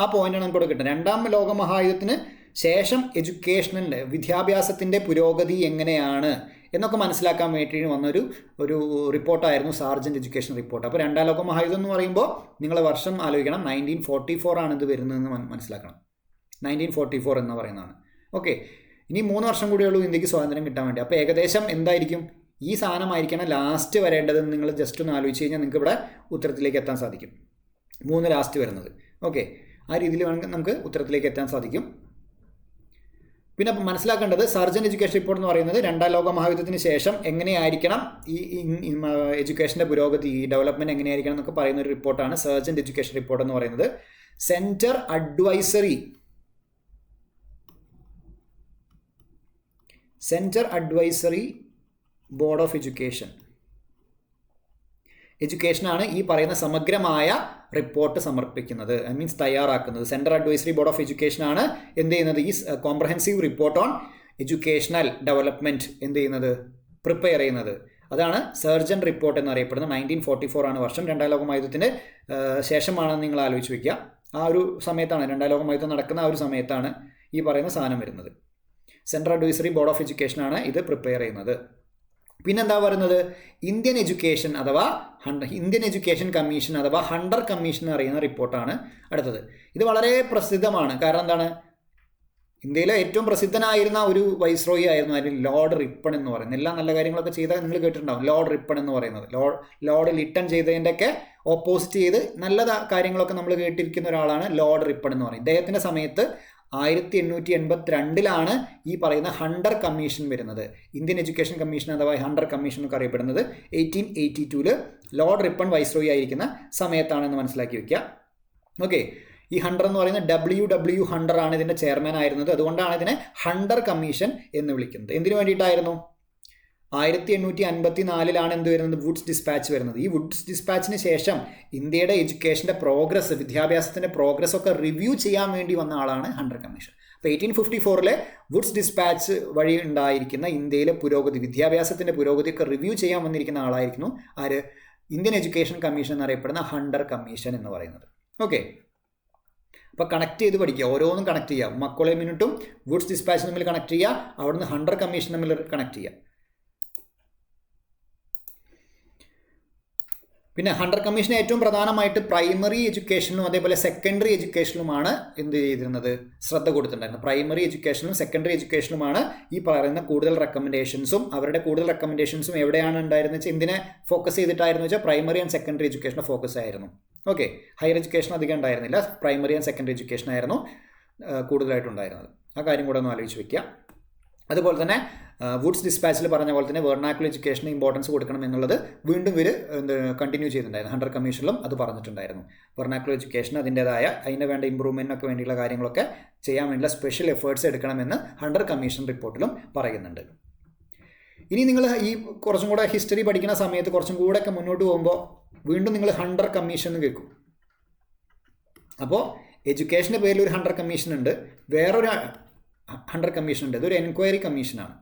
ആ പോയിന്റാണ് നമുക്കിവിടെ കിട്ടുന്നത്. 2ാം ലോക മഹായുദ്ധത്തിന് ശേഷം എഡ്യൂക്കേഷനിൻ്റെ വിദ്യാഭ്യാസത്തിൻ്റെ പുരോഗതി എങ്ങനെയാണ് എന്നൊക്കെ മനസ്സിലാക്കാൻ വേണ്ടി വന്നൊരു റിപ്പോർട്ടായിരുന്നു സാർജൻറ്റ് എഡ്യൂക്കേഷൻ റിപ്പോർട്ട്. അപ്പോൾ 2ാം ലോക മഹായുദ്ധം എന്ന് പറയുമ്പോൾ നിങ്ങൾ വർഷം ആലോചിക്കണം. 1944 ആണ് ഇത് വരുന്നതെന്ന് മനസ്സിലാക്കണം. 1944 എന്ന് പറയുന്നതാണ്. ഓക്കെ, ഇനി 3 വർഷം കൂടിയേ ഉള്ളൂ ഇന്ത്യക്ക് സ്വാതന്ത്ര്യം കിട്ടാൻ വേണ്ടി. അപ്പോൾ ഏകദേശം എന്തായിരിക്കും ഈ സാധനമായിരിക്കണം ലാസ്റ്റ് വരേണ്ടതെന്ന് നിങ്ങൾ ജസ്റ്റ് ഒന്ന് ആലോചിച്ച് കഴിഞ്ഞാൽ നിങ്ങൾക്ക് ഇവിടെ ഉത്തരത്തിലേക്ക് എത്താൻ സാധിക്കും. 3 ലാസ്റ്റ് വരുന്നത്. ഓക്കെ, ആ രീതിയിൽ വേണമെങ്കിൽ നമുക്ക് ഉത്തരത്തിലേക്ക് എത്താൻ സാധിക്കും. പിന്നെ മനസ്സിലാക്കേണ്ടത് സാർജൻറ്റ് എഡ്യൂക്കേഷൻ റിപ്പോർട്ട് എന്ന് പറയുന്നത് 2ാം ലോക മഹായുദ്ധത്തിന് ശേഷം എങ്ങനെയായിരിക്കണം ഈ എഡ്യൂക്കേഷൻ്റെ പുരോഗതി, ഈ ഡെവലപ്മെൻറ്റ് എങ്ങനെയായിരിക്കണം എന്നൊക്കെ പറയുന്ന ഒരു റിപ്പോർട്ടാണ് സാർജൻറ്റ് എഡ്യൂക്കേഷൻ റിപ്പോർട്ട് എന്ന് പറയുന്നത്. സെൻറ്റർ അഡ്വൈസറി ബോർഡ് ഓഫ് എഡ്യൂക്കേഷനാണ് ഈ പറയുന്ന സമഗ്രമായ റിപ്പോർട്ട് സമർപ്പിക്കുന്നത്, തയ്യാറാക്കുന്നത്. സെൻട്രൽ അഡ്വൈസറി ബോർഡ് ഓഫ് എഡ്യൂക്കേഷനാണ് എന്ത് ചെയ്യുന്നത്? ഈ comprehensive report on educational development എന്ത് ചെയ്യുന്നത്? പ്രിപ്പയർ ചെയ്യുന്നത്. അതാണ് സാർജൻറ്റ് റിപ്പോർട്ട് എന്നറിയപ്പെടുന്നത്. 1944 ആണ് വർഷം. 2ാം ലോക മഹായുദ്ധത്തിന് ശേഷമാണെന്ന് നിങ്ങൾ ആലോചിച്ച് വയ്ക്കുക. ആ ഒരു സമയത്താണ് 2ാം ലോക മഹായുദ്ധം നടക്കുന്ന ആ ഒരു സമയത്താണ് ഈ പറയുന്ന സാധനം വരുന്നത്. സെൻട്രൽ അഡ്വൈസറി ബോർഡ് ഓഫ് എഡ്യൂക്കേഷനാണ് ഇത് പ്രിപ്പയർ ചെയ്യുന്നത്. പിന്നെന്താ പറയുന്നത്? ഇന്ത്യൻ എഡ്യൂക്കേഷൻ കമ്മീഷൻ അഥവാ ഹണ്ടർ കമ്മീഷൻ അറിയുന്ന റിപ്പോർട്ടാണ് അടുത്തത്. ഇത് വളരെ പ്രസിദ്ധമാണ്. കാരണം എന്താണ്? ഇന്ത്യയിലെ ഏറ്റവും പ്രസിദ്ധനായിരുന്ന ഒരു വൈസ്രോയി ആയിരുന്നു അതിൽ ലോർഡ് റിപ്പൺ എന്ന് പറയുന്നത്. എല്ലാ നല്ല കാര്യങ്ങളൊക്കെ ചെയ്താൽ നിങ്ങൾ കേട്ടിട്ടുണ്ടാവും. ലോർഡ് റിപ്പൺ എന്ന് പറയുന്നത് ലോർഡ് ലിട്ടൺ ചെയ്തതിൻ്റെയൊക്കെ ഓപ്പോസിറ്റ് ചെയ്ത് നല്ല കാര്യങ്ങളൊക്കെ നമ്മൾ കേട്ടിരിക്കുന്ന ഒരാളാണ് ലോർഡ് റിപ്പൺ എന്ന് പറയുന്നത്. ഇദ്ദേഹത്തിൻ്റെ സമയത്ത് 1882 ഈ പറയുന്ന ഹണ്ടർ കമ്മീഷൻ വരുന്നത്. ഇന്ത്യൻ എഡ്യൂക്കേഷൻ കമ്മീഷൻ അഥവാ ഹണ്ടർ കമ്മീഷൻ എന്നൊക്കെ അറിയപ്പെടുന്നത് 1882 ലോർഡ് റിപ്പൺ വൈസ്രോയി ആയിരിക്കുന്ന സമയത്താണെന്ന് മനസ്സിലാക്കി വയ്ക്കുക. ഓക്കെ, ഈ ഹണ്ടർ എന്ന് പറയുന്നത് W ഹണ്ടർ ആണ് ഇതിൻ്റെ ചെയർമാൻ ആയിരുന്നത്. അതുകൊണ്ടാണ് ഇതിനെ ഹണ്ടർ കമ്മീഷൻ എന്ന് വിളിക്കുന്നത്. എന്തിനു വേണ്ടിയിട്ടായിരുന്നു? 1854 എന്ത് വരുന്നത്? വുഡ്സ് ഡിസ്പാച്ച് വരുന്നത്. ഈ വുഡ്സ് ഡിസ്പാച്ചിന് ശേഷം ഇന്ത്യയുടെ എഡ്യൂക്കേഷൻ്റെ പ്രോഗ്രസ്, വിദ്യാഭ്യാസത്തിൻ്റെ പ്രോഗ്രസ് ഒക്കെ റിവ്യൂ ചെയ്യാൻ വേണ്ടി വന്ന ആളാണ് ഹണ്ടർ കമ്മീഷൻ. അപ്പോൾ 1854 വുഡ്സ് ഡിസ്പാച്ച് വഴി ഉണ്ടായിരിക്കുന്ന ഇന്ത്യയിലെ പുരോഗതി, വിദ്യാഭ്യാസത്തിൻ്റെ പുരോഗതിയൊക്കെ റിവ്യൂ ചെയ്യാൻ വന്നിരിക്കുന്ന ആളായിരിക്കുന്നു ആര്? ഇന്ത്യൻ എഡ്യൂക്കേഷൻ കമ്മീഷൻ എന്നറിയപ്പെടുന്ന ഹണ്ടർ കമ്മീഷൻ എന്ന് പറയുന്നത്. ഓക്കെ, അപ്പോൾ കണക്ട് ചെയ്ത് പഠിക്കുക, ഓരോന്നും കണക്ട് ചെയ്യുക. മക്കോളെ മിനിറ്റും വുഡ്സ് ഡിസ്പാച്ച് തമ്മിൽ കണക്ട് ചെയ്യുക, അവിടുന്ന് ഹണ്ടർ കമ്മീഷൻ തമ്മിൽ കണക്ട് ചെയ്യുക. പിന്നെ ഹണ്ടർ കമ്മീഷൻ ഏറ്റവും പ്രധാനമായിട്ട് പ്രൈമറി എഡ്യൂക്കേഷനിലും അതേപോലെ സെക്കൻഡറി എഡ്യൂക്കേഷനിലുമാണ് എന്ത് ചെയ്തിരുന്നത്? ശ്രദ്ധ കൊടുത്തിട്ടുണ്ടായിരുന്നു. പ്രൈമറി എഡ്യൂക്കേഷനിലും സെക്കൻഡറി എഡ്യൂക്കേഷനിലുമാണ് ഈ പറയുന്ന കൂടുതൽ റെക്കമെൻഡേഷൻസും. അവരുടെ കൂടുതൽ റെക്കമെൻഡേഷൻസും എവിടെയാണ് ഉണ്ടായിരുന്നത് വെച്ചാൽ എന്തിനെ ഫോക്കസ് ചെയ്തിട്ടായിരുന്നു വെച്ചാൽ പ്രൈമറി ആൻഡ് സെക്കൻഡറി എഡ്യൂക്കേഷനെ ഫോക്കസ് ആയിരുന്നു. ഓക്കെ, ഹയർ എഡ്യൂക്കേഷൻ അധികം ഉണ്ടായിരുന്നില്ല, പ്രൈമറി ആൻഡ് സെക്കൻഡറി എഡ്യൂക്കേഷൻ ആയിരുന്നു കൂടുതലായിട്ടുണ്ടായിരുന്നത്. ആ കാര്യം കൂടെ ഒന്ന് ആലോചിച്ച് വയ്ക്കുക. അതുപോലെ തന്നെ വുഡ്സ് ഡിസ്പാച്ചിൽ പറഞ്ഞ പോലെ തന്നെ വെർണാക്കുലർ എഡ്യൂക്കേഷന് ഇമ്പോർട്ടൻസ് കൊടുക്കണം എന്നുള്ളത് വീണ്ടും ഇവർ കണ്ടിന്യൂ ചെയ്തിട്ടുണ്ടായിരുന്നു. ഹണ്ടർ കമ്മീഷനിലും അത് പറഞ്ഞിട്ടുണ്ടായിരുന്നു. വെർണാക്കുലർ എഡ്യൂക്കേഷൻ അതിൻ്റേതായ അതിന് വേണ്ട ഇമ്പ്രൂവ്മെൻറ്റിനൊക്കെ വേണ്ടിയുള്ള കാര്യങ്ങളൊക്കെ ചെയ്യാൻ വേണ്ടിയുള്ള സ്പെഷ്യൽ എഫേർട്സ് എടുക്കണമെന്ന് ഹണ്ടർ കമ്മീഷൻ റിപ്പോർട്ടിലും പറയുന്നുണ്ട്. ഇനി നിങ്ങൾ ഈ കുറച്ചും കൂടെ ഹിസ്റ്ററി പഠിക്കുന്ന സമയത്ത് കുറച്ചും കൂടെ ഒക്കെ മുന്നോട്ട് പോകുമ്പോൾ വീണ്ടും നിങ്ങൾ ഹണ്ടർ കമ്മീഷൻ എന്ന് കേൾക്കും. അപ്പോൾ എഡ്യൂക്കേഷൻ്റെ പേരിൽ ഒരു ഹണ്ടർ കമ്മീഷൻ ഉണ്ട്, വേറൊരു ഹണ്ടർ കമ്മീഷൻ ഉണ്ട്. ഇതൊരു എൻക്വയറി കമ്മീഷനാണ്.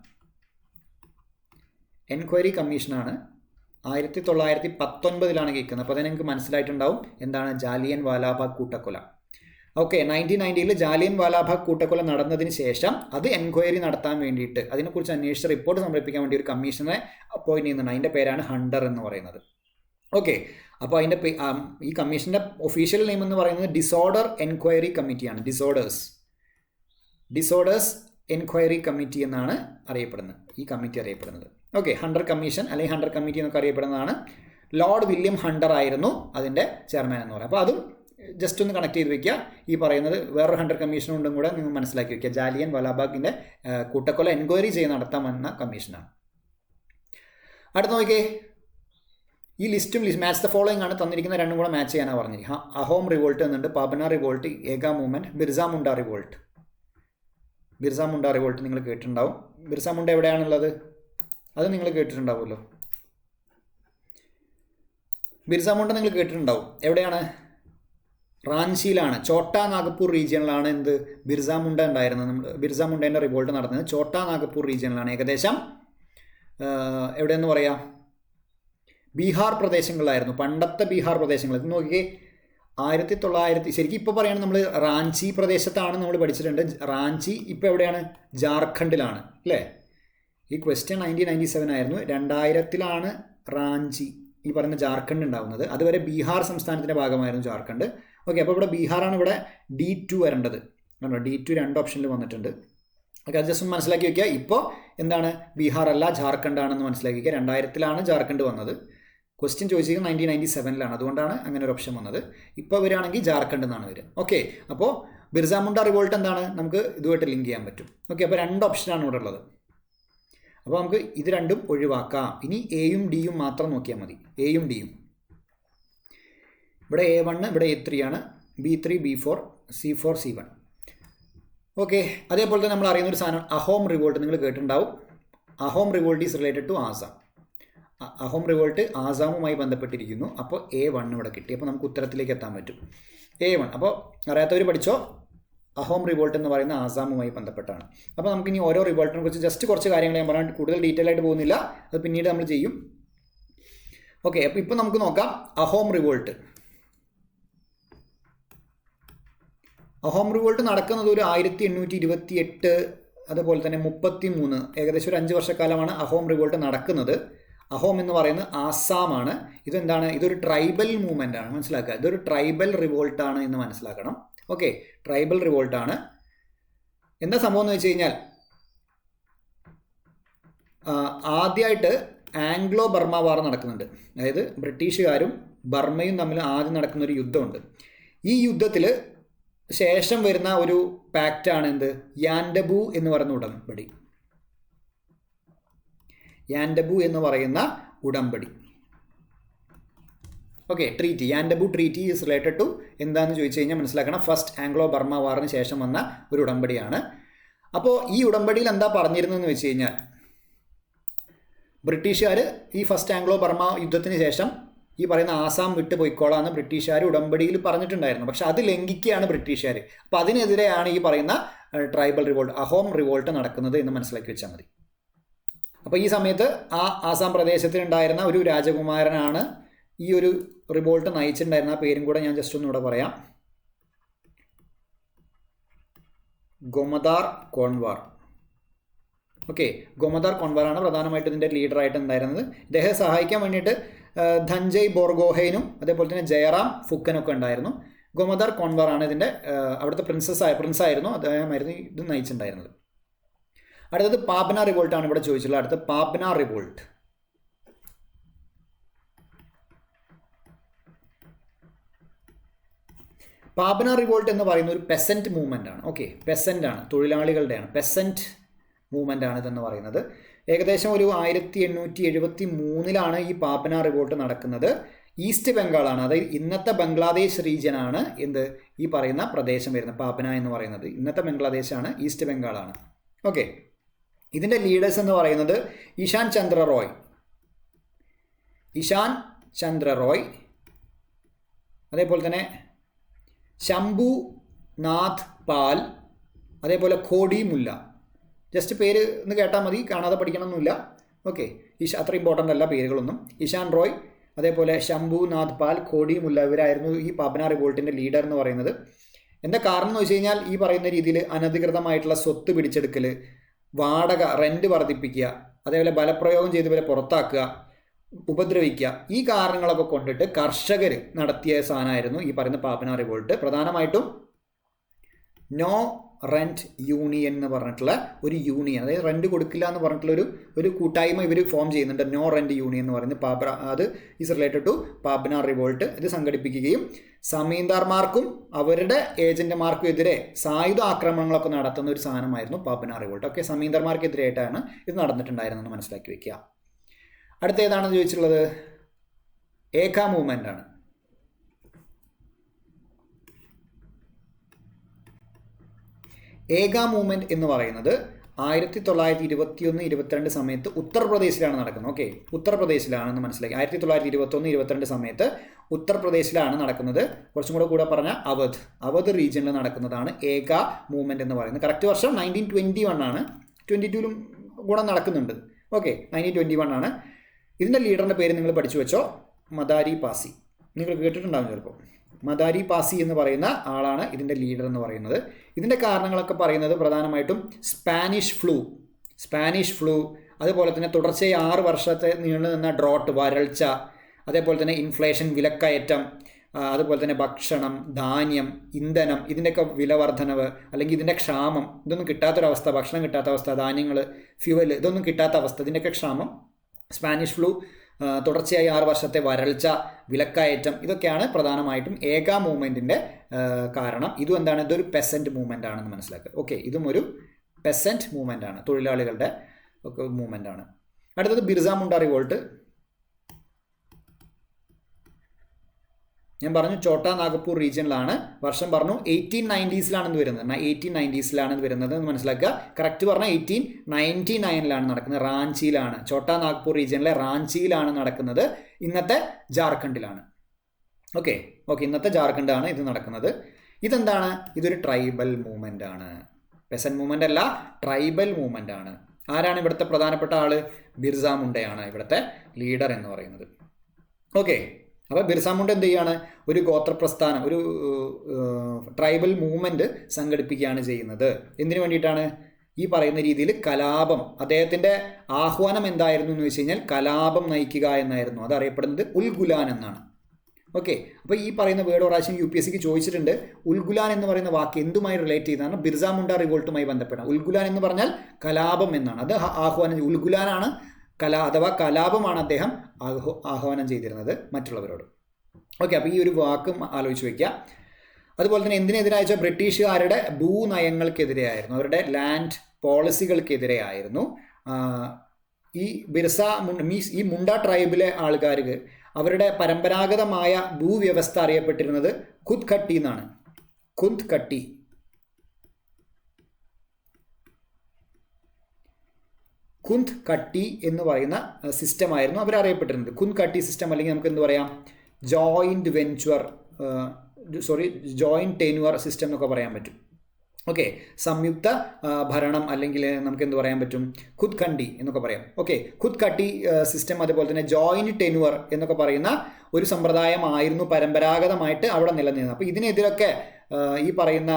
എൻക്വയറി കമ്മീഷനാണ് 1919 കേൾക്കുന്നത്. അപ്പോൾ അതിന് നിങ്ങൾക്ക് മനസ്സിലായിട്ടുണ്ടാവും എന്താണ് ജാലിയൻ വാലാബാഗ് കൂട്ടക്കൊല. ഓക്കെ, 1990 ജാലിയൻ വാലാബാഗ് കൂട്ടക്കൊല നടന്നതിന് ശേഷം അത് എൻക്വയറി നടത്താൻ വേണ്ടിയിട്ട് അതിനെക്കുറിച്ച് അന്വേഷിച്ച റിപ്പോർട്ട് സമർപ്പിക്കാൻ വേണ്ടി ഒരു കമ്മീഷനെ അപ്പോയിൻറ്റ് ചെയ്യുന്നുണ്ട്. അതിൻ്റെ പേരാണ് ഹണ്ടർ എന്ന് പറയുന്നത്. ഓക്കെ, അപ്പോൾ അതിൻ്റെ ഈ കമ്മീഷൻ്റെ ഒഫീഷ്യൽ നെയിം എന്ന് പറയുന്നത് ഡിസോർഡർ എൻക്വയറി കമ്മിറ്റിയാണ്. ഡിസോർഡേഴ്സ് എൻക്വയറി കമ്മിറ്റി എന്നാണ് അറിയപ്പെടുന്നത്, ഈ കമ്മിറ്റി അറിയപ്പെടുന്നത്. ഓക്കെ, ഹണ്ടർ കമ്മീഷൻ അല്ലെങ്കിൽ ഹണ്ടർ കമ്മിറ്റി എന്നൊക്കെ അറിയപ്പെടുന്നതാണ്. ലോർഡ് വില്യം ഹണ്ടർ ആയിരുന്നു അതിൻ്റെ ചെയർമാൻ എന്ന് പറയുന്നത്. അപ്പോൾ അതും ജസ്റ്റ് ഒന്ന് കണക്ട് ചെയ്ത് വെക്കുക. ഈ പറയുന്നത് വേറൊരു ഹണ്ടർ കമ്മീഷൻ ഉണ്ടും കൂടെ നിങ്ങൾ മനസ്സിലാക്കി വെക്കുക. ജാലിയൻ വാലാബാഗിൻ്റെ കൂട്ടക്കൊല എൻക്വയറി ചെയ്ത് നടത്താൻ വന്ന കമ്മീഷനാണ്. അടുത്ത നോക്കിയേ, ഈ ലിസ്റ്റും മാച്ച് ദ ഫോളോയിങ് ആണ് തന്നിരിക്കുന്ന. രണ്ടും കൂടെ മാച്ച് ചെയ്യാനാണ് പറഞ്ഞിരിക്കുക. അഹോം റിവോൾട്ട് എന്നുണ്ട്, പാബ്ന റിവോൾട്ട്, ഏക movement, Birsa Munda revolt. Birsa Munda revolt നിങ്ങൾ കേട്ടിട്ടുണ്ടാവും. ബിർസ മുണ്ട എവിടെയാണുള്ളത്? അത് നിങ്ങൾ കേട്ടിട്ടുണ്ടാവുമല്ലോ. ബിർസ മുണ്ട നിങ്ങൾ കേട്ടിട്ടുണ്ടാവും. എവിടെയാണ്? റാഞ്ചിയിലാണ്, ചോട്ടാ നാഗപ്പൂർ റീജിയനിലാണ് എന്ത് ബിർസ മുണ്ട ഉണ്ടായിരുന്നത്. ബിർസ മുണ്ടേൻ്റെ റിവോൾട്ട് നടന്നത് ചോട്ടാ നാഗപ്പൂർ റീജിയനിലാണ്. ഏകദേശം എവിടെയെന്ന് പറയാം, ബീഹാർ പ്രദേശങ്ങളിലായിരുന്നു, പണ്ടത്തെ ബീഹാർ പ്രദേശങ്ങൾ. ഇത് നോക്കിയേ, 1900 ശരിക്കും ഇപ്പോൾ പറയുകയാണെങ്കിൽ നമ്മൾ റാഞ്ചി പ്രദേശത്താണ് നമ്മൾ പഠിച്ചിട്ടുണ്ട്. റാഞ്ചി ഇപ്പോൾ എവിടെയാണ്? ജാർഖണ്ഡിലാണ് അല്ലേ? ഈ ക്വസ്റ്റ്യൻ 1997 ആയിരുന്നു. 2000 റാഞ്ചി ഈ പറയുന്ന ജാർഖണ്ഡ് ഉണ്ടാകുന്നത്. അതുവരെ ബീഹാർ സംസ്ഥാനത്തിൻ്റെ ഭാഗമായിരുന്നു ജാർഖണ്ഡ്. ഓക്കെ, അപ്പോൾ ഇവിടെ ബീഹാറാണ് ഇവിടെ D2 വരേണ്ടത്. കണ്ടോ, D2 2 ഓപ്ഷനിൽ വന്നിട്ടുണ്ട്. ഓക്കെ, അത് ജസ്റ്റ് ഒന്ന് മനസ്സിലാക്കി വയ്ക്കുക. ഇപ്പോൾ എന്താണ്? ബീഹാർ അല്ല ജാർഖണ്ഡാണെന്ന് മനസ്സിലാക്കി വയ്ക്കുക. 2000 ജാർഖണ്ഡ് വന്നത്. ക്വസ്റ്റ്യൻ ചോദിച്ചിരിക്കുന്നത് 1997 അതുകൊണ്ടാണ് അങ്ങനെ ഒരു ഓപ്ഷൻ വന്നത്. ഇപ്പോൾ വരികയാണെങ്കിൽ ജാർഖണ്ഡ് എന്നാണ് വരിക. ഓക്കെ, അപ്പോൾ ബിർസ മുണ്ട റിവോൾട്ട് എന്താണ്? നമുക്ക് ഇതുമായിട്ട് ലിങ്ക് ചെയ്യാൻ പറ്റും. ഓക്കെ, അപ്പോൾ 2 ഓപ്ഷനാണ് ഇവിടെ ഉള്ളത്. അപ്പോൾ നമുക്ക് ഇത് രണ്ടും ഒഴിവാക്കാം. ഇനി എയും ഡിയും മാത്രം നോക്കിയാൽ മതി. എയും ഡിയും ഇവിടെ A1, ഇവിടെ A3 ആണ്, B3, B4, C4, C1. Okay, അതേപോലെ തന്നെ നമ്മൾ അറിയുന്നൊരു സാധനം അഹോം റിവോൾട്ട് നിങ്ങൾ കേട്ടിട്ടുണ്ടാവും. Ahom revolt is related to Assam. Ahom revolt ആസാമുമായി ബന്ധപ്പെട്ടിരിക്കുന്നു. അപ്പോൾ A1 ഇവിടെ കിട്ടി. അപ്പോൾ നമുക്ക് ഉത്തരത്തിലേക്ക് എത്താൻ പറ്റും. A1. അപ്പോൾ അറിയാത്തവർ പഠിച്ചോ, അഹോം റിവോൾട്ട് എന്ന് പറയുന്ന ആസാമുമായി ബന്ധപ്പെട്ടാണ്. അപ്പോൾ നമുക്കിനി ഓരോ റിവോൾട്ടിനെ കുറിച്ച് ജസ്റ്റ് കുറച്ച് കാര്യങ്ങൾ ഞാൻ പറയാൻ കൂടുതൽ ഡീറ്റെയിൽ ആയിട്ട് പോകുന്നില്ല, അത് പിന്നീട് നമ്മൾ ചെയ്യും. ഓക്കെ, അപ്പോൾ ഇപ്പോൾ നമുക്ക് നോക്കാം അഹോം റിവോൾട്ട്. അഹോം റിവോൾട്ട് നടക്കുന്നത് ഒരു 1828, അതുപോലെ തന്നെ 33, ഏകദേശം ഒരു 5 വർഷക്കാലമാണ് അഹോം റിവോൾട്ട് നടക്കുന്നത്. അഹോം എന്ന് പറയുന്നത് ആസാമാണ്. ഇതെന്താണ്? ഇതൊരു ട്രൈബൽ മൂവ്മെൻ്റ് ആണ്, മനസ്സിലാക്കുക. ഇതൊരു ട്രൈബൽ റിവോൾട്ടാണ് എന്ന് മനസ്സിലാക്കണം. ഓക്കെ, ട്രൈബൽ റിവോൾട്ടാണ്. എന്താ സംഭവം എന്ന് വെച്ച് കഴിഞ്ഞാൽ, ആദ്യമായിട്ട് ആംഗ്ലോ ബർമ വാർ നടക്കുന്നുണ്ട്. അതായത് ബ്രിട്ടീഷുകാരും ബർമയും തമ്മിൽ ആദ്യം നടക്കുന്ന ഒരു യുദ്ധമുണ്ട്. ഈ യുദ്ധത്തിൽ ശേഷം വരുന്ന ഒരു പാക്റ്റാണ് എന്ത്? യാൻഡബു എന്ന് പറയുന്ന ഉടമ്പടി. യാൻഡബു എന്ന് പറയുന്ന ഉടമ്പടി. Okay, treaty Yandabo treaty is related to എന്താണെന്ന് ചോദിച്ചു കഴിഞ്ഞാൽ മനസ്സിലാക്കണം, ഫസ്റ്റ് ആംഗ്ലോ ബർമ വാറിന് ശേഷം വന്ന ഒരു ഉടമ്പടിയാണ്. അപ്പോൾ ഈ ഉടമ്പടിയിൽ എന്താ പറഞ്ഞിരുന്നതെന്ന് വെച്ച് കഴിഞ്ഞാൽ ബ്രിട്ടീഷുകാർ ഈ ഫസ്റ്റ് ആംഗ്ലോ ബർമ യുദ്ധത്തിന് ശേഷം ഈ പറയുന്ന ആസാം വിട്ട് പോയിക്കോളാന്ന് ബ്രിട്ടീഷുകാർ ഉടമ്പടിയിൽ പറഞ്ഞിട്ടുണ്ടായിരുന്നു. പക്ഷെ അത് ലംഘിക്കുകയാണ് ബ്രിട്ടീഷുകാർ. അപ്പോൾ അതിനെതിരെയാണ് ഈ പറയുന്ന ട്രൈബൽ റിവോൾട്ട്, അഹോം റിവോൾട്ട് നടക്കുന്നത് എന്ന് മനസ്സിലാക്കി വെച്ചാൽ മതി. അപ്പോൾ ഈ സമയത്ത് ആ ആസാം പ്രദേശത്തിലുണ്ടായിരുന്ന ഒരു രാജകുമാരനാണ് ഈ ഒരു റിവോൾട്ട് നയിച്ചിട്ടുണ്ടായിരുന്ന. ആ പേരും കൂടെ ഞാൻ ജസ്റ്റ് ഒന്നുകൂടെ പറയാം, ഗോമദാർ കോൺവാർ. ഓക്കെ, ഗോമദാർ കോൺവാറാണ് പ്രധാനമായിട്ടും ഇതിൻ്റെ ലീഡറായിട്ട് ഉണ്ടായിരുന്നത്. ഇദ്ദേഹത്തെ സഹായിക്കാൻ വേണ്ടിയിട്ട് ധൻജയ് ബോർഗോഹൈനും അതേപോലെ തന്നെ ജയറാം ഫുക്കനൊക്കെ ഉണ്ടായിരുന്നു. ഗോമദാർ കോൺവാറാണ് ഇതിൻ്റെ അവിടുത്തെ പ്രിൻസായിരുന്നു, അദ്ദേഹമായിരുന്നു ഇത് നയിച്ചിട്ടുണ്ടായിരുന്നത്. അടുത്തത് പാബ്ന റിവോൾട്ടാണ് ഇവിടെ ചോദിച്ചിട്ടുള്ളത്. അടുത്ത പാബ്ന റിവോൾട്ട്. പാബ്ന റിവോൾട്ട് എന്ന് പറയുന്ന ഒരു പെസൻറ്റ് മൂവ്മെൻ്റ് ആണ്. ഓക്കെ, പെസൻ്റ് ആണ്, തൊഴിലാളികളുടെയാണ്, പെസൻറ്റ് മൂവ്മെൻ്റ് ആണ് ഇതെന്ന് പറയുന്നത്. ഏകദേശം ഒരു 1873 ഈ പാബ്ന റിവോൾട്ട് നടക്കുന്നത്. ഈസ്റ്റ് ബംഗാളാണ്, അതായത് ഇന്നത്തെ ബംഗ്ലാദേശ് റീജിയനാണ് എന്ത് ഈ പറയുന്ന പ്രദേശം വരുന്നത്. പാബ്ന എന്ന് പറയുന്നത് ഇന്നത്തെ ബംഗ്ലാദേശാണ്, ഈസ്റ്റ് ബംഗാളാണ്. ഓക്കെ, ഇതിൻ്റെ ലീഡേഴ്സ് എന്ന് പറയുന്നത് ഇഷാൻ ചന്ദ്ര റോയ്, അതേപോലെ തന്നെ ശംഭു നാഥ് പാൽ, അതേപോലെ ഖോഡി മുല്ല. ജസ്റ്റ് പേര് ഒന്ന് കേട്ടാൽ മതി, കാണാതെ പഠിക്കണമെന്നില്ല. ഓക്കെ, അത്ര ഇമ്പോർട്ടൻ്റ് അല്ല പേരുകളൊന്നും. ഇഷാൻ റോയ്, അതേപോലെ ശംഭു നാഥ് പാൽ, ഖോഡി മുല്ല, ഇവരായിരുന്നു ഈ പാബ്ന റിവോൾട്ടിൻ്റെ ലീഡർ എന്ന് പറയുന്നത്. എന്താ കാരണം എന്ന് വെച്ച് കഴിഞ്ഞാൽ ഈ പറയുന്ന രീതിയിൽ അനധികൃതമായിട്ടുള്ള സ്വത്ത് പിടിച്ചെടുക്കൽ, വാടക റെൻറ്റ് വർദ്ധിപ്പിക്കുക, അതേപോലെ ബലപ്രയോഗം ചെയ്ത് ഇവരെ പുറത്താക്കുക, ഉപദ്രവിക്കുക, ഈ കാരണങ്ങളൊക്കെ കൊണ്ടിട്ട് കർഷകർ നടത്തിയ സാധനമായിരുന്നു ഈ പറയുന്ന പാബ്ന റിവോൾട്ട്. പ്രധാനമായിട്ടും നോ റെൻറ്റ് യൂണിയൻ എന്ന് പറഞ്ഞിട്ടുള്ള ഒരു യൂണിയൻ, അതായത് റെൻറ്റ് കൊടുക്കില്ല എന്ന് പറഞ്ഞിട്ടുള്ള ഒരു കൂട്ടായ്മ ഇവർ ഫോം ചെയ്യുന്നുണ്ട്, നോ റെൻറ്റ് യൂണിയൻ എന്ന് പറയുന്നത്. അത് is related to Pabna revolt. ഇത് സംഘടിപ്പിക്കുകയും സമീന്ദാർമാർക്കും അവരുടെ ഏജന്റുമാർക്കും എതിരെ സായുധ ആക്രമണങ്ങളൊക്കെ നടത്തുന്ന ഒരു സാധനമായിരുന്നു പാബ്ന റിവോൾട്ട്. ഓക്കെ, സമീന്ദാർമാർക്കെതിരായിട്ടാണ് ഇത് നടന്നിട്ടുണ്ടായിരുന്നെന്ന് മനസ്സിലാക്കി വെക്കുക. അടുത്ത ഏതാണെന്ന് ചോദിച്ചിട്ടുള്ളത് ഏക മൂവ്മെൻ്റ് ആണ്. ഏക മൂവ്മെൻറ്റ് എന്ന് പറയുന്നത് 1921-22 സമയത്ത് ഉത്തർപ്രദേശിലാണ് നടക്കുന്നത്. ഓക്കെ, ഉത്തർപ്രദേശിലാണെന്ന് മനസ്സിലാക്കി. 1921-22 സമയത്ത് ഉത്തർപ്രദേശിലാണ് നടക്കുന്നത്. കുറച്ചും കൂടെ പറഞ്ഞാൽ അവധ് റീജിയനിൽ നടക്കുന്നതാണ് ഏക മൂവ്മെൻറ്റ് എന്ന് പറയുന്നത്. കറക്റ്റ് വർഷം 1921 ആണ്. 22-ലും കൂടെ നടക്കുന്നുണ്ട്. ഓക്കെ, 1921 ആണ്. ഇതിൻ്റെ ലീഡറിൻ്റെ പേര് നിങ്ങൾ പഠിച്ചു വെച്ചോ, മദാരി പാസി. നിങ്ങൾ കേട്ടിട്ടുണ്ടാകും ചിലപ്പോൾ. മദാരി പാസി എന്ന് പറയുന്ന ആളാണ് ഇതിൻ്റെ ലീഡർ എന്ന് പറയുന്നത്. ഇതിൻ്റെ കാരണങ്ങളൊക്കെ പറയുന്നത് പ്രധാനമായിട്ടും സ്പാനിഷ് ഫ്ലൂ, അതുപോലെ തന്നെ തുടർച്ചയായി 6 വർഷത്തെ നീണ്ടു നിന്ന ഡ്രോട്ട്, വരൾച്ച, അതേപോലെ തന്നെ ഇൻഫ്ലേഷൻ, വിലക്കയറ്റം, അതുപോലെ തന്നെ ഭക്ഷണം, ധാന്യം, ഇന്ധനം, ഇതിൻ്റെയൊക്കെ വില വർധനവ് അല്ലെങ്കിൽ ഇതിൻ്റെ ക്ഷാമം, ഇതൊന്നും കിട്ടാത്തൊരവസ്ഥ, ഭക്ഷണം കിട്ടാത്ത അവസ്ഥ, ധാന്യങ്ങൾ, ഫ്യൂവൽ, ഇതൊന്നും കിട്ടാത്ത അവസ്ഥ, ഇതിൻ്റെയൊക്കെ ക്ഷാമം, സ്പാനിഷ് ഫ്ലൂ, തുടർച്ചയായി 6 വർഷത്തെ വരൾച്ച, വിലക്കയറ്റം, ഇതൊക്കെയാണ് പ്രധാനമായിട്ടും ഏക മൂവ്മെൻറ്റിൻ്റെ കാരണം. ഇതും എന്താണ്, ഇതൊരു പെസൻറ്റ് മൂവ്മെൻ്റ് ആണെന്ന് മനസ്സിലാക്കുക. ഓക്കെ, ഇതും ഒരു പെസൻറ്റ് മൂവ്മെൻ്റ് ആണ്, തൊഴിലാളികളുടെ ഒക്കെ മൂവ്മെൻ്റ് ആണ്. അടുത്തത് ബിർസ മുണ്ട റിവോൾട്ട്. ഞാൻ പറഞ്ഞു ചോട്ടാ നാഗപ്പൂർ റീജിയനിലാണ്. വർഷം പറഞ്ഞു 1890s വരുന്നത്. 1890s വരുന്നത് എന്ന് മനസ്സിലാക്കുക. കറക്റ്റ് പറഞ്ഞാൽ 1899 നടക്കുന്നത്. റാഞ്ചിയിലാണ്, ചോട്ടാ നാഗ്പൂർ റീജിയനിലെ റാഞ്ചിയിലാണ് നടക്കുന്നത്. ഇന്നത്തെ ജാർഖണ്ഡിലാണ്. ഓക്കെ, ഇന്നത്തെ ജാർഖണ്ഡാണ് ഇത് നടക്കുന്നത്. ഇതെന്താണ്, ഇതൊരു ട്രൈബൽ മൂവ്മെൻ്റ് ആണ്. പെസൻ മൂവ്മെൻ്റ് അല്ല, ട്രൈബൽ മൂവ്മെൻ്റ് ആണ്. ആരാണ് ഇവിടുത്തെ പ്രധാനപ്പെട്ട ആൾ? ബിർസ മുണ്ടയാണ് ഇവിടുത്തെ ലീഡർ എന്ന് പറയുന്നത്. ഓക്കെ, അപ്പോൾ ബിർസ മുണ്ട എന്ത് ചെയ്യാണ്, ഒരു ഗോത്രപ്രസ്ഥാനം, ഒരു ട്രൈബൽ മൂവ്മെൻറ്റ് സംഘടിപ്പിക്കുകയാണ് ചെയ്യുന്നത്. എന്തിനു വേണ്ടിയിട്ടാണ്? ഈ പറയുന്ന രീതിയിൽ കലാപം, അദ്ദേഹത്തിൻ്റെ ആഹ്വാനം എന്തായിരുന്നു എന്ന് വെച്ച് കഴിഞ്ഞാൽ കലാപം നയിക്കുക എന്നായിരുന്നു. അത് അറിയപ്പെടുന്നത് ഉൽഗുലാൻ എന്നാണ്. ഓക്കെ, അപ്പോൾ ഈ പറയുന്ന വേർഡ് പ്രാവശ്യം UPSCക്ക് ചോദിച്ചിട്ടുണ്ട്. ഉൽഗുലാൻ എന്ന് പറയുന്ന വാക്ക് എന്തുമായി റിലേറ്റ് ചെയ്താണ്? ബിർസ മുണ്ട റിവോൾട്ടുമായി ബന്ധപ്പെട്ടാണ്. ഉൽഗുലാൻ എന്ന് പറഞ്ഞാൽ കലാപം എന്നാണ്. അത് ആഹ്വാനം, ഉൽഗുലാനാണ് അഥവാ കലാപമാണ് അദ്ദേഹം ആഹ്വാനം ചെയ്തിരുന്നത് മറ്റുള്ളവരോട്. ഓക്കെ, അപ്പോൾ ഈ ഒരു വാക്കും ആലോചിച്ച് വയ്ക്കുക. അതുപോലെ തന്നെ എന്തിനെതിരായ വെച്ചാൽ ബ്രിട്ടീഷുകാരുടെ ഭൂനയങ്ങൾക്കെതിരെയായിരുന്നു, അവരുടെ ലാൻഡ് പോളിസികൾക്കെതിരെയായിരുന്നു. ഈ ബിർസ ഈ മുണ്ട ട്രൈബിലെ ആൾക്കാർക്ക് അവരുടെ പരമ്പരാഗതമായ ഭൂവ്യവസ്ഥ അറിയപ്പെട്ടിരുന്നത് ഖുദ് ഖട്ടി എന്നാണ്. ഖുദ് ഖട്ടി. ഖുന്ദ് കട്ടി എന്ന് പറയുന്ന സിസ്റ്റമായിരുന്നു അവരറിയപ്പെട്ടിരുന്നത്. ഖുന്ദ് കട്ടി സിസ്റ്റം, അല്ലെങ്കിൽ നമുക്ക് എന്ത് പറയാം, ജോയിൻറ്റ് ടെന്യുവർ സിസ്റ്റം എന്നൊക്കെ പറയാൻ പറ്റും. ഓക്കെ, സംയുക്ത ഭരണം, അല്ലെങ്കിൽ നമുക്ക് എന്ത് പറയാൻ പറ്റും, ഖുദ് ഖണ്ഡി എന്നൊക്കെ പറയാം. ഓക്കെ, ഖുദ് കട്ടി സിസ്റ്റം, അതുപോലെ തന്നെ ജോയിൻറ്റ് ടെന്യുവർ എന്നൊക്കെ പറയുന്ന ഒരു സമ്പ്രദായമായിരുന്നു പരമ്പരാഗതമായിട്ട് അവിടെ നിലനിന്നത്. അപ്പോൾ ഇതിനെതിരൊക്കെ ഈ പറയുന്ന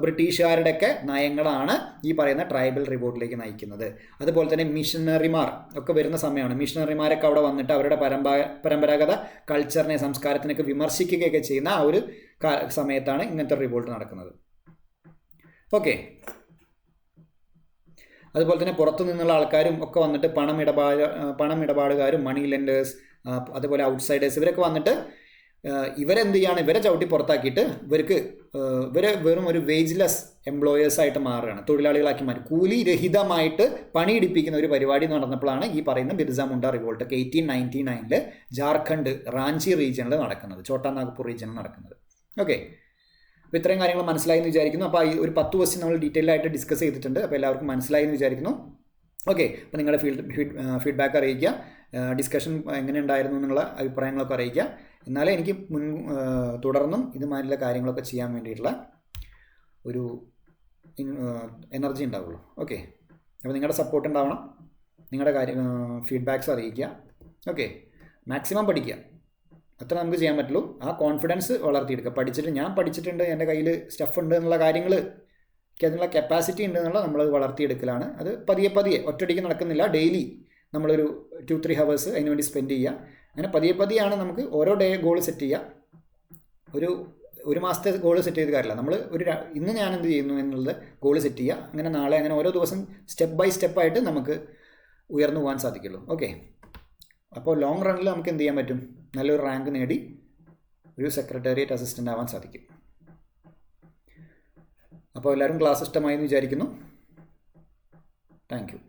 ബ്രിട്ടീഷുകാരുടെയൊക്കെ നയങ്ങളാണ് ഈ പറയുന്ന ട്രൈബൽ റിവോൾട്ടിലേക്ക് നയിക്കുന്നത്. അതുപോലെ തന്നെ മിഷണറിമാർ ഒക്കെ വരുന്ന സമയമാണ്. മിഷണറിമാരൊക്കെ അവിടെ വന്നിട്ട് അവരുടെ പരമ്പരാഗത കൾച്ചറിനെ, സംസ്കാരത്തിനൊക്കെ വിമർശിക്കുകയൊക്കെ ചെയ്യുന്ന ആ ഒരു സമയത്താണ് ഇങ്ങനത്തെ റിവോൾട്ട് നടക്കുന്നത്. ഓക്കെ, അതുപോലെ തന്നെ പുറത്തു നിന്നുള്ള ആൾക്കാരും ഒക്കെ വന്നിട്ട് പണമിടപാടുകാരും, മണി ലെൻഡേഴ്സ്, അതുപോലെ ഔട്ട്സൈഡേഴ്സ്, ഇവരൊക്കെ വന്നിട്ട് ഇവരെന്ത് ചെയ്യാണ്, ഇവരെ ചവിട്ടി പുറത്താക്കിയിട്ട് ഇവരെ വെറും ഒരു വേജ്ലെസ് എംപ്ലോയേഴ്സായിട്ട് മാറുകയാണ്, തൊഴിലാളികളാക്കി മാറ്റി കൂലി രഹിതമായിട്ട് പണിയെടുപ്പിക്കുന്ന ഒരു പരിപാടി നടന്നപ്പോഴാണ് ഈ പറയുന്ന ബിർസ മുണ്ട റിവോൾട്ട് 1899 ജാർഖണ്ഡ് റാഞ്ചി റീജിയനിൽ നടക്കുന്നത്, ഛോട്ടാ നാഗ്പൂർ റീജിയനിൽ നടക്കുന്നത്. ഓക്കെ, അപ്പോൾ ഇത്രയും കാര്യങ്ങൾ മനസ്സിലായി എന്ന് വിചാരിക്കുന്നു. അപ്പോൾ ഈ ഒരു 10 ക്വസ്റ്റ്യൻ നമ്മൾ ഡീറ്റെയിൽ ആയിട്ട് ഡിസ്കസ് ചെയ്തിട്ടുണ്ട്. അപ്പോൾ എല്ലാവർക്കും മനസ്സിലായി എന്ന് വിചാരിക്കുന്നു. ഓക്കെ, അപ്പോൾ നിങ്ങളുടെ ഫീഡ്ബാക്ക് അറിയിക്കുക, ഡിസ്കഷൻ എങ്ങനെ ഉണ്ടായിരുന്നു എന്നുള്ള അഭിപ്രായങ്ങളൊക്കെ അറിയിക്കുക. എന്നാലേ എനിക്ക് തുടർന്നും ഇതുമാതിരിയുള്ള കാര്യങ്ങളൊക്കെ ചെയ്യാൻ വേണ്ടിയിട്ടുള്ള ഒരു എനർജി ഉണ്ടാവുള്ളൂ. ഓക്കെ, അപ്പോൾ നിങ്ങളുടെ സപ്പോർട്ട് ഉണ്ടാവണം, നിങ്ങളുടെ ഫീഡ്ബാക്ക്സ് അറിയിക്കുക. ഓക്കെ, മാക്സിമം പഠിക്കുക, അത്ര നമുക്ക് ചെയ്യാൻ പറ്റുള്ളൂ. ആ കോൺഫിഡൻസ് വളർത്തിയെടുക്കുക. ഞാൻ പഠിച്ചിട്ടുണ്ട്, എൻ്റെ കയ്യിൽ സ്റ്റഫ് ഉണ്ട് എന്നുള്ള കാര്യങ്ങൾ, എനിക്ക് അതിനുള്ള കപ്പാസിറ്റി ഉണ്ട് എന്നുള്ള നമ്മൾ വളർത്തിയെടുക്കലാണ്. അത് പതിയെ ഒറ്റയടിക്ക് നടക്കുന്നില്ല. ഡെയിലി നമ്മളൊരു 2-3 hours അതിന് വേണ്ടി സ്പെൻഡ് ചെയ്യുക. അങ്ങനെ പതിയെയാണ് നമുക്ക് ഓരോ ഡേ ഗോൾ സെറ്റ് ചെയ്യുക. ഒരു മാസത്തെ ഗോൾ സെറ്റ് ചെയ്ത് കാര്യമില്ല. നമ്മൾ ഇന്ന് ഞാൻ എന്ത് ചെയ്യുന്നു എന്നുള്ളത് ഗോൾ സെറ്റ് ചെയ്യുക. അങ്ങനെ നാളെ, അങ്ങനെ ഓരോ ദിവസം സ്റ്റെപ്പ് ബൈ സ്റ്റെപ്പായിട്ട് നമുക്ക് ഉയർന്നു പോകാൻ സാധിക്കുള്ളൂ. ഓക്കെ, അപ്പോൾ ലോങ് റണ്ണിൽ നമുക്ക് എന്ത് ചെയ്യാൻ പറ്റും, നല്ലൊരു റാങ്ക് നേടി ഒരു സെക്രട്ടേറിയറ്റ് അസിസ്റ്റൻ്റ് ആവാൻ സാധിക്കും. അപ്പോൾ എല്ലാവരും ക്ലാസ് ഇഷ്ടമായി എന്ന് വിചാരിക്കുന്നു. Thank you.